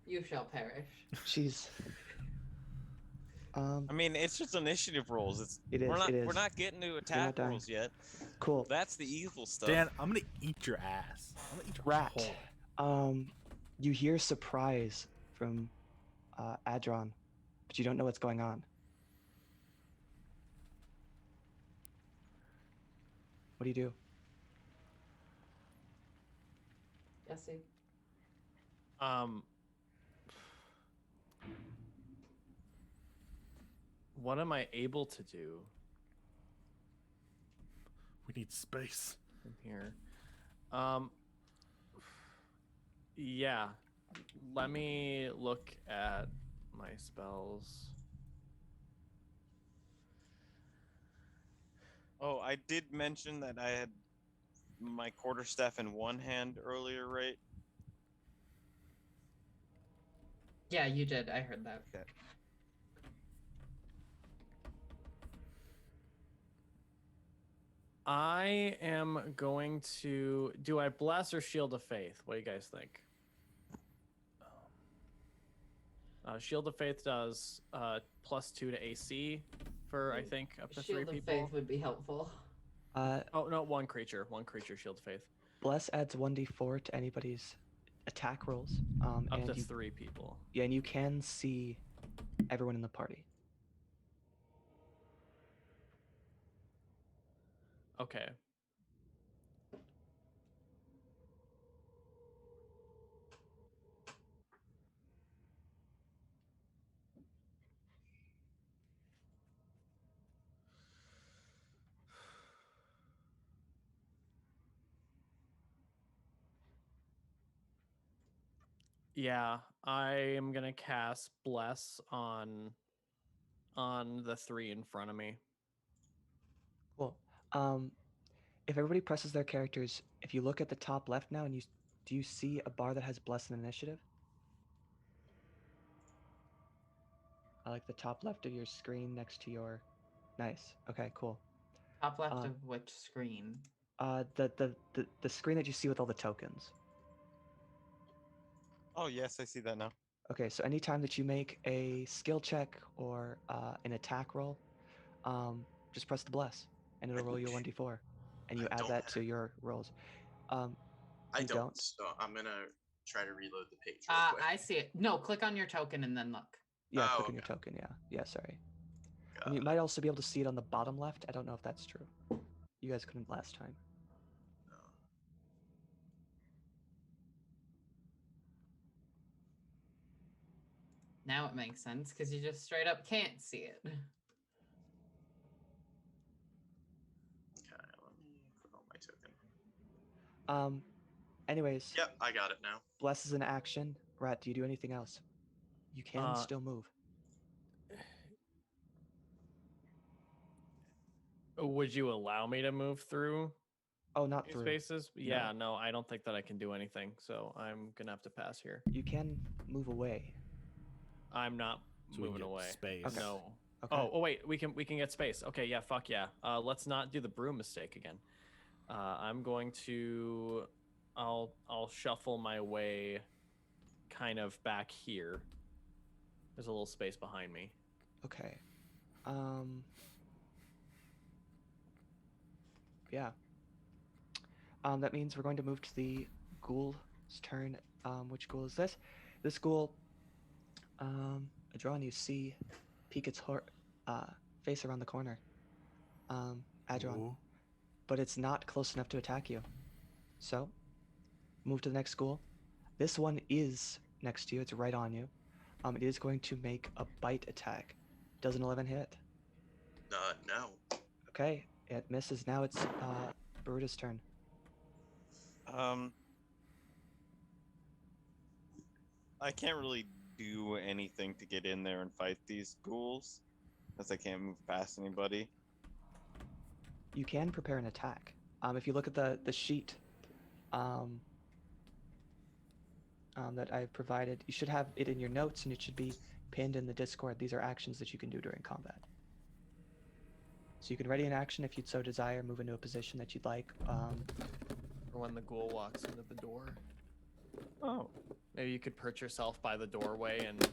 You shall perish. She's. I mean, it's just initiative rolls. It's It is, we're not it is. we're not getting to attack dying. rolls yet. Cool. That's the evil stuff. Dan, I'm gonna eat your ass. I'm gonna eat your Rat. whole- You hear surprise from Adron, but you don't know what's going on. What do you do? Jesse. What am I able to do We need space. from here? Yeah. Let me look at my spells. Oh, I did mention that I had my quarterstaff in one hand earlier, right? Yeah, you did. I heard that. Okay. I am going to. Do I bless or shield of faith? What do you guys think? Shield of faith does +2 to AC for I think up to 3 Shield of people. faith would be helpful. Oh no, one creature. Shield of faith. Bless adds 1d4 to anybody's attack rolls. Up and to you, 3 people. yeah, and you can see everyone in the party. Okay. Yeah, I am gonna cast bless on the 3 in front of me. Cool. if everybody presses their characters, if you look at the top left now, and do you see a bar that has Bless and Initiative? I like the top left of your screen next to your. Nice. Okay, cool. Top left Uh, of which screen? The screen that you see with all the tokens. Oh yes, I see that now. Okay, so anytime that you make a skill check or an attack roll, just press the bless, and it'll roll you a 1d4, and you I add don't that have- to your rolls. I You don't? so I'm gonna try to reload the page real quick. I see it. No, click on your token and then look. Yeah, Oh, click on your okay. token. Yeah, sorry. Got And you it. might also be able to see it on the bottom left. I don't know if that's true. You guys couldn't last time. No. Now it makes sense because you just straight up can't see it. Okay, let me put on my token. Anyways, Yep, I got it now. bless is an action. Rat, do you do anything else? You can still move. Would you allow me to move through Oh, not these through. spaces? Yeah, no, I don't think that I can do anything, so I'm gonna have to pass here. You can move away. I'm not So we can moving get away. space. Okay. No. Okay. Oh, wait, we can get space. Okay, yeah, fuck yeah. Let's not do the broom mistake again. I'm going to I'll shuffle my way kind of back here. There's a little space behind me. Okay. Yeah. That means we're going to move to the ghoul's turn. Which ghoul is this? This ghoul, Adron, you see peek its face around the corner. Adron. Ooh. But it's not close enough to attack you. So, move to the next ghoul. This one is next to you. It's right on you. It is going to make a bite attack. Does an 11 hit? No. Okay, it misses. Now it's Baruda's turn. I can't really do anything to get in there and fight these ghouls, as I can't move past anybody. You can prepare an attack. If you look at the sheet that I've provided, you should have it in your notes, and it should be pinned in the Discord. These are actions that you can do during combat. So you can ready an action if you'd so desire, move into a position that you'd like. Or when the ghoul walks into the door. Oh. Maybe you could perch yourself by the doorway and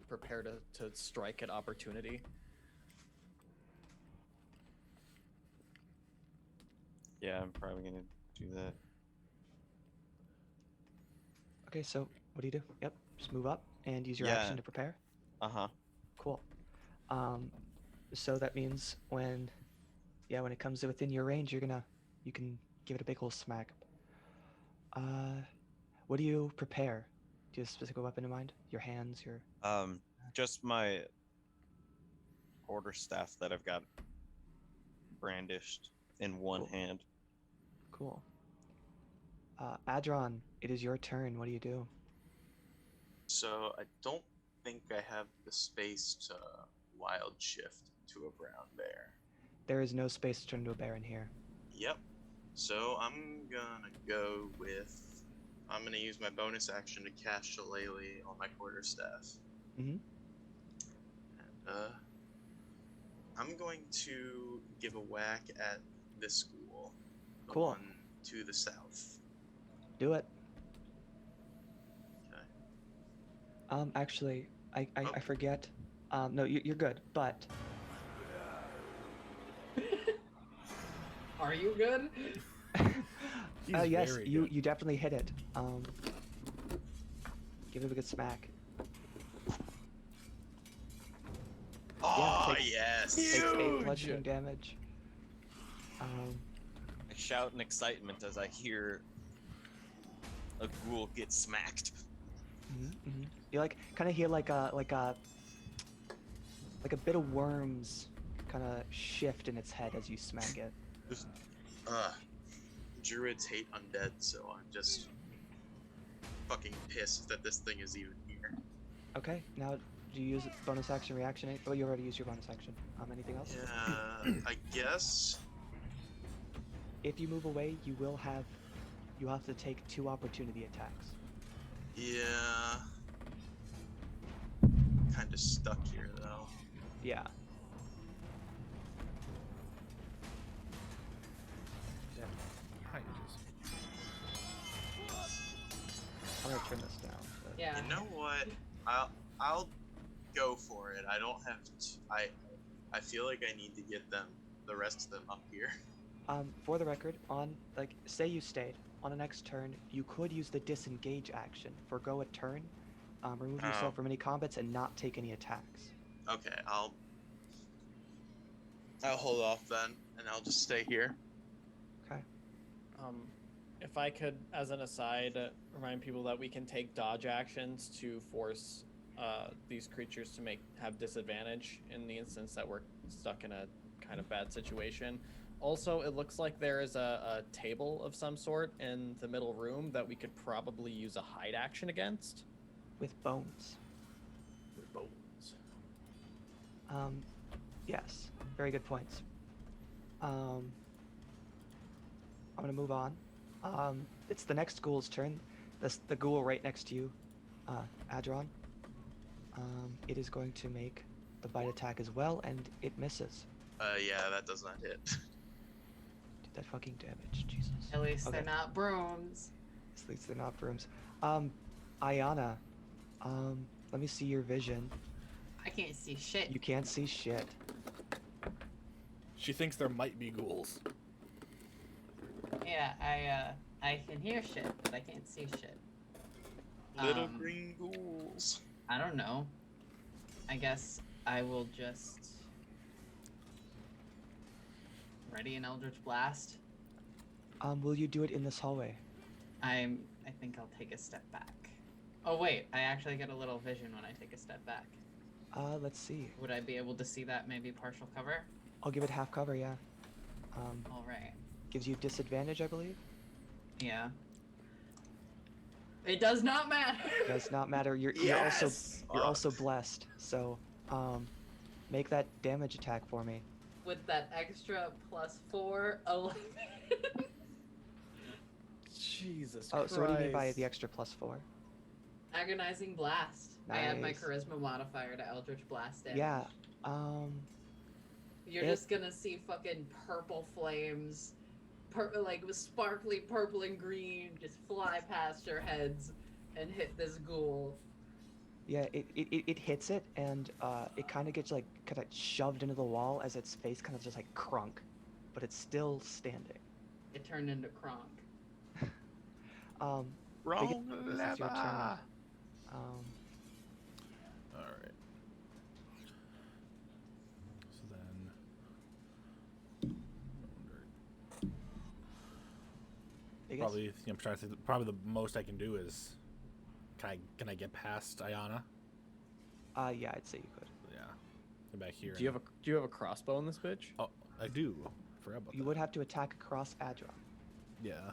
prepare to strike at opportunity. Yeah, I'm probably gonna do that. Okay, so what do you do? Yep, just move up and use your Yeah. action to prepare. Uh-huh. Cool. So that means when it comes within your range, you can give it a big old smack. What do you prepare? Do you have a specific weapon in mind? Your hands, your... Just my quarterstaff that I've got brandished in one Cool. hand. Cool. Adron, it is your turn. What do you do? So I don't think I have the space to wild shift to a brown bear. There is no space to turn into a bear in here. Yep. So I'm gonna use my bonus action to cast Shillelagh on my quarterstaff. Mhm. And I'm going to give a whack at this school. The Cool. one to the south. Do it. Okay. Actually, I Oh. forget. No, you're good, but... Are you good? He's yes, very you good. you definitely hit it. Give it a good smack. Oh, takes- yes! Takes 8 Huge! bludgeoning damage. I shout in excitement as I hear a ghoul get smacked. You kind of hear like a bit of worms kind of shift in its head as you smack it. Druids hate undead, so I'm just fucking pissed that this thing is even here. Okay, now do you use bonus action reaction? Oh, you already used your bonus action. Anything else? Yeah, I guess. if you move away, you have to take 2 opportunity attacks. Yeah. Kind of stuck here though. Yeah. Hi, Aegis. I'm gonna turn this down. But... Yeah. You know what? I'll go for it. I don't have to. I feel like I need to get the rest of them up here. For the record, say you stayed on the next turn, you could use the disengage action, forgo a turn, remove Oh. yourself from any combats, and not take any attacks. Okay, I'll hold off then, and I'll just stay here. Okay. If I could, as an aside, remind people that we can take dodge actions to force these creatures to have disadvantage in the instance that we're stuck in a kind of bad situation. Also, it looks like there is a table of some sort in the middle room that we could probably use a hide action against. With bones. With bones. Yes. Very good points. I'm gonna move on. It's the next ghoul's turn. The ghoul right next to you, Adron. It is going to make the bite attack as well, and it misses. Yeah, that does not hit. Did that fucking damage, Jesus. At least Okay. they're not brooms. At least they're not brooms. Ayana, let me see your vision. I can't see shit. You can't see shit. She thinks there might be ghouls. Yeah, I can hear shit, but I can't see shit. Little green ghouls. I don't know. I guess I will just ready an Eldritch Blast. Will you do it in this hallway? I think I'll take a step back. Oh wait, I actually get a little vision when I take a step back. Let's see. Would I be able to see that maybe partial cover? I'll give it half cover, yeah. All right. Gives you disadvantage, I believe. Yeah. It does not matter. Does not matter. You're also blessed. So, make that damage attack for me. With that extra +4, 11. Jesus Oh, Christ. so what do you mean by the extra +4? Agonizing Blast. I add my Nice. charisma modifier to Eldritch Blast damage. Yeah. You're it- just gonna see fucking purple flames, like with sparkly purple and green, just fly past your heads and hit this ghoul. Yeah, it hits it, and it kind of gets kind of shoved into the wall as its face kind of just crunk, but it's still standing. It turned into Kronk. Wrong this is your turn. lever. All right. So then, Biggus? probably I'm trying to think. Probably the most I can do is, can I get past Ayana? Yeah, I'd say you could. Yeah, get back here. Do you have a crossbow in this bitch? Oh, I do. Forgot about You that. would have to attack across Adron. Yeah.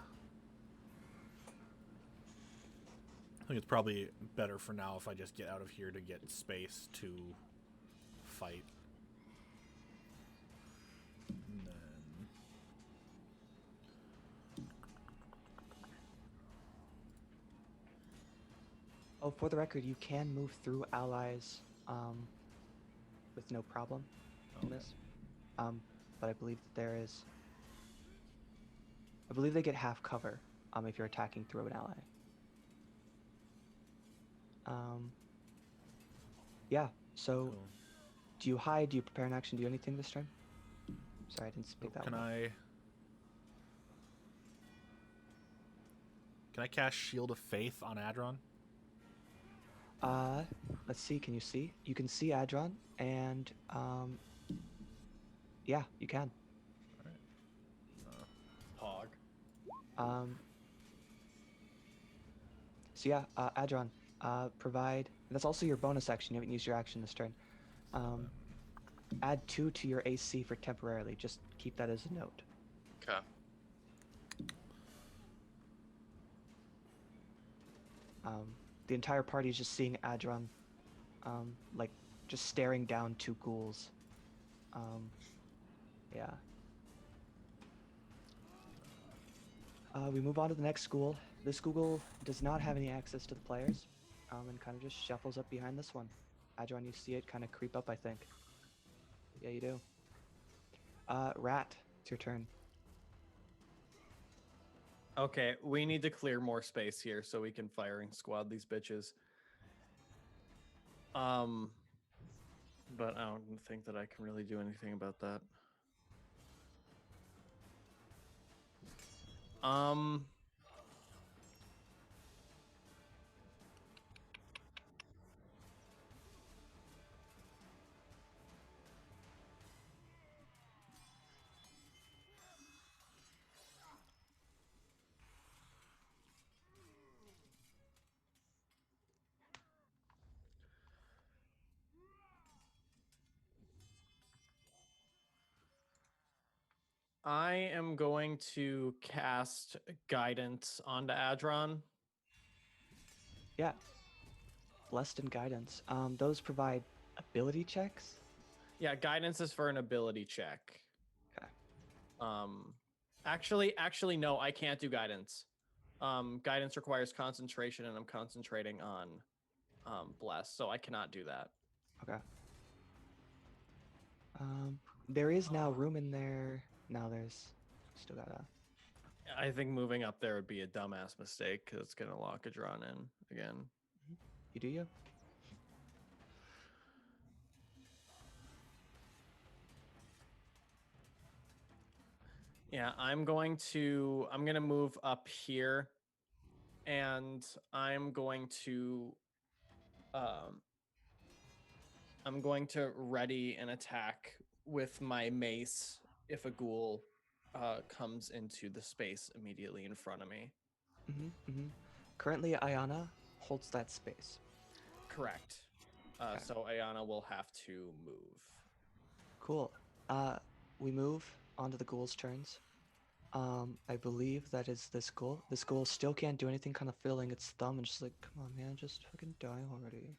I think it's probably better for now if I just get out of here to get space to fight. And then... Oh, for the record, you can move through allies with no problem in Okay. this. But I believe that there is... I believe they get half cover if you're attacking through an ally. Yeah, so Cool. do you hide? Do you prepare an action? Do you do anything this turn? Sorry, I didn't speak that Can well. I cast Shield of Faith on Adron? Let's see, can you see? You can see Adron, and, yeah, you can. Hog. So yeah, Adron, provide, that's also your bonus action, you haven't used your action this turn. Add 2 to your AC for temporarily, just keep that as a note. Okay. The entire party is just seeing Adron, just staring down 2 ghouls. Yeah. We move on to the next school. This school does not have any access to the players, and kind of just shuffles up behind this one. Adron, you see it kind of creep up, I think. Yeah, you do. Rat, it's your turn. Okay, we need to clear more space here so we can firing squad these bitches. But I don't think that I can really do anything about that. I am going to cast guidance onto Adron. Yeah. Blessed and guidance. Those provide ability checks. Yeah, guidance is for an ability check. Okay. Actually, no, I can't do guidance. Guidance requires concentration, and I'm concentrating on bless, so I cannot do that. Okay. There is now room in there. Now there's still gotta. I think moving up there would be a dumbass mistake because it's gonna lock Adron in again. You do you? Yeah, I'm gonna move up here, and I'm going to ready an attack with my mace if a ghoul comes into the space immediately in front of me. Currently, Ayana holds that space. Correct. Okay. So Ayana will have to move. Cool. We move onto the ghoul's turns. I believe that is this ghoul. This ghoul still can't do anything, kind of fiddling its thumb and just like, come on, man, just fucking die already.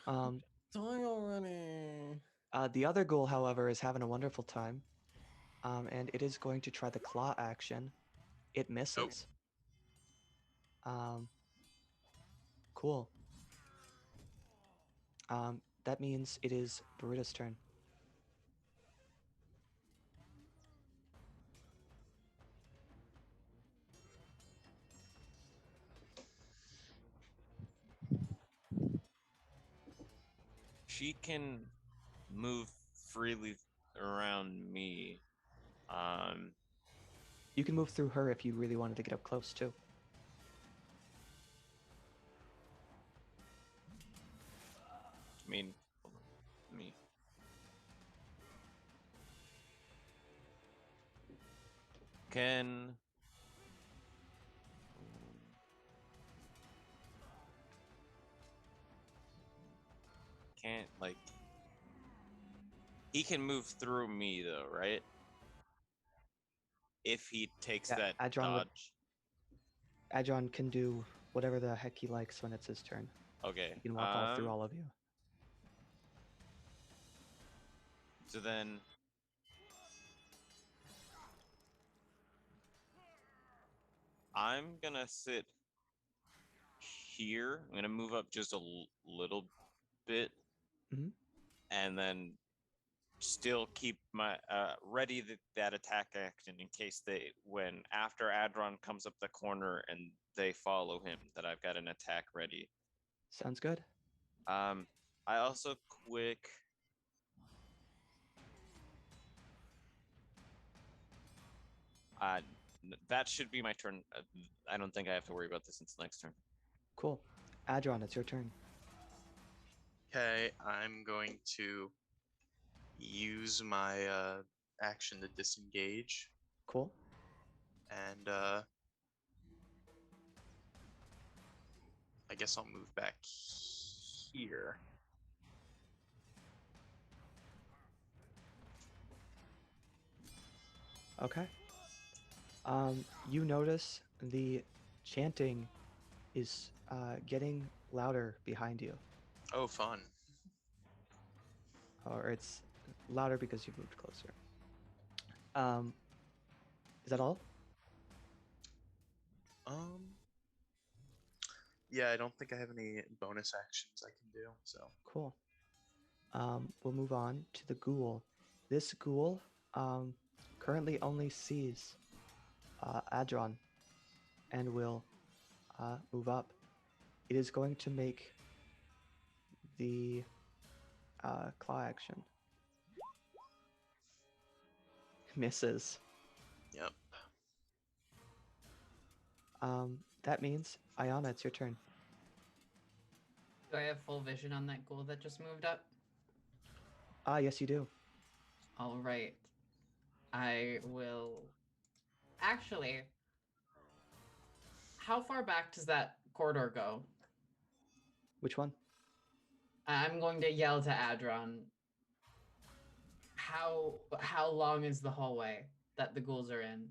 Die already. The other ghoul, however, is having a wonderful time. And it is going to try the claw action. It misses. Cool. That means it is Baruda's turn. She can move freely around me. You can move through her if you really wanted to get up close too. I mean, hold on. Me. Can can't like he can move through me though, right? If he takes Yeah, that Adron would- dodge. Adron can do whatever the heck he likes when it's his turn. Okay. He can walk all through all of you. So then I'm gonna sit here. I'm gonna move up just a little bit, Mhm. and then still keep my ready that attack action in case when after Adron comes up the corner and they follow him, that I've got an attack ready. Sounds good. I also quick. That should be my turn. I don't think I have to worry about this until next turn. Cool. Adron, it's your turn. Okay, I'm going to use my action to disengage, Cool. and I guess I'll move back here. Okay. You notice the chanting is getting louder behind you. Oh, fun. Or it's louder because you've moved closer. Is that all? Um. Yeah, I don't think I have any bonus actions I can do. So. Cool. We'll move on to the ghoul. This ghoul currently only sees Adron and will move up. It is going to make the claw action. Misses. Yep. That means, Ayana, it's your turn. Do I have full vision on that ghoul that just moved up? Yes, you do. All right. I will. Actually, how far back does that corridor go? Which one? I'm going to yell to Adron. How long is the hallway that the ghouls are in?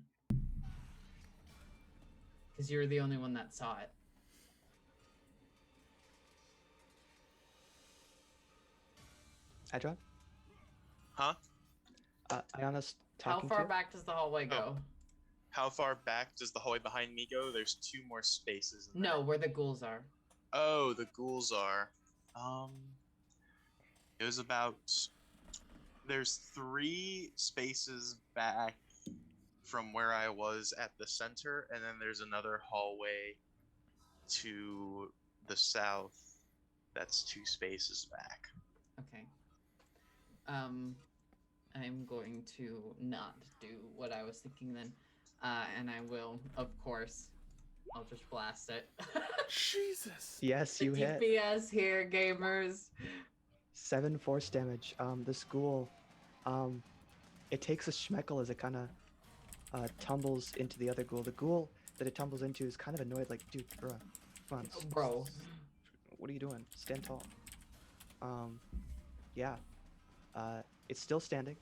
Because you're the only one that saw it. Adron? Huh? Ayana's How talking far to you. back does the hallway go? How far back does the hallway behind me go? There's 2 more spaces. In No, there. where the ghouls are. Oh, the ghouls are. It was about. There's 3 spaces back from where I was at the center, and then there's another hallway to the south. That's 2 spaces back. Okay. I'm going to not do what I was thinking then. And I will, of course, I'll just blast it. Jesus. Yes, The you hit. DPS here, gamers. 7 force damage. The ghoul, it takes a schmeckle as it kind of tumbles into the other ghoul. The ghoul that it tumbles into is kind of annoyed, like, dude, bruh, come on, Bro. what are you doing? Stand tall. Yeah. It's still standing,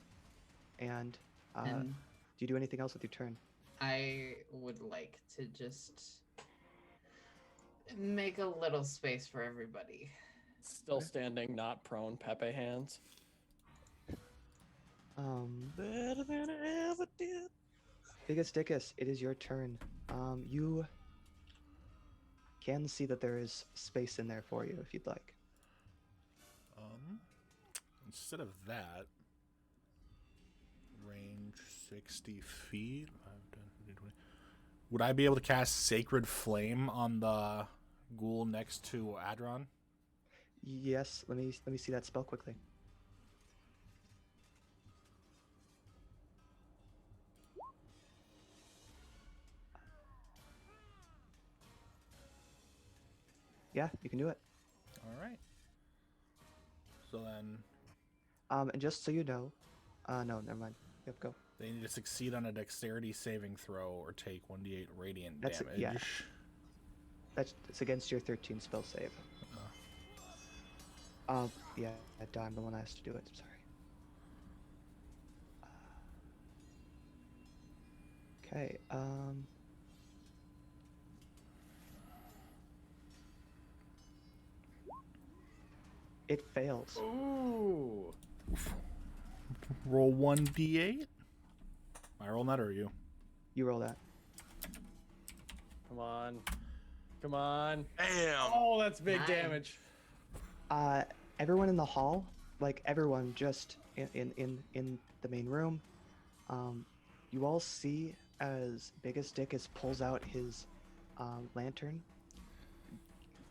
and And do you do anything else with your turn? I would like to just make a little space for everybody. Still standing, not prone. Pepe hands. Better than I ever did. Biggus Dickus, it is your turn. You can see that there is space in there for you if you'd like. Instead of that, range 60 feet. 5, 10, 15, 20. Would I be able to cast Sacred Flame on the ghoul next to Adron? Yes, let me see that spell quickly. Yeah, you can do it. All right. So then And just so you know, no, never mind. Yep, go. they need to succeed on a dexterity saving throw or take 1d8 radiant That's it, damage. yeah. It's against your 13 spell save. Yeah, I'm the one that has to do it. Sorry. Okay. It fails. Ooh. Roll 1d8. I roll that or you? You roll that. Come on. Come on. Damn. Oh, that's big Nice. damage. Everyone in the hall, like everyone just in the main room, you all see as Biggus Dickus pulls out his lantern,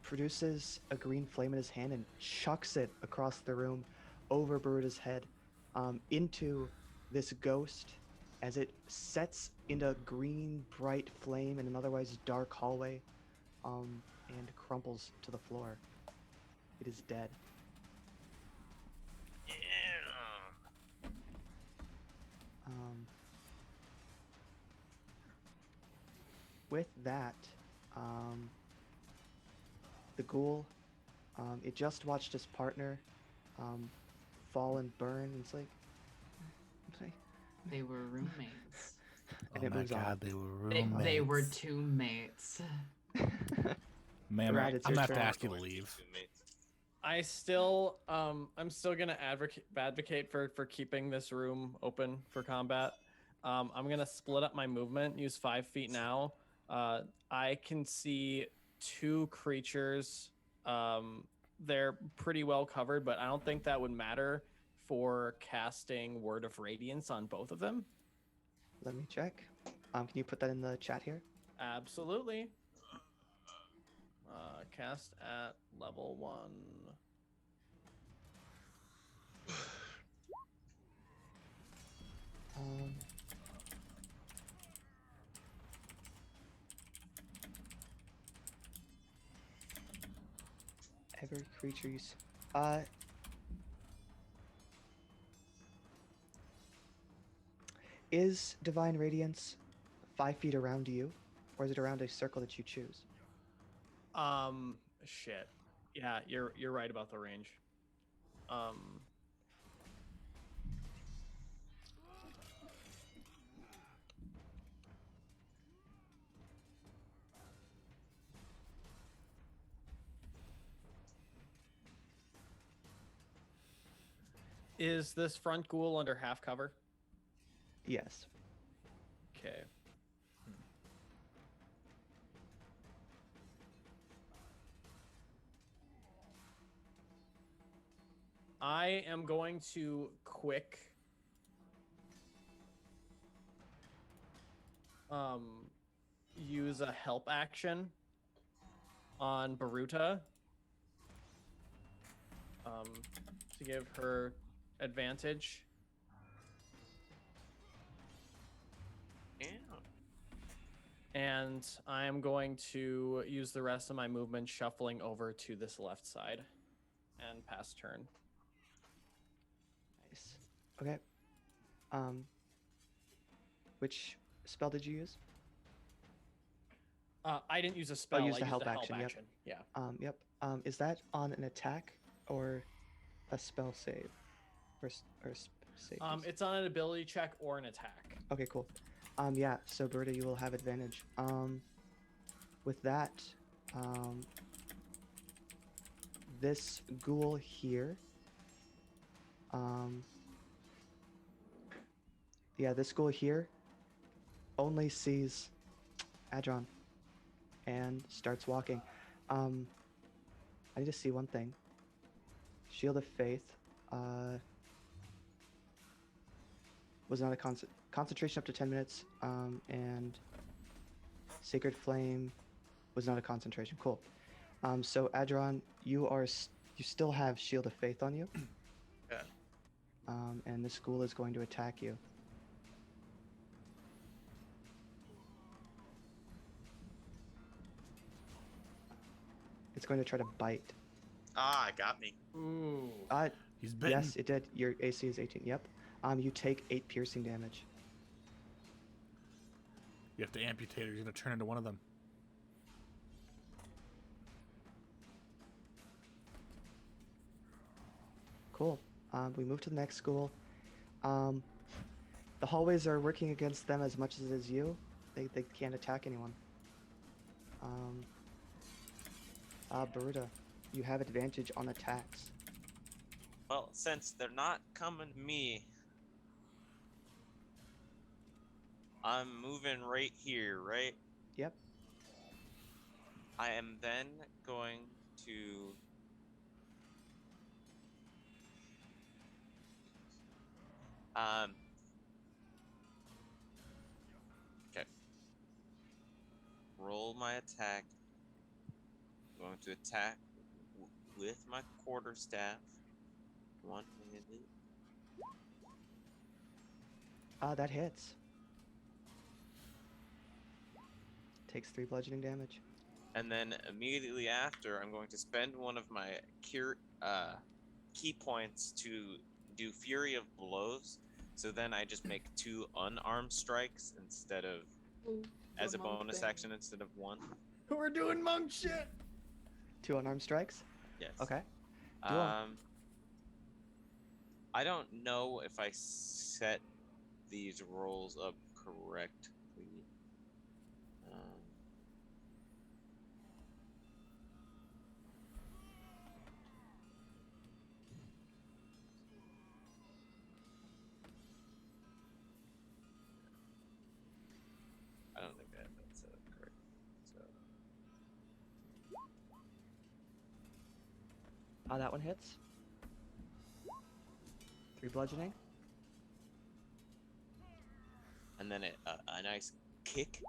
produces a green flame in his hand, and chucks it across the room over Baruda's head into this ghost as it sets into a green bright flame in an otherwise dark hallway and crumples to the floor. It is dead. Yeah. With that, the ghoul, it just watched its partner fall and burn, and it's like, They were roommates. and Oh it my moves on. god, they were They, roommates. they were two mates. Man, Brad, it's I'm your gonna have to turn. ask you to leave. I'm still gonna advocate for keeping this room open for combat. I'm gonna split up my movement, use 5 feet now, I can see two creatures. They're pretty well covered, but I don't think that would matter for casting Word of Radiance on both of them. Let me check. Can you put that in the chat here? Absolutely. Cast at level 1. Um, every creature you is Divine Radiance 5 feet around you, or is it around a circle that you choose? Shit. Yeah, you're right about the range. Is this front ghoul under half cover? Yes. Okay. I am going to quick use a help action on Baruta to give her advantage. Yeah. And I am going to use the rest of my movement shuffling over to this left side and pass turn. Nice. Okay. Which spell did you use? I didn't use a spell. used I the used help a help action, yep. action. Yeah. Yep. Is that on an attack or a spell save? Save? It's on an ability check or an attack. Okay, cool. Yeah, so Berta, you will have advantage. With that, this ghoul here, yeah, this ghoul here only sees Adron and starts walking. I need to see one thing. Shield of Faith was not a concentration up to 10 minutes, and Sacred Flame was not a concentration. Cool. So Adron, you still have Shield of Faith on you. Yeah. And this ghoul is going to attack you. It's going to try to bite. Ah, got me. Ooh. He's bitten. Yes, it did. Your AC is 18. Yep. You take 8 piercing damage. You have to amputate or you're going to turn into one of them. Cool. We move to the next school. The hallways are working against them as much as it is you. They can't attack anyone. Baruta, you have advantage on attacks. Well, since they're not coming to me, I'm moving right here, right? Yep. I am then going to okay. Roll my attack. I'm going to attack with my quarterstaff. One-handed. That hits. Takes 3 bludgeoning damage. And then immediately after, I'm going to spend one of my key points to do Fury of Blows. So then I just make 2 unarmed strikes instead of as a bonus action instead of 1. We're doing monk shit. 2 unarmed strikes. Yes. Okay. Do 'em. I don't know if I set these rolls up correctly. I don't think I have that set up correctly. That one hits. 3 bludgeoning. And then a nice kick.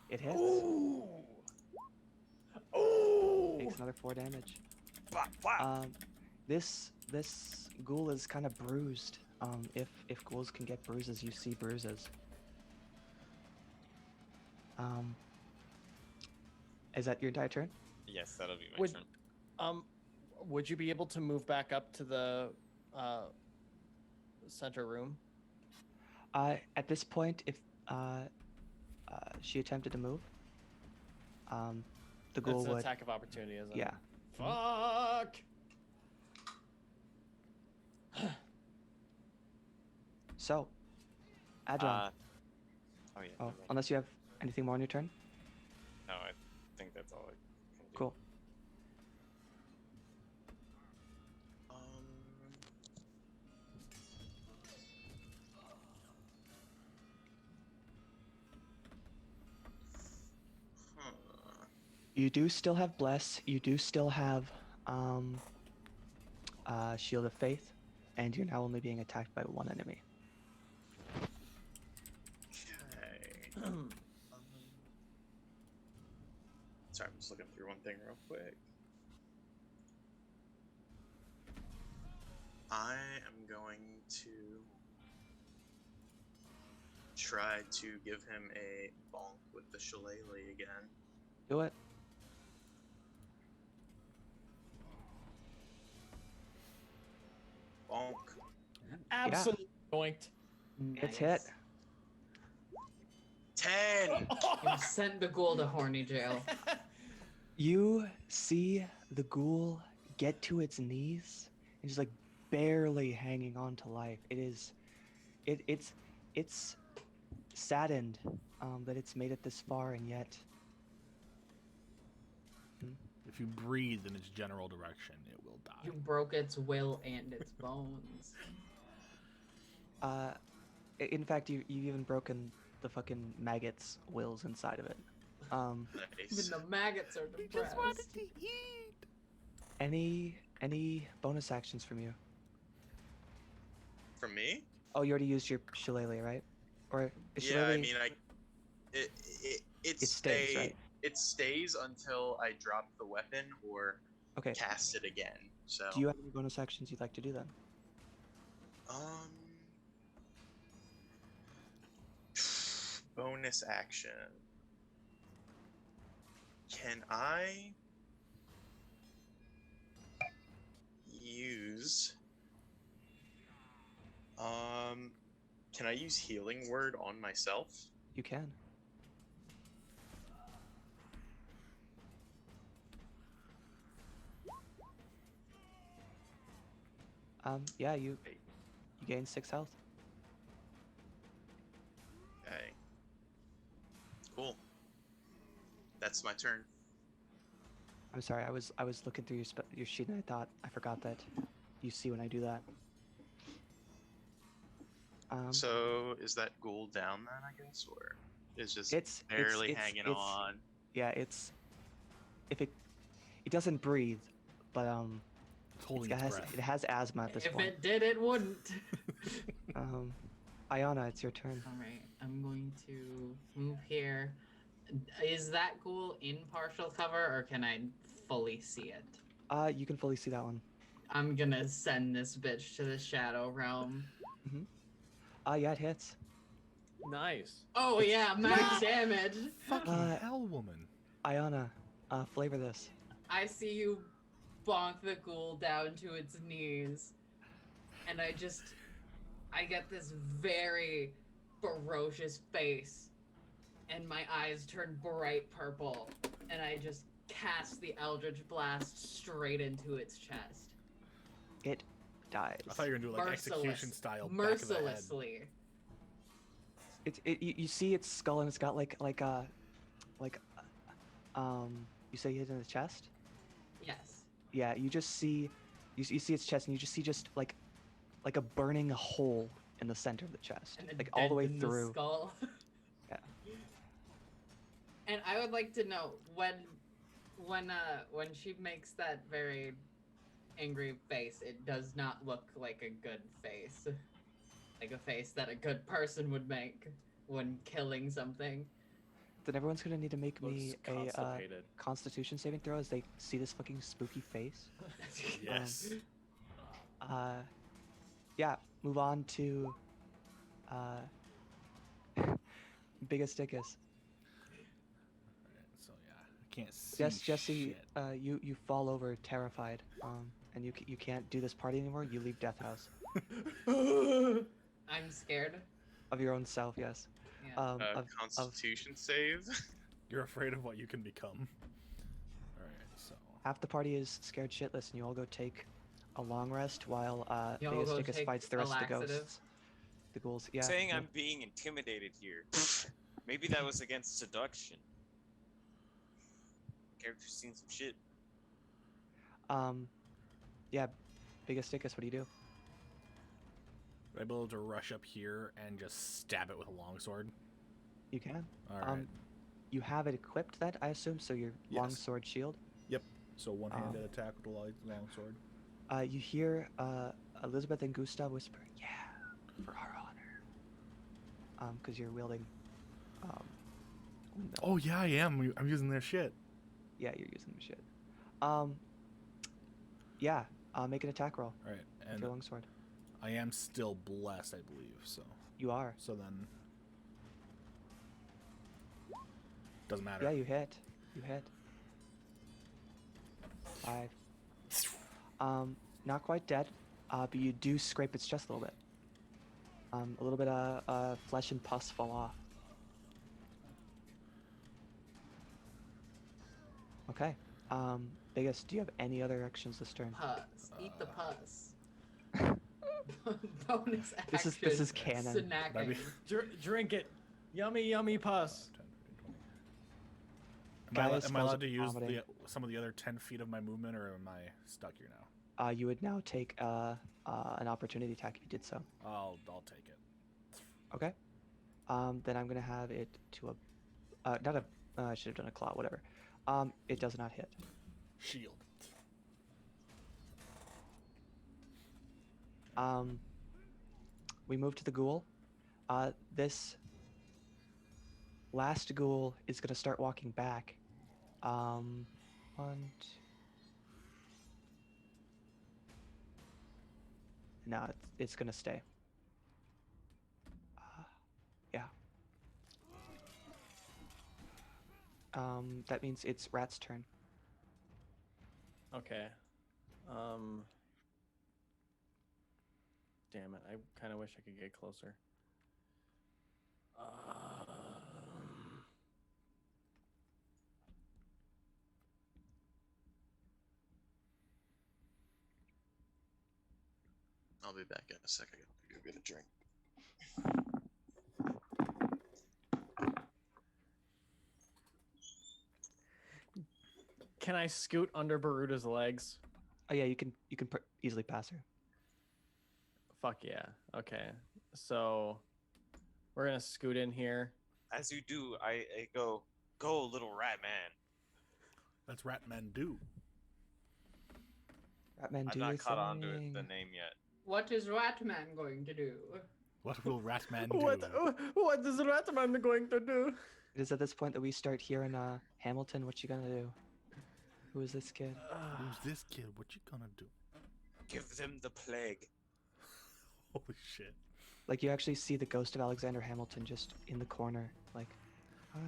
It hits. Ooh. Ooh. Takes another 4 damage. Wah, wah. This ghoul is kind of bruised. If ghouls can get bruises, you see bruises. Is that your entire turn? Yes, that'll be my Would turn. would you be able to move back up to the center room? At this point, if she attempted to move, the ghoul It's an would. attack of opportunity, isn't Yeah. it? Fuck. So, Adron. Oh yeah. Oh, never mind. unless you have anything more on your turn. No, I think that's all I can do. Cool. Huh. You do still have Bless. You do still have Shield of Faith, and you're now only being attacked by 1 enemy. Okay. Sorry, I'm just looking through one thing real quick. I am going to try to give him a bonk with the shillelagh again. Do it. Bonk. Absolutely yoinked. It's hit. 10! You sent the ghoul to horny jail. You see the ghoul get to its knees and just like barely hanging on to life. It's saddened that it's made it this far, and yet If you breathe in its general direction, it will die. You broke its will and its bones. in fact you've even broken the fucking maggots' wills inside of it. Nice. Even the maggots are depressed. to eat. Any bonus actions from you? From me? Oh, you already used your shillelagh, right? Or is Yeah, I shillelagh- mean, it It stays, right? It stays until I drop the weapon or Okay. cast it again. So. Do you have any bonus actions you'd like to do then? Bonus action. Can I use can I use healing word on myself? You can. Yeah, you gain 6 health. Okay. Cool. That's my turn. I'm sorry, I was looking through your sheet and I forgot that you see when I do that. So is that ghoul down then, I guess, or is just it's barely it's- hanging it's- on? Yeah, if it doesn't breathe, but It's holding its breath. it has asthma at this If point. it did, it wouldn't. Ayana, it's your turn. Alright, I'm going to move here. Is that ghoul in partial cover, or can I fully see it? You can fully see that one. I'm gonna send this bitch to the Shadow Realm. Yeah, it hits. Nice. Oh yeah, max damage! Fucking hell, woman. Ayana, flavor this. I see you bonk the ghoul down to its knees. And I get this very ferocious face. And my eyes turn bright purple. And I just cast the Eldritch Blast straight into its chest. It dies. I thought you were gonna do like execution style. Back of the head. Mercilessly. You see its skull and it's got you say you hit it in the chest? Yes. Yeah, you just see you see its chest and you just see like a burning hole in the center of the chest, And a like all the way dent in the through. skull. Yeah. And I would like to know when she makes that very angry face, it does not look like a good face. Like a face that a good person would make when killing something. Then everyone's gonna need to make Looks me a constipated. Constitution saving throw as they see this fucking spooky face. Yes. Yeah, move on to Biggest Dickus. Alright, so yeah, I can't see Yes, Jesse, shit. you fall over terrified, and you can't do this party anymore. You leave Death House I'm scared. of your own self. Yes. Yeah. Of Constitution save. You're afraid of what you can become. Alright, so half the party is scared shitless, and you all go take a long rest while Y'all Biggest go Dickus take fights the a rest of the laxative? ghosts. The ghouls. Yeah. Saying no. I'm being intimidated here. Maybe that was against seduction. Character's seen some shit. Yeah, Biggest Dickus. What do you do? I'm able to rush up here and just stab it with a longsword. You can. Alright. You have it equipped, that I assume. So your Yes. longsword shield. So one-handed attack with the longsword. You hear Elizabeth and Gustav whisper, "Yeah, for our honor." Because you're wielding. Windmill. Oh yeah, I am. I'm using their shit. Yeah, you're using the shit. Yeah. Make an attack roll Alright, with and your longsword. I am still blessed, I believe. So You are. then doesn't matter. Yeah, you hit. You hit. 5. Not quite dead, but you do scrape its chest a little bit. A little bit of flesh and pus fall off. Okay. Biggest, do you have any other actions this turn? Pus. Eat the pus. Bonus action. This is canon. That'd be- Snacking. Drink it. Yummy, yummy pus. 10, 15, 20. Gaius Am I calls allowed it to use vomiting. some of the other 10 feet of my movement, or am I stuck here now? You would now take an opportunity attack if you did so. I'll take it. Okay. Then I'm gonna have it to a not a I should have done a claw, whatever. It does not hit. Shield. We move to the ghoul. This last ghoul is gonna start walking back. One, two. No, it's gonna stay. Yeah. That means it's Rat's turn. Okay. Damn it! I kind of wish I could get closer. I'll be back in a second. Go get a drink. Can I scoot under Baruda's legs? Oh yeah, you can easily pass her. Fuck yeah. Okay. So we're gonna scoot in here. As you do, I go, little rat man. That's Ratman do. Ratman, I've do not your caught on to thing. the name yet. What is Ratman going to do? What will Ratman do? What is Ratman going to do? It is at this point that we start hearing Hamilton. What you gonna do? Who is this kid? Who's this kid? What you gonna do? Give them the plague. Holy shit. Like you actually see the ghost of Alexander Hamilton just in the corner. Like, hi.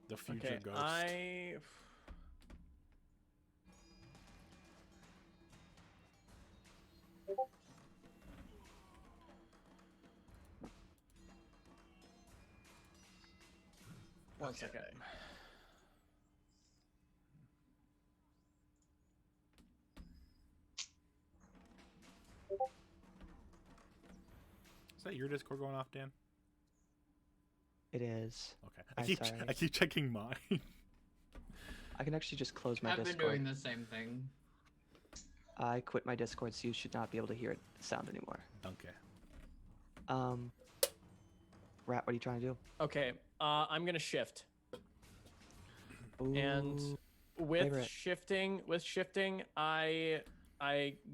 The future Okay, ghost. One second. Is that your Discord going off, Dan? It is. Okay. I'm sorry. I keep checking mine. I can actually just close my I've been Discord. doing the same thing. I quit my Discord, so you should not be able to hear it sound anymore. Okay. Rat, what are you trying to do? Okay. I'm gonna shift. And Favorite. shifting, I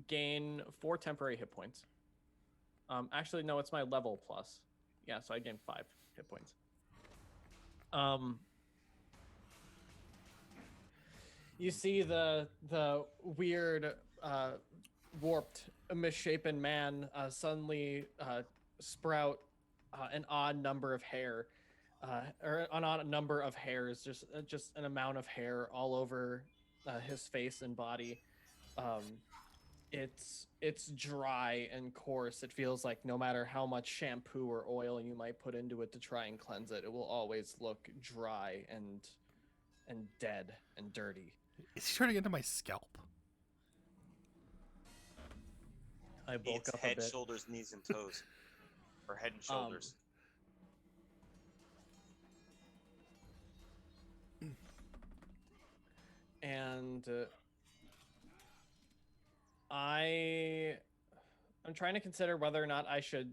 gain 4 temporary hit points. Actually, no, it's my level plus. Yeah, so I gain 5 hit points. You see the weird, warped, misshapen man suddenly sprout an odd number of hair, or an odd number of hairs, just an amount of hair all over his face and body. It's dry and coarse. It feels like no matter how much shampoo or oil you might put into it to try and cleanse it, it will always look dry and dead and dirty. Is he turning into my scalp? I bulk It's up a head, bit. shoulders, knees, and toes, or head and shoulders. And I'm trying to consider whether or not I should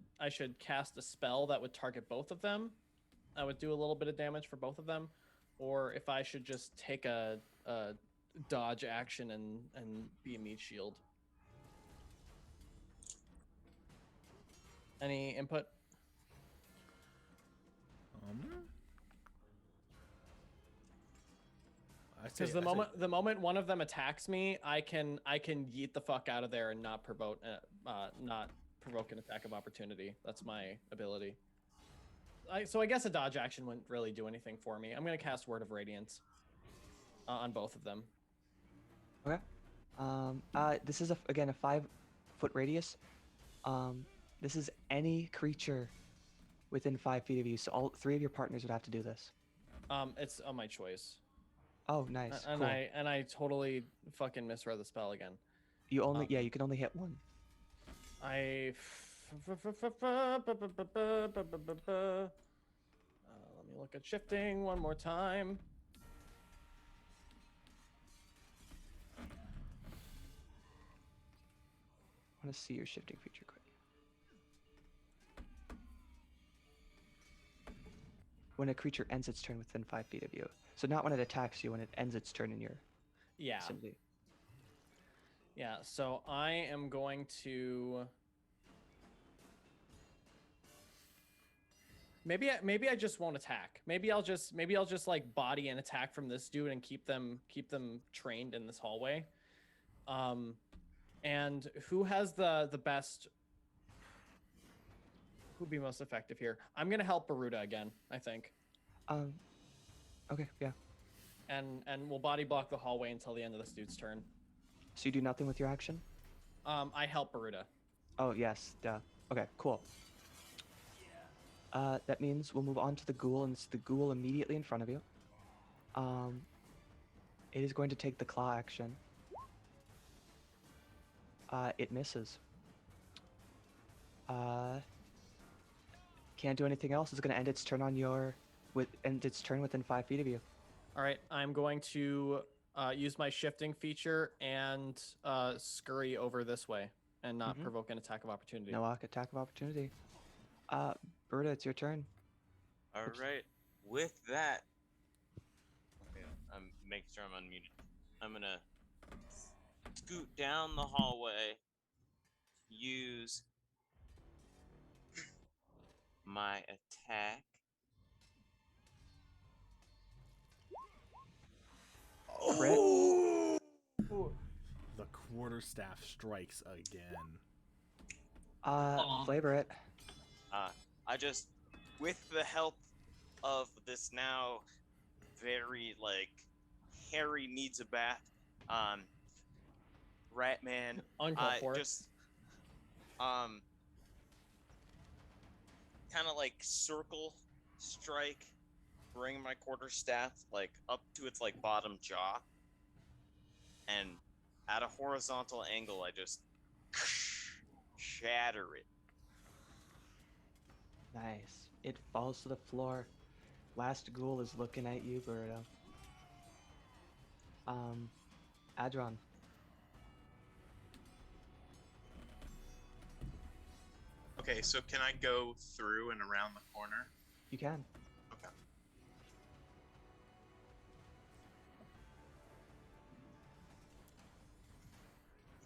cast a spell that would target both of them. I would do a little bit of damage for both of them, or if I should just take a dodge action and be a meat shield. Any input? Because the moment one of them attacks me, I can yeet the fuck out of there and not provoke an attack of opportunity. That's my ability. So I guess a dodge action wouldn't really do anything for me. I'm gonna cast Word of Radiance on both of them. Okay. This is again a 5-foot radius. This is any creature within 5 feet of you. So all 3 of your partners would have to do this. It's on my choice. Oh, nice. And Cool. I totally fucking misread the spell again. You only you can only hit one. Let me look at shifting one more time. I want to see your shifting feature quick. When a creature ends its turn within 5 feet of you. So not when it attacks you, when it ends its turn in your vicinity. Yeah, so I am going to maybe I just won't attack. Maybe I'll just like body and attack from this dude and keep them trained in this hallway. And who has the best? Who'd be most effective here? I'm gonna help Baruda again, I think. Okay, yeah. And we'll body block the hallway until the end of this dude's turn. So you do nothing with your action? I help Baruda. Oh, yes, duh. Okay, cool. That means we'll move on to the ghoul, and it's the ghoul immediately in front of you. It is going to take the claw action. It misses. Can't do anything else. It's going to end its turn within 5 feet of you. All right, I'm going to use my shifting feature and scurry over this way and not provoke an attack of opportunity. No attack of opportunity. Berta, it's your turn. All right. With that, okay, I'm making sure I'm unmuted. I'm gonna scoot down the hallway, use my attack. Crit. The quarterstaff strikes again. Flavor it. I just, with the help of this now very hairy needs a bath, Ratman, Uncalled for. just kind of circle strike, bring my quarterstaff up to its bottom jaw, and at a horizontal angle, I just shatter it. Nice. It falls to the floor. Last ghoul is looking at you, Berta. Adron. Okay, so can I go through and around the corner? You can. Okay.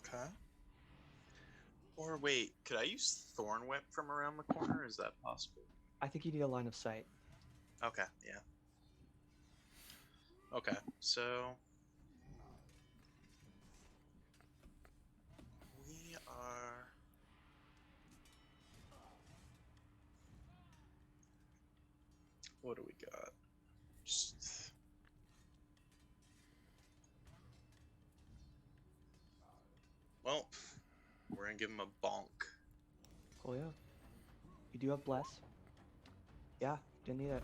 Okay. Or wait, could I use Thorn Whip from around the corner? Is that possible? I think you need a line of sight. Okay, yeah. Okay, so we are. What do we got? Just... Well, we're gonna give him a bonk. Cool, yeah. You do have bless. Yeah, didn't need it.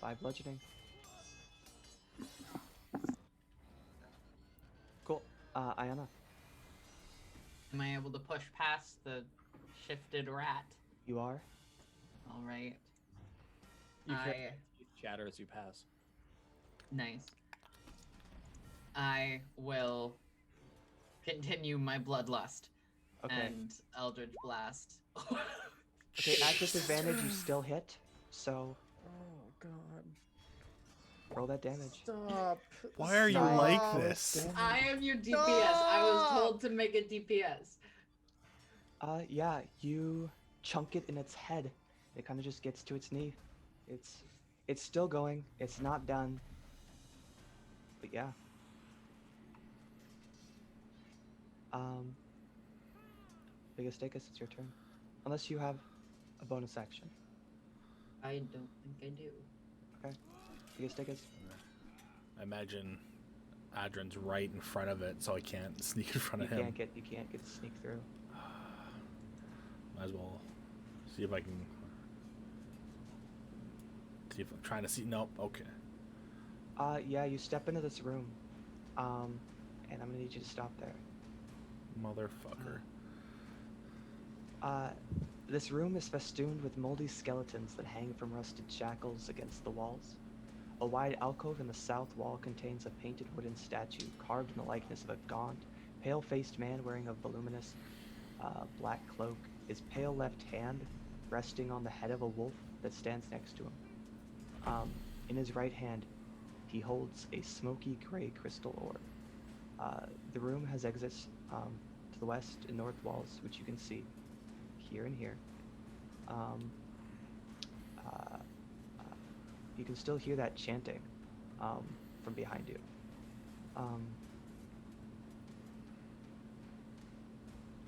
5 bludgeoning. Cool. Ayana. Am I able to push past the shifted rat? You are? All right. You hear I teeth chatter as you pass. nice. I will continue my bloodlust Okay. and Eldritch Blast. Okay, at disadvantage, you still hit. So Oh god. roll that damage. Stop. Why are you Stop. like this? I am your DPS. I was told to make a DPS. Yeah, you chunk it in its head. It kind of just gets to its knee. It's still going. It's not done. But yeah. Biggest Dacus, it's your turn. Unless you have a bonus action. I don't think I do. Biggest Dacus. I imagine Adrin's right in front of it, so I can't sneak in front You of him. can't get to sneak through. Might as well see if I can. See if I'm trying to see. Nope. Okay. Yeah, you step into this room. And I'm gonna need you to stop there. Motherfucker. This room is festooned with moldy skeletons that hang from rusted shackles against the walls. A wide alcove in the south wall contains a painted wooden statue carved in the likeness of a gaunt, pale-faced man wearing a voluminous black cloak, his pale left hand resting on the head of a wolf that stands next to him. In his right hand, he holds a smoky gray crystal orb. The room has exits to the west and north walls, which you can see here and here. You can still hear that chanting from behind you.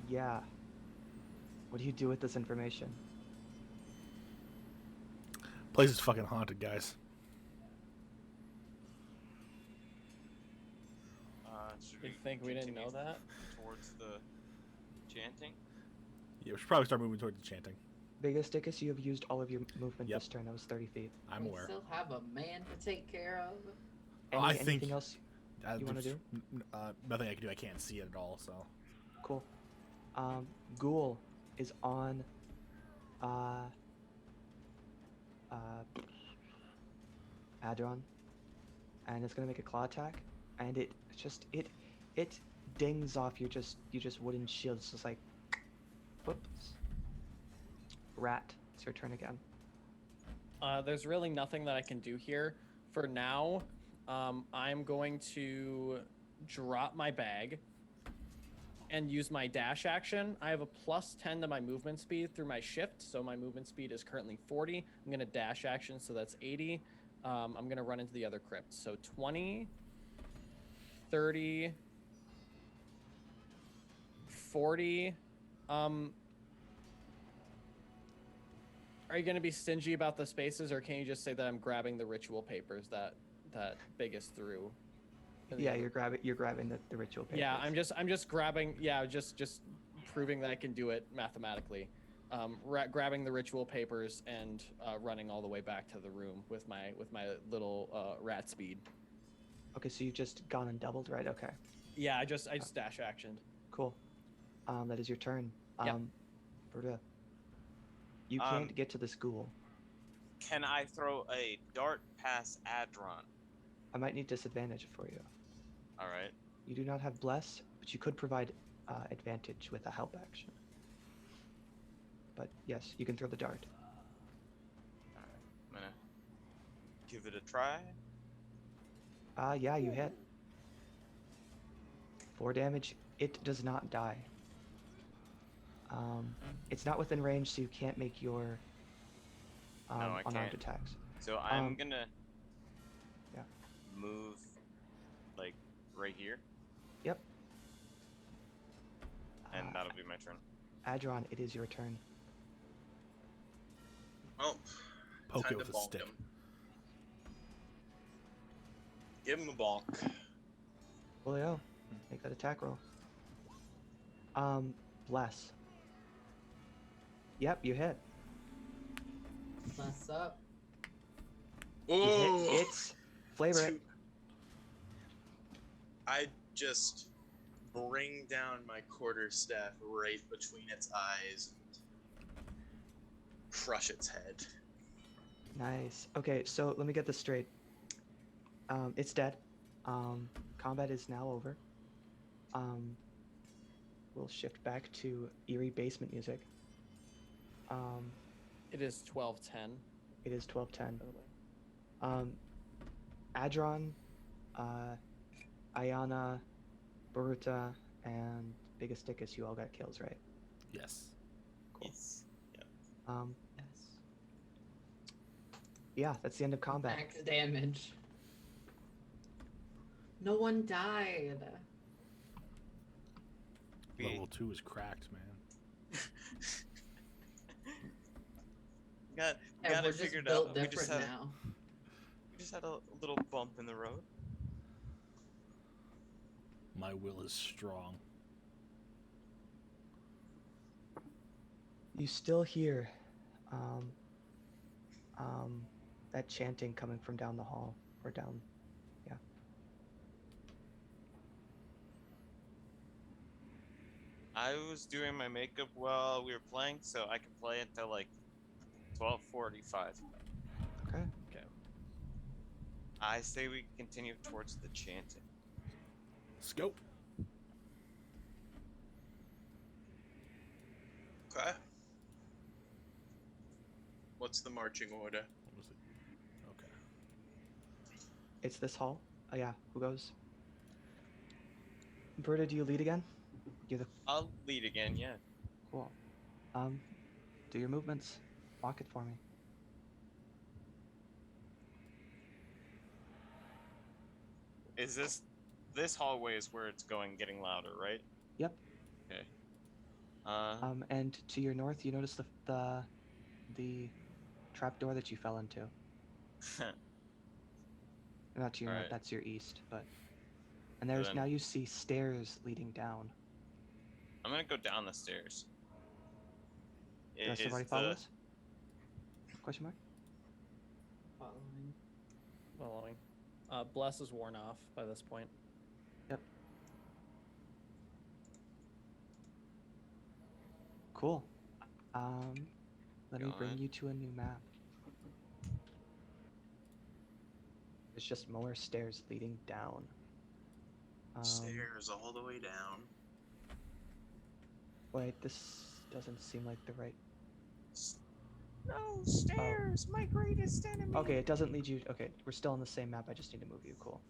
Yeah. What do you do with this information? Place is fucking haunted, guys. Should You think we didn't continue know that? towards the chanting? Yeah, we should probably start moving towards the chanting. Biggest Dickus, you have used all of your movement Yep. this turn. That was 30 feet. I'm We aware. still have a man to take care of. I think- Anything else you wanna there's, do? Nothing I can do. I can't see it at all. So Cool. Ghoul is on Adron, and it's gonna make a claw attack, and it dings off your just wooden shield. It's just like, whoops. Rat, it's your turn again. There's really nothing that I can do here. For now, I'm going to drop my bag and use my dash action. I have a +10 to my movement speed through my shift, so my movement speed is currently 40. I'm going to dash action, so that's 80. I'm going to run into the other crypt. So 20, 30, 40. Are you going to be stingy about the spaces, or can you just say that I'm grabbing the ritual papers that Biggus threw? Yeah, you're grabbing the ritual papers. Yeah, I'm just grabbing. Yeah, just proving that I can do it mathematically. Grabbing the ritual papers and running all the way back to the room with my little rat speed. Okay, so you've just gone and doubled, right? Okay, Yeah, I just dash actioned. cool. That is your turn. Yep. Berta, you can't get to this ghoul. Can I throw a dart past Adron? I might need disadvantage for you. All right. You do not have bless, but you could provide advantage with a help action. But yes, you can throw the dart. All right. I'm gonna give it a try. Yeah, you hit. 4 damage. It does not die. It's not within range, so you can't make your No, I unarmed can't. attacks. So I'm Um, gonna yeah. move like right here, Yep. and Uh, that'll be my turn. Adron, it is your turn. Well, Poke time it to with a bonk stick. him. Give him a bonk. Julio, make that attack roll. Bless. Yep, you hit. Mess up. You Oh, hit. It's flavor it. I just bring down my quarterstaff right between its eyes and crush its head. Nice. Okay, so let me get this straight. It's dead. Combat is now over. We'll shift back to eerie basement music. It is 12:10. It is 12:10. By the way. Adron, Ayana, Baruta, and Biggus Dickus, you all got kills, right? Yes. Cool. Yes. Yes. Yeah, that's the end of combat. Max damage. No one died. Level 2 is cracked, man. Got Yeah, it we're just figured built out. different We just had now. a little bump in the road. My will is strong. You still hear that chanting coming from down the hall, or down, yeah. I was doing my makeup while we were playing, so I can play until like 12:45. Okay. Okay. I say we continue towards the chanting. Scope. Okay. What's the marching order? What was it? Okay. It's this hall. Oh yeah, who goes? Berta, do you lead again? You're the I'll lead again, yeah. cool. Do your movements. Walk it for me. Is this hallway is where it's getting louder, right? Yep. Okay. And to your north, you notice the trap door that you fell into. Not to your north, Alright. that's your east, but. And there's then- now you see stairs leading down. I'm gonna go down the stairs. Does somebody follow us? Question mark? Following. Following. Bless is worn off by this point. Yep. Cool. Let me bring God. you to a new map. There's just more stairs leading down. Stairs all the way down. Wait, this doesn't seem like the right. No stairs, my greatest enemy. Okay, it doesn't lead you. Okay, we're still on the same map. I just need to move you. Cool.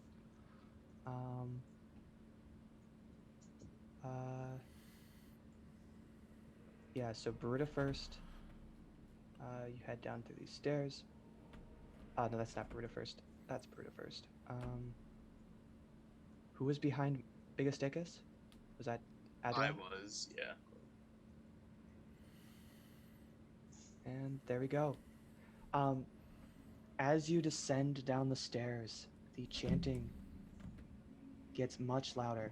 Yeah, so Baruta first. You head down through these stairs. No, that's not Baruta first. That's Baruta first. Who was behind Biggus Dickus? Was that Adron? I was, yeah. And there we go. As you descend down the stairs, the chanting gets much louder.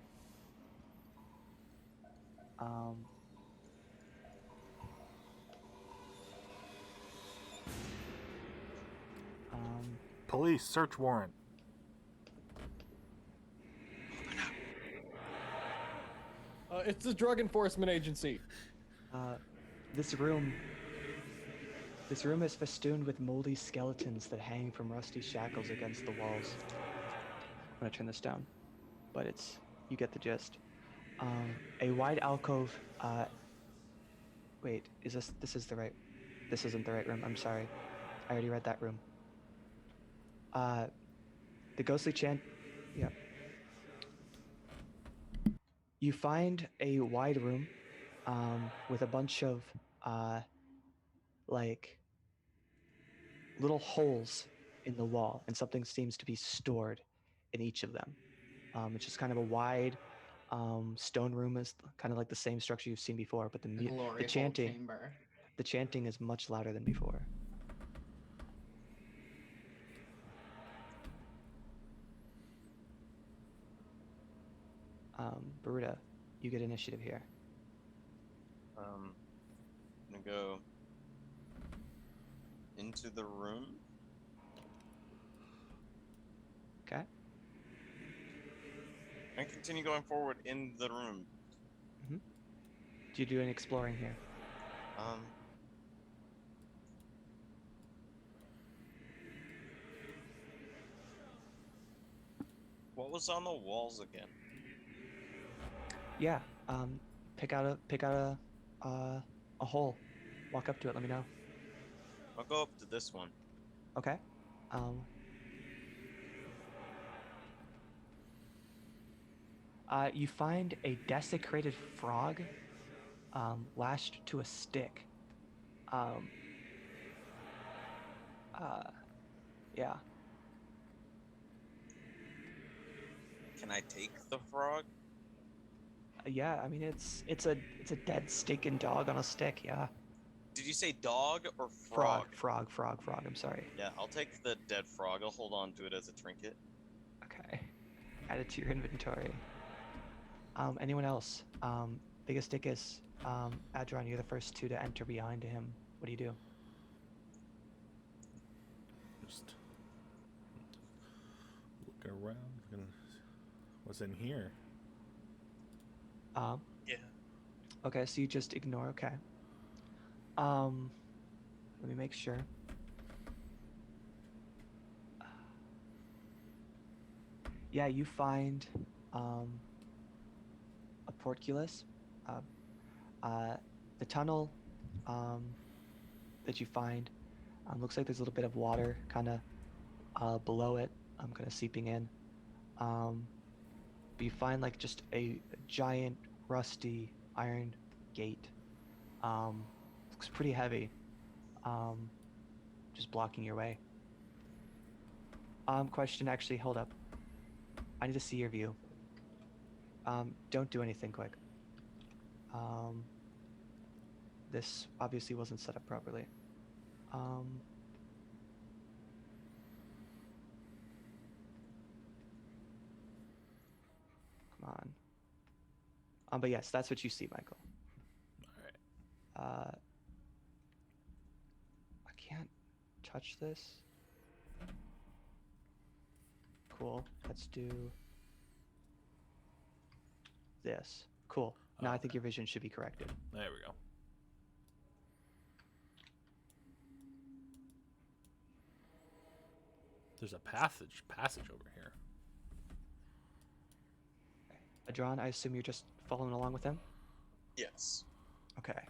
Police search warrant. It's the Drug Enforcement Agency. This room is festooned with moldy skeletons that hang from rusty shackles against the walls. I'm gonna turn this down, but you get the gist. A wide alcove. Wait, this is the right? This isn't the right room. I'm sorry. I already read that room. The ghostly chant. Yeah. You find a wide room with a bunch of like little holes in the wall, and something seems to be stored in each of them. It's just kind of a wide stone room, is kind of like the same structure you've seen before, but A glory the hole chanting chamber. the chanting is much louder than before. Baruda, you get initiative here. I'm gonna go into the room. Okay. And continue going forward in the room. Do you do any exploring here? Um. What was on the walls again? Yeah. Pick out a hole. Walk up to it. Let me know. I'll go up to this one. Okay. You find a desecrated frog lashed to a stick. Yeah. Can I take the frog? Yeah. I mean, it's a dead stinking dog on a stick. Yeah. Did you say dog or frog? Frog. I'm sorry. Yeah, I'll take the dead frog. I'll hold on to it as a trinket. Okay. Add it to your inventory. Anyone else? Biggus, Adron, you're the first two to enter behind him. What do you do? Just looking around, looking what's in here. Yeah. Okay, so you just ignore. Okay. Let me make sure. Yeah, you find a portcullis. The tunnel that you find looks like there's a little bit of water kind of below it. I'm kind of seeping in. But you find like just a giant rusty iron gate. Looks pretty heavy. Just blocking your way. Question, actually, hold up. I need to see your view. Don't do anything quick. This obviously wasn't set up properly. Come on. But yes, that's what you see, Michael. All right. I can't touch this. Cool. Let's do this. Cool. Now I think Okay. your vision should be corrected. There we go. There's a passage over here. Adron, I assume you're just following along with him? Yes. Okay.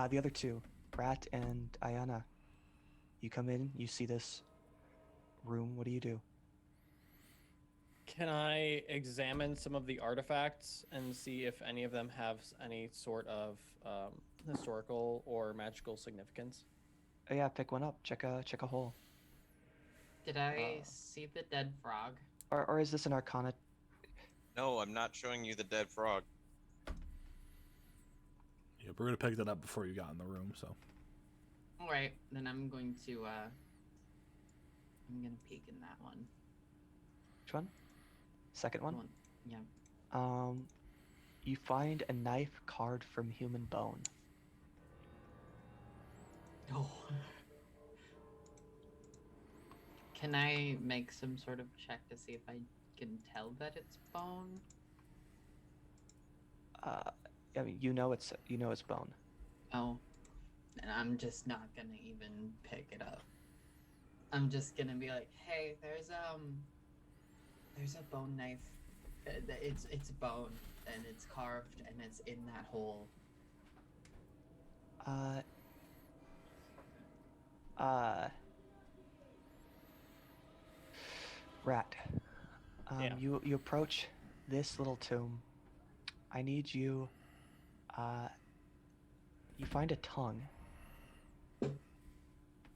The other two, Rat and Ayana, you come in, you see this room. What do you do? Can I examine some of the artifacts and see if any of them have any sort of historical or magical significance? Oh yeah, pick one up. Check a hole. Did I see the dead frog? Or is this an Arcana? No, I'm not showing you the dead frog. Yeah, we're gonna pick that up before you got in the room. So. All right, then I'm going to peek in that one. Which one? Second one? Yeah. You find a knife carved from human bone. Oh. Can I make some sort of check to see if I can tell that it's bone? I mean, you know it's bone. Oh, and I'm just not gonna even pick it up. I'm just gonna be like, hey, there's a bone knife. It's bone and it's carved and it's in that hole. Rat. Yeah. You approach this little tomb. I need you. You find a tongue.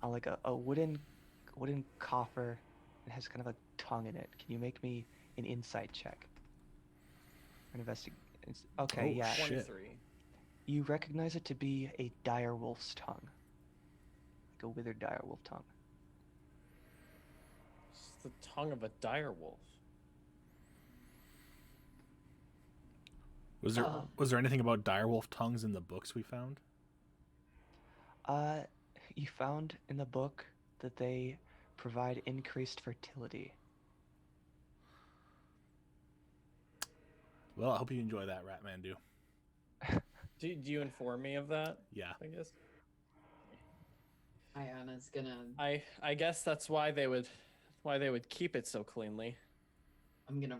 Like a wooden coffer. It has kind of a tongue in it. Can you make me an insight check? An Okay, Oh, yeah. shit. 23. You recognize it to be a dire wolf's tongue. Like a withered dire wolf tongue. It's the tongue of a dire wolf. Was there anything about direwolf tongues in the books we found? You found in the book that they provide increased fertility. Well, I hope you enjoy that, Ratmandu. Do you inform me of that? Yeah. I guess. Ayana's gonna. I guess that's why they would keep it so cleanly. I'm gonna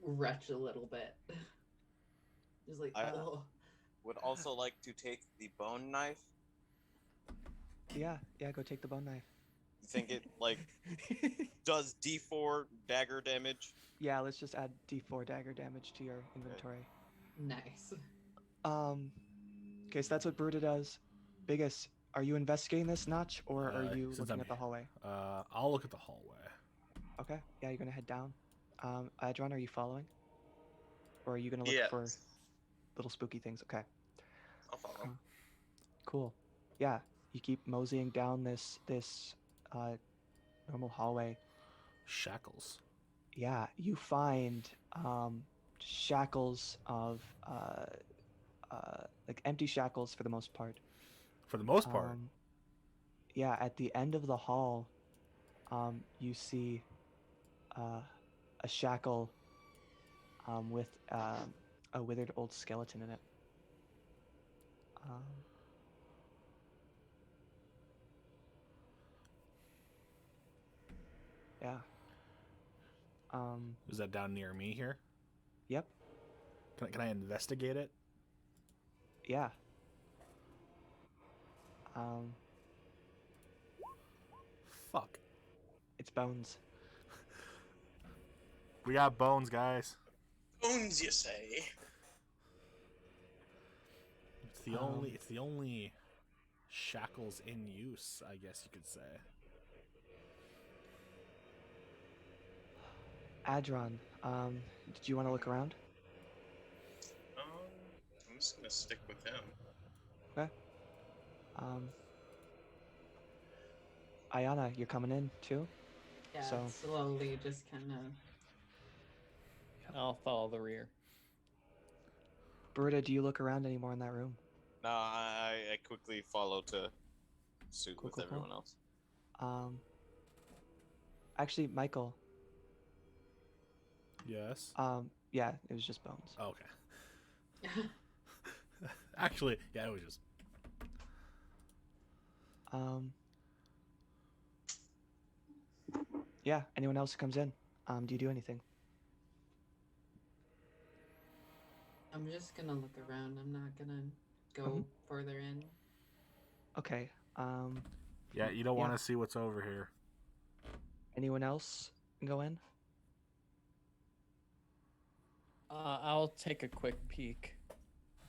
retch a little bit. Just like, I- oh. Would also like to take the bone knife. Yeah, go take the bone knife. You think it like does D4 dagger damage? Yeah, let's just add D4 dagger damage to your inventory. Nice. Okay, so that's what Bruta does. Biggus, are you investigating this, Notch, or are you Since looking I'm- at the hallway? I'll look at the hallway. Okay, yeah, you're gonna head down. Adron, are you following? Or are you gonna look Yes. for little spooky things? Okay, I'll follow. cool. Yeah, you keep moseying down this normal hallway. Shackles. Yeah, you find shackles of like empty shackles for the most part. For the most part. Yeah, at the end of the hall, you see a shackle with a withered old skeleton in it. Yeah. Is that down near me here? Yep. Can I investigate it? Yeah. Fuck. It's bones. We got bones, guys. Bones, you say? It's the only shackles in use, I guess you could say. Adron, did you want to look around? I'm just gonna stick with him. Okay. Ayana, you're coming in too? Yeah, So- slowly just kind of. I'll follow the rear. Berta, do you look around anymore in that room? No, I quickly follow to suit Cool, with cool, cool. everyone else. Actually, Michael, Yes. yeah, it was just bones. Okay. Actually, yeah, it was just. Yeah, anyone else who comes in, do you do anything? I'm just gonna look around. I'm not gonna go Mhm. further in. Okay, Yeah, you don't Yeah. want to see what's over here. anyone else go in? I'll take a quick peek, I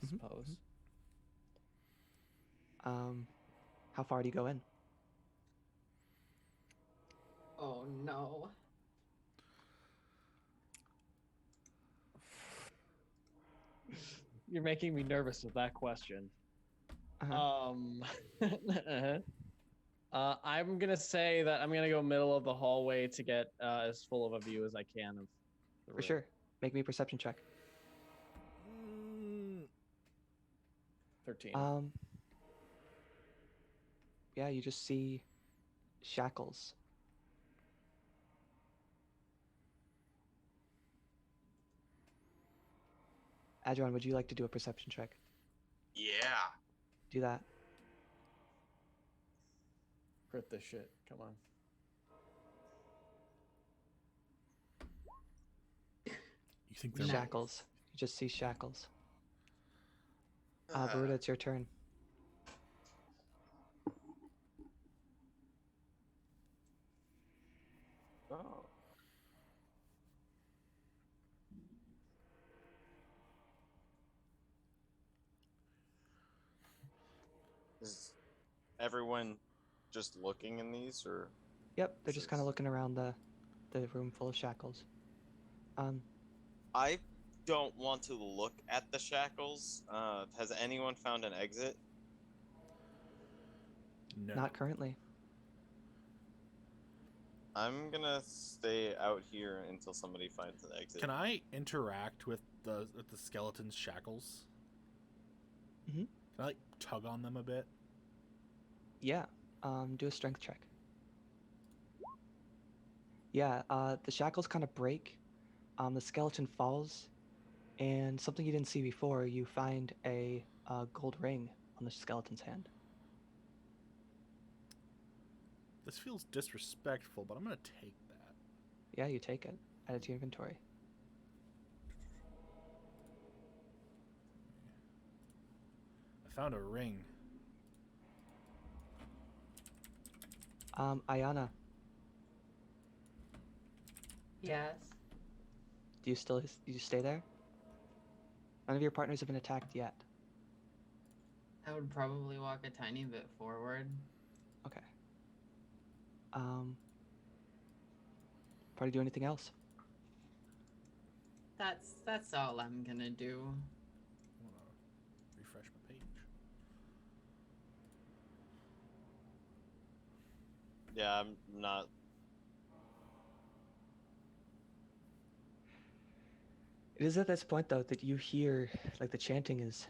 Mhm, suppose. How far do you go in? Oh no. You're making me nervous with that question. Uh-huh. I'm gonna say that I'm gonna go middle of the hallway to get as full of a view as I can of the For room. sure. Make me a perception check. 13. Yeah, you just see shackles. Adron, would you like to do a perception check? Yeah. Do that. Crit this shit. Come on. You think they're Nice. Shackles. You just see shackles. Uh, Berta, it's your turn. Oh. everyone just looking in these, or Yep, they're just kind of Says- looking around the room full of shackles. I don't want to look at the shackles. Has anyone found an exit? No. Not currently. I'm gonna stay out here until somebody finds an exit. Can I interact with the skeleton's shackles? Mhm. Can I like tug on them a bit? Yeah. Do a strength check. Yeah. The shackles kind of break. The skeleton falls, and something you didn't see before. You find a gold ring on the skeleton's hand. This feels disrespectful, but I'm gonna take that. Yeah, you take it. Add it to your inventory. I found a ring. Ayana, Yes. do you stay there? None of your partners have been attacked yet. I would probably walk a tiny bit forward. Okay. Probably do anything else? That's all I'm gonna do. I wanna refresh my page. Yeah, I'm not. It is at this point though that you hear like the chanting is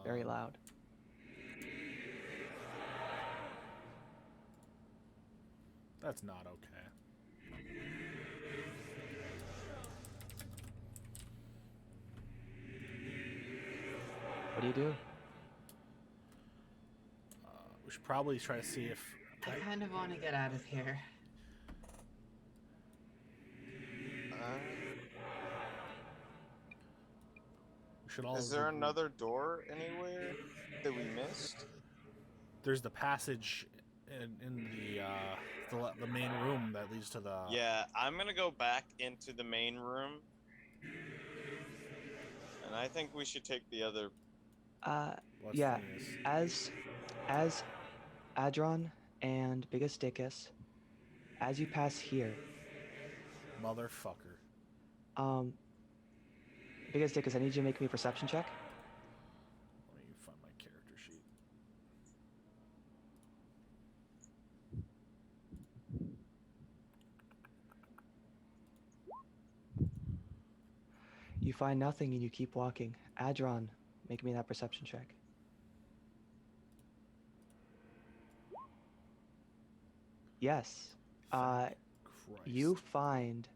very loud. That's not okay. What do you do? We should probably try to see if. I kind of want to get out of here. We should all. Is there regroup. another door anywhere that we missed? There's the passage in the main room that leads to the. Yeah, I'm gonna go back into the main room, and I think we should take the other. What's Yeah. the news? As Adron and Biggus, as you pass here, Motherfucker. Biggus, I need you to make me a perception check. Let me find my character sheet. You find nothing and you keep walking. Adron, make me that perception check. Yes. Thank Christ. You find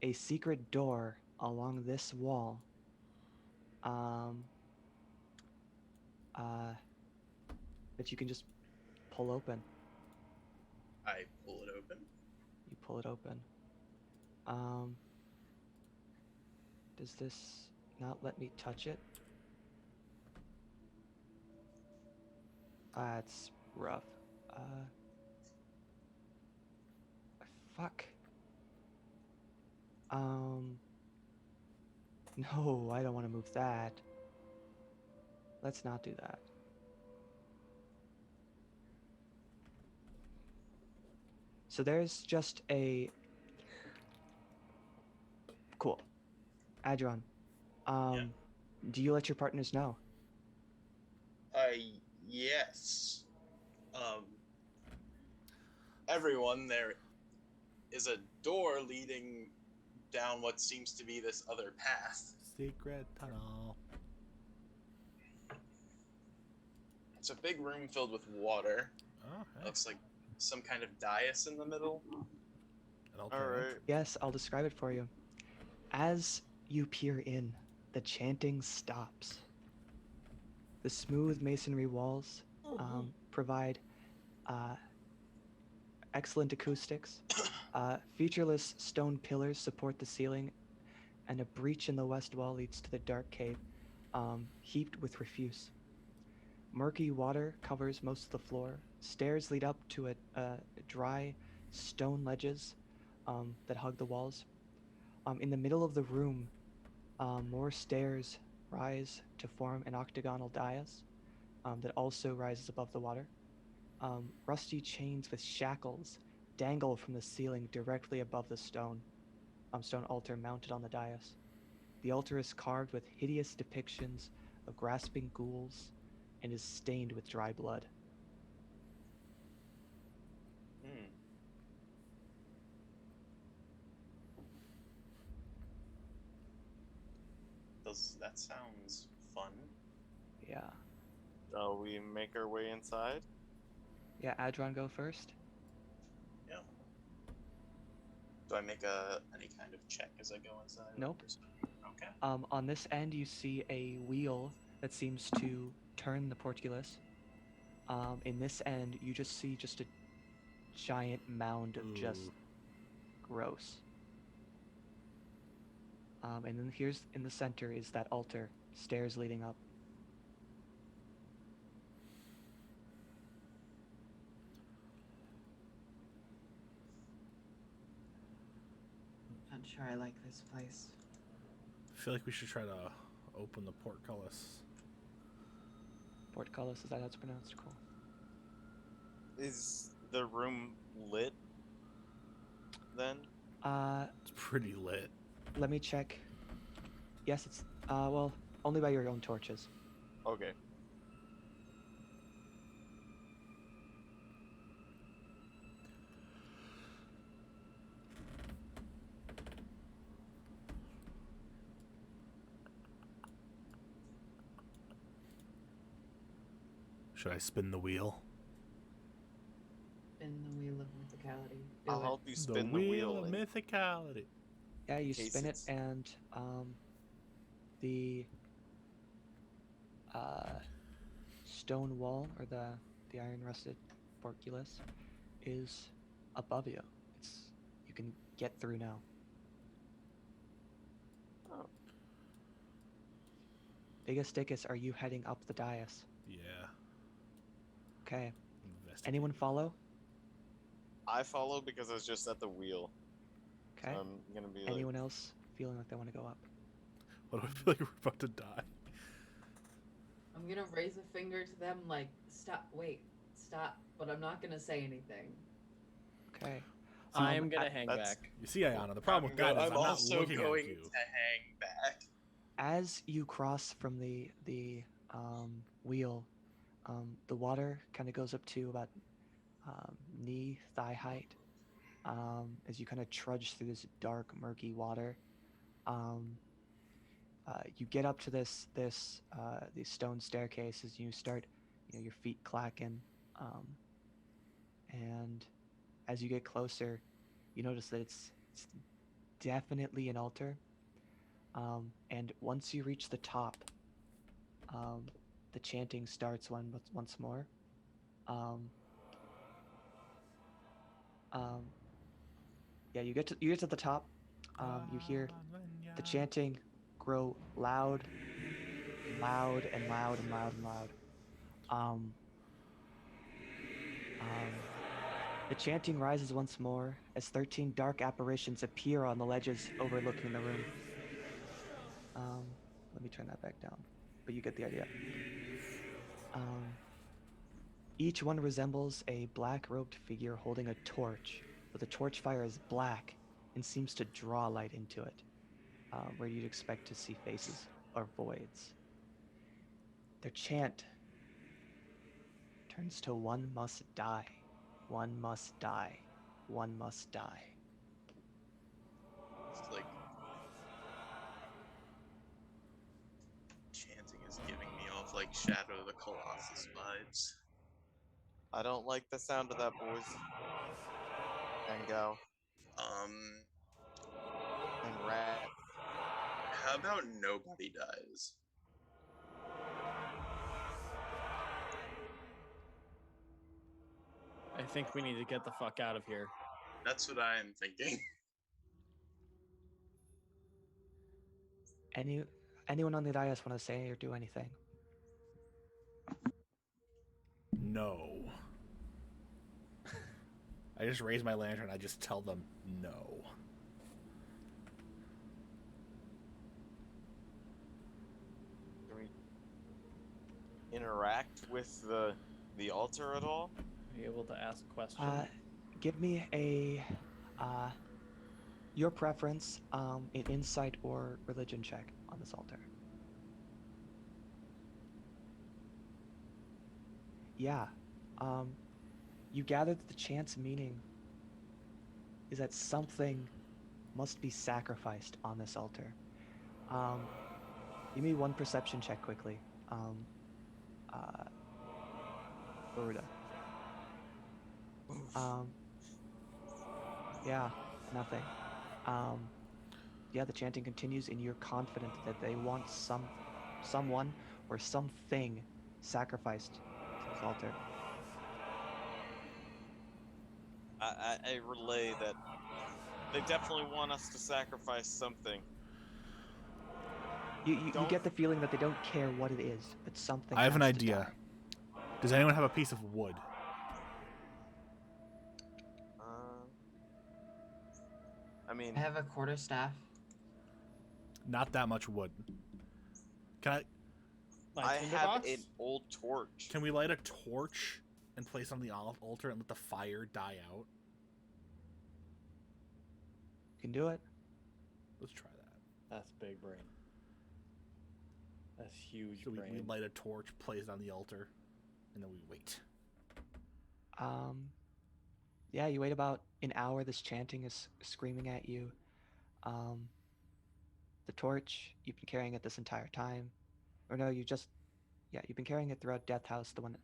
a secret door along this wall. That you can just pull open. I pull it open. You pull it open. Does this not let me touch it? It's rough. Fuck. No, I don't want to move that. Let's not do that. So there's just a... Cool. Adron, do you let your partners know? Yes. Everyone, there is a door leading down what seems to be this other path. Secret tunnel. It's a big room filled with water. Oh, hey. Looks like some kind of dais in the middle. An alternate. Alright. Yes, I'll describe it for you. As you peer in, the chanting stops. The smooth masonry walls provide excellent acoustics. Featureless stone pillars support the ceiling, and a breach in the west wall leads to the dark cave, heaped with refuse. Murky water covers most of the floor. Stairs lead up to dry stone ledges that hug the walls. In the middle of the room, more stairs rise to form an octagonal dais that also rises above the water. Rusty chains with shackles dangle from the ceiling directly above the stone altar mounted on the dais. The altar is carved with hideous depictions of grasping ghouls and is stained with dry blood. Hmm. That sounds fun? Yeah. Shall we make our way inside? Yeah, Adron, go first. Yeah. Do I make any kind of check as I go inside? Nope. Okay. On this end, you see a wheel that seems to turn the portcullis. In this end, you just see just a giant mound of just Ooh. gross. And then here's in the center is that altar, stairs leading up. Not sure I like this place. I feel like we should try to open the portcullis. Portcullis, is that how it's pronounced? Cool. Is the room lit then? It's pretty lit. Let me check. Yes, it's well, only by your own torches. Okay. Should I spin the wheel? Spin the wheel of mythicality. Do I'll it. help you spin the wheel. of and- mythicality. Yeah, you case spin it, it's- and the stone wall or the iron rusted portcullis is above you. You can get through now. Oh. Biggus, are you heading up the dais? Yeah. Okay. Investigate. Anyone follow? I follow because I was just at the wheel. Okay. So I'm gonna be Anyone else feeling like they want to go up? What do I feel like we're about to die? I'm gonna raise a finger to them like, stop, wait, stop, but I'm not gonna say anything. Okay. I'm gonna hang that's- back. You see, Ayana, the problem with that is I'm not also looking going at you. to hang back. As you cross from the wheel, the water kind of goes up to about thigh height. As you kind of trudge through this dark, murky water, you get up to these stone staircases. You start, your feet clacking, and as you get closer, you notice that it's definitely an altar. And once you reach the top, the chanting starts once more. Yeah, you get to the top. You hear the chanting grow loud, loud, and loud, and loud, and loud. The chanting rises once more as 13 dark apparitions appear on the ledges overlooking the room. Let me turn that back down, but you get the idea. Each one resembles a black-robed figure holding a torch, but the torch fire is black and seems to draw light into it, where you'd expect to see faces or voids. Their chant turns to "One must die, one must die, one must die." It's like chanting is giving me off like Shadow of the Colossus vibes. I don't like the sound of that, boys and gal and rat. How about nobody dies? I think we need to get the fuck out of here. That's what I am thinking. Anyone on the dais want to say or do anything? No. I just raise my lantern. I just tell them no. interact with the altar at all? Are you able to ask questions? Give me a your preference, an insight or religion check on this altar. Yeah. You gather that the chant's meaning is that something must be sacrificed on this altar. Give me one perception check quickly. Baruda. Yeah, nothing. Yeah, the chanting continues, and you're confident that they want someone or something sacrificed to this altar. I relay that they definitely want us to sacrifice something. You Don't- get the feeling that they don't care what it is, but something I have an has to idea. die. Does anyone have a piece of wood? I mean, I have a quarterstaff. Not that much wood. Can I Tinder have box? an old torch. we light a torch and place on the altar and let the fire die out? You can do it. Let's try that. That's big brain. That's huge So we brain. light a torch, place it on the altar, and then we wait. Yeah, you wait about an hour. This chanting is screaming at you. The torch, you've been carrying it this entire time. Or no, you've been carrying it throughout Death House, the one that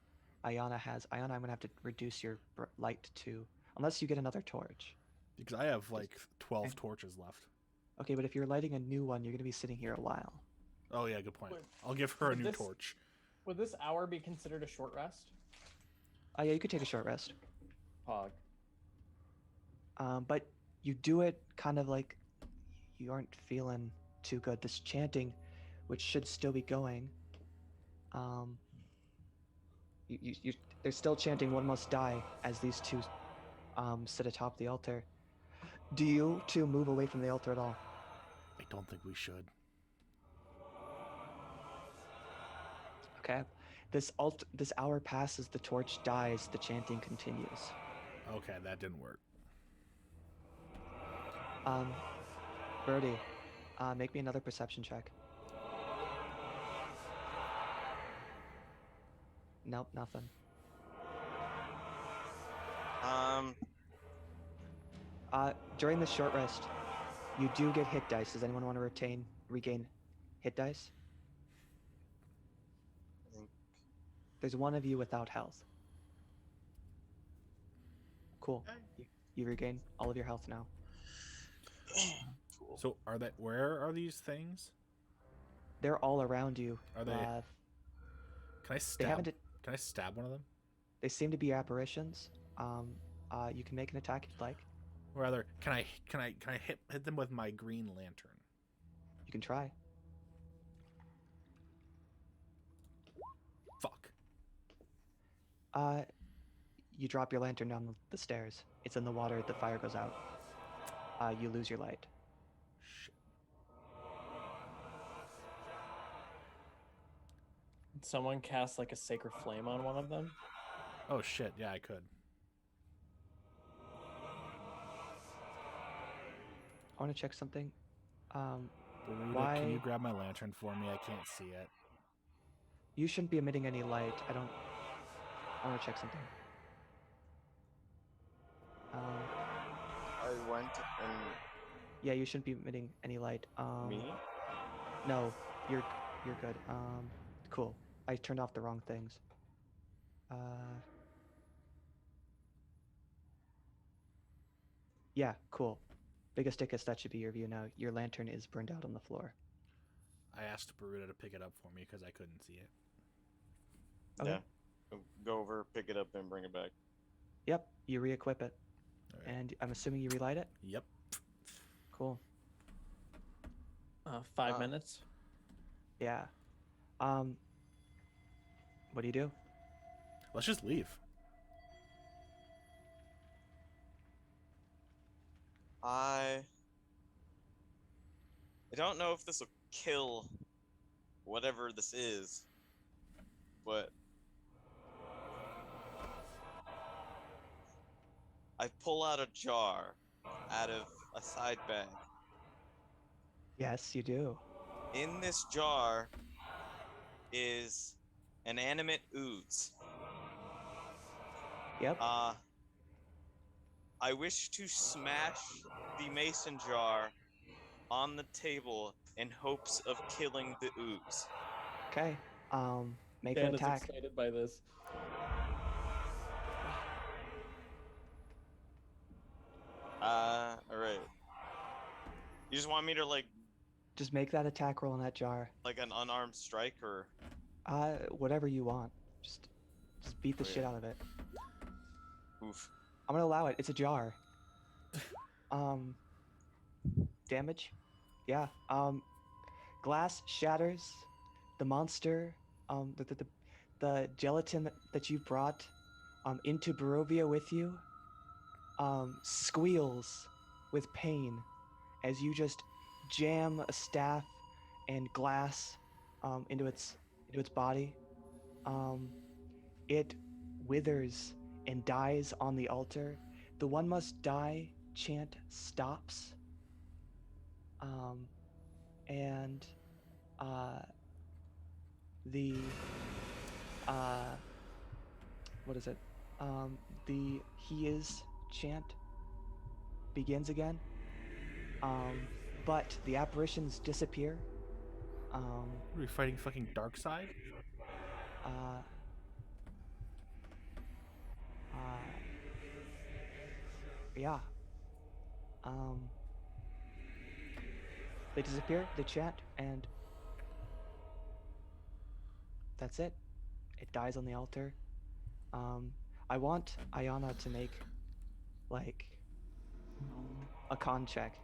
Ayana has. Ayana, I'm gonna have to reduce your light to, unless you get another torch. Because I have like 12 Okay. torches left. Okay, but if you're lighting a new one, you're gonna be sitting here a while. Oh yeah, good point. Wait, I'll give her a would new this- torch. Would this hour be considered a short rest? Oh yeah, you could take a short rest. Pog. But you do it kind of like you aren't feeling too good. This chanting, which should still be going, they're still chanting "One must die" as these two sit atop the altar. Do you two move away from the altar at all? I don't think we should. Okay. This hour passes. The torch dies. The chanting continues. Okay, that didn't work. Birdie, make me another perception check. Nope, nothing. During the short rest, you do get hit dice. Does anyone want to regain hit dice? I think There's one of you without health. Cool. You regain all of your health now. Cool. So where are these things? They're all around you. Are they? Uh, Can I they stab? haven't. Can I stab one of them? They seem to be apparitions. You can make an attack if you'd like. Or rather, can I hit them with my green lantern? You can try. Fuck. You drop your lantern down the stairs. It's in the water. The fire goes out. You lose your light. Shit. Did someone cast like a sacred flame on one of them? Oh shit. Yeah, I could. I want to check something. Burrito, Why? can you grab my lantern for me? I can't see it. You shouldn't be emitting any light. I want to check something. I went and Yeah, you shouldn't be emitting any light. me. No, you're good. Cool. I turned off the wrong things. Yeah, cool. Biggest Dickus, that should be your view now. Your lantern is burned out on the floor. I asked Burrito to pick it up for me because I couldn't see it. Okay. Yeah. Go over, pick it up, and bring it back. Yep, you re-equip it. Alright. And I'm assuming you relight it? Yep. Cool. 5 minutes. Yeah. What do you do? Let's just leave. I don't know if this will kill whatever this is, but I pull out a jar out of a side bag. Yes, you do. In this jar is an animate ooze. Yep. I wish to smash the mason jar on the table in hopes of killing the ooze. Okay. Make an Dan is attack. excited by this. All right. You just want me to Just make that attack roll in that jar. like an unarmed strike or Whatever you want. Just beat the Okay. shit out of it. oof. I'm gonna allow it. It's a jar. Damage? Yeah. Glass shatters. The monster, the gelatin that you brought, into Barovia with you, squeals with pain as you just jam a staff and glass, into its body. It withers and dies on the altar. The one must die chant stops. And the what is it? The he is chant begins again. But the apparitions disappear. Are we fighting fucking Dark Side? Uh, uh, yeah. They disappear, they chant, and that's it. It dies on the altar. I want Ayana to make, like, a con check.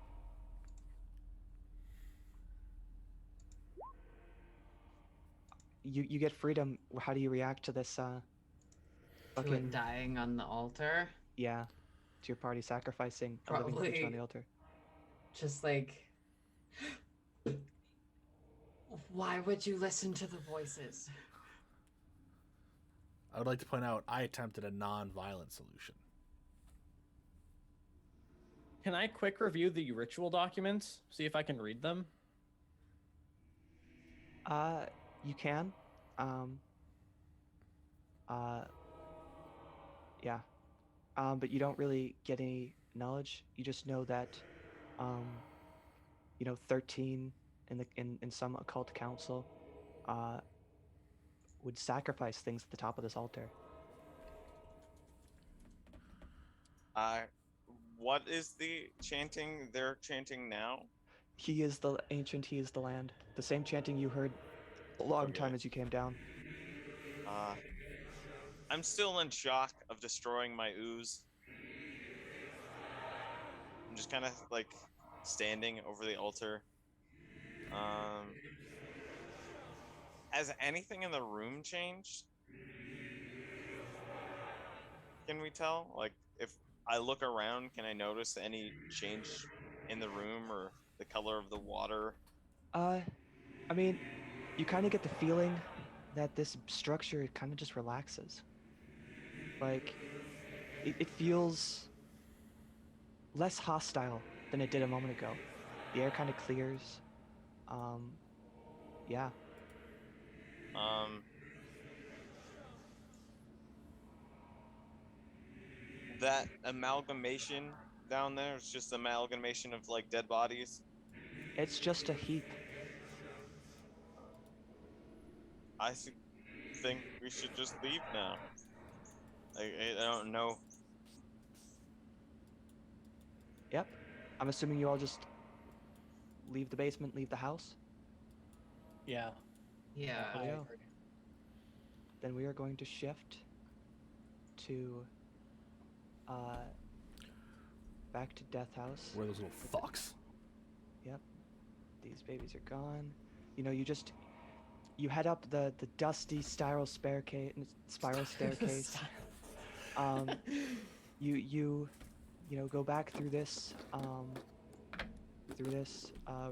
You get freedom. How do you react to this, To fucking, it dying on the altar. yeah, to your party sacrificing a living creature on the Probably- altar? Just like, why would you listen to the voices? I would like to point out I attempted a non-violent solution. Can I quick review the ritual documents? See if I can read them? You can. Yeah. But you don't really get any knowledge. You just know that, 13 in some occult council, would sacrifice things at the top of this altar. What is the chanting they're chanting now? He is the ancient, he is the land. The same chanting you heard a long Okay. time as you came down. I'm still in shock of destroying my ooze. I'm just kind of like standing over the altar. Has anything in the room changed? Can we tell? Like, if I look around, can I notice any change in the room or the color of the water? I mean, you kind of get the feeling that this structure kind of just relaxes. Like, it feels less hostile than it did a moment ago. The air kind of clears. Yeah. That amalgamation down there is just amalgamation of like dead bodies. It's just a heap. I think we should just leave now. I don't know. Yep. I'm assuming you all just leave the basement, leave the house. Yeah. Yeah. I I know. agree. Then we are going to shift to back to Death House. Where are those little fucks? Yep. These babies are gone. You head up the dusty spiral staircase. You go back through this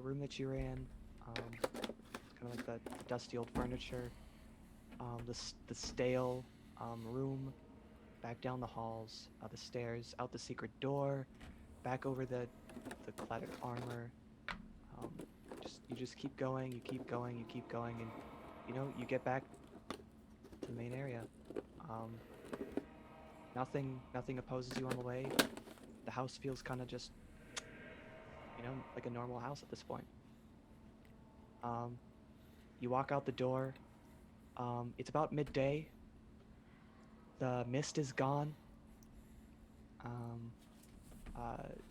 room that you were in. Kind of like the dusty old furniture. the stale room, back down the halls, the stairs, out the secret door, back over the cluttered armor. You just keep going, you keep going, you keep going, and you get back to the main area. Nothing opposes you on the way. The house feels kind of just, like a normal house at this point. You walk out the door. It's about midday. The mist is gone.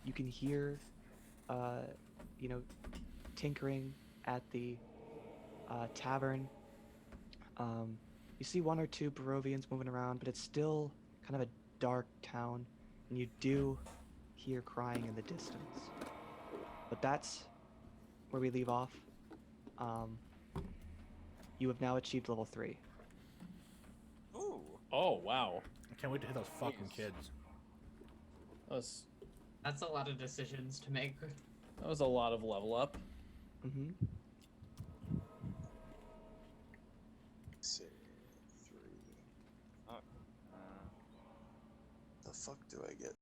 You can hear, tinkering at the tavern. You see one or two Barovians moving around, but it's still kind of a dark town, and you do hear crying in the distance. But that's where we leave off. You have now achieved level 3. Ooh. Oh wow, I can't wait to hit those fucking Jeez. kids. That's a lot of decisions to make. That was a lot of level up. Mm-hmm. Say 3. Oh, The fuck do I get?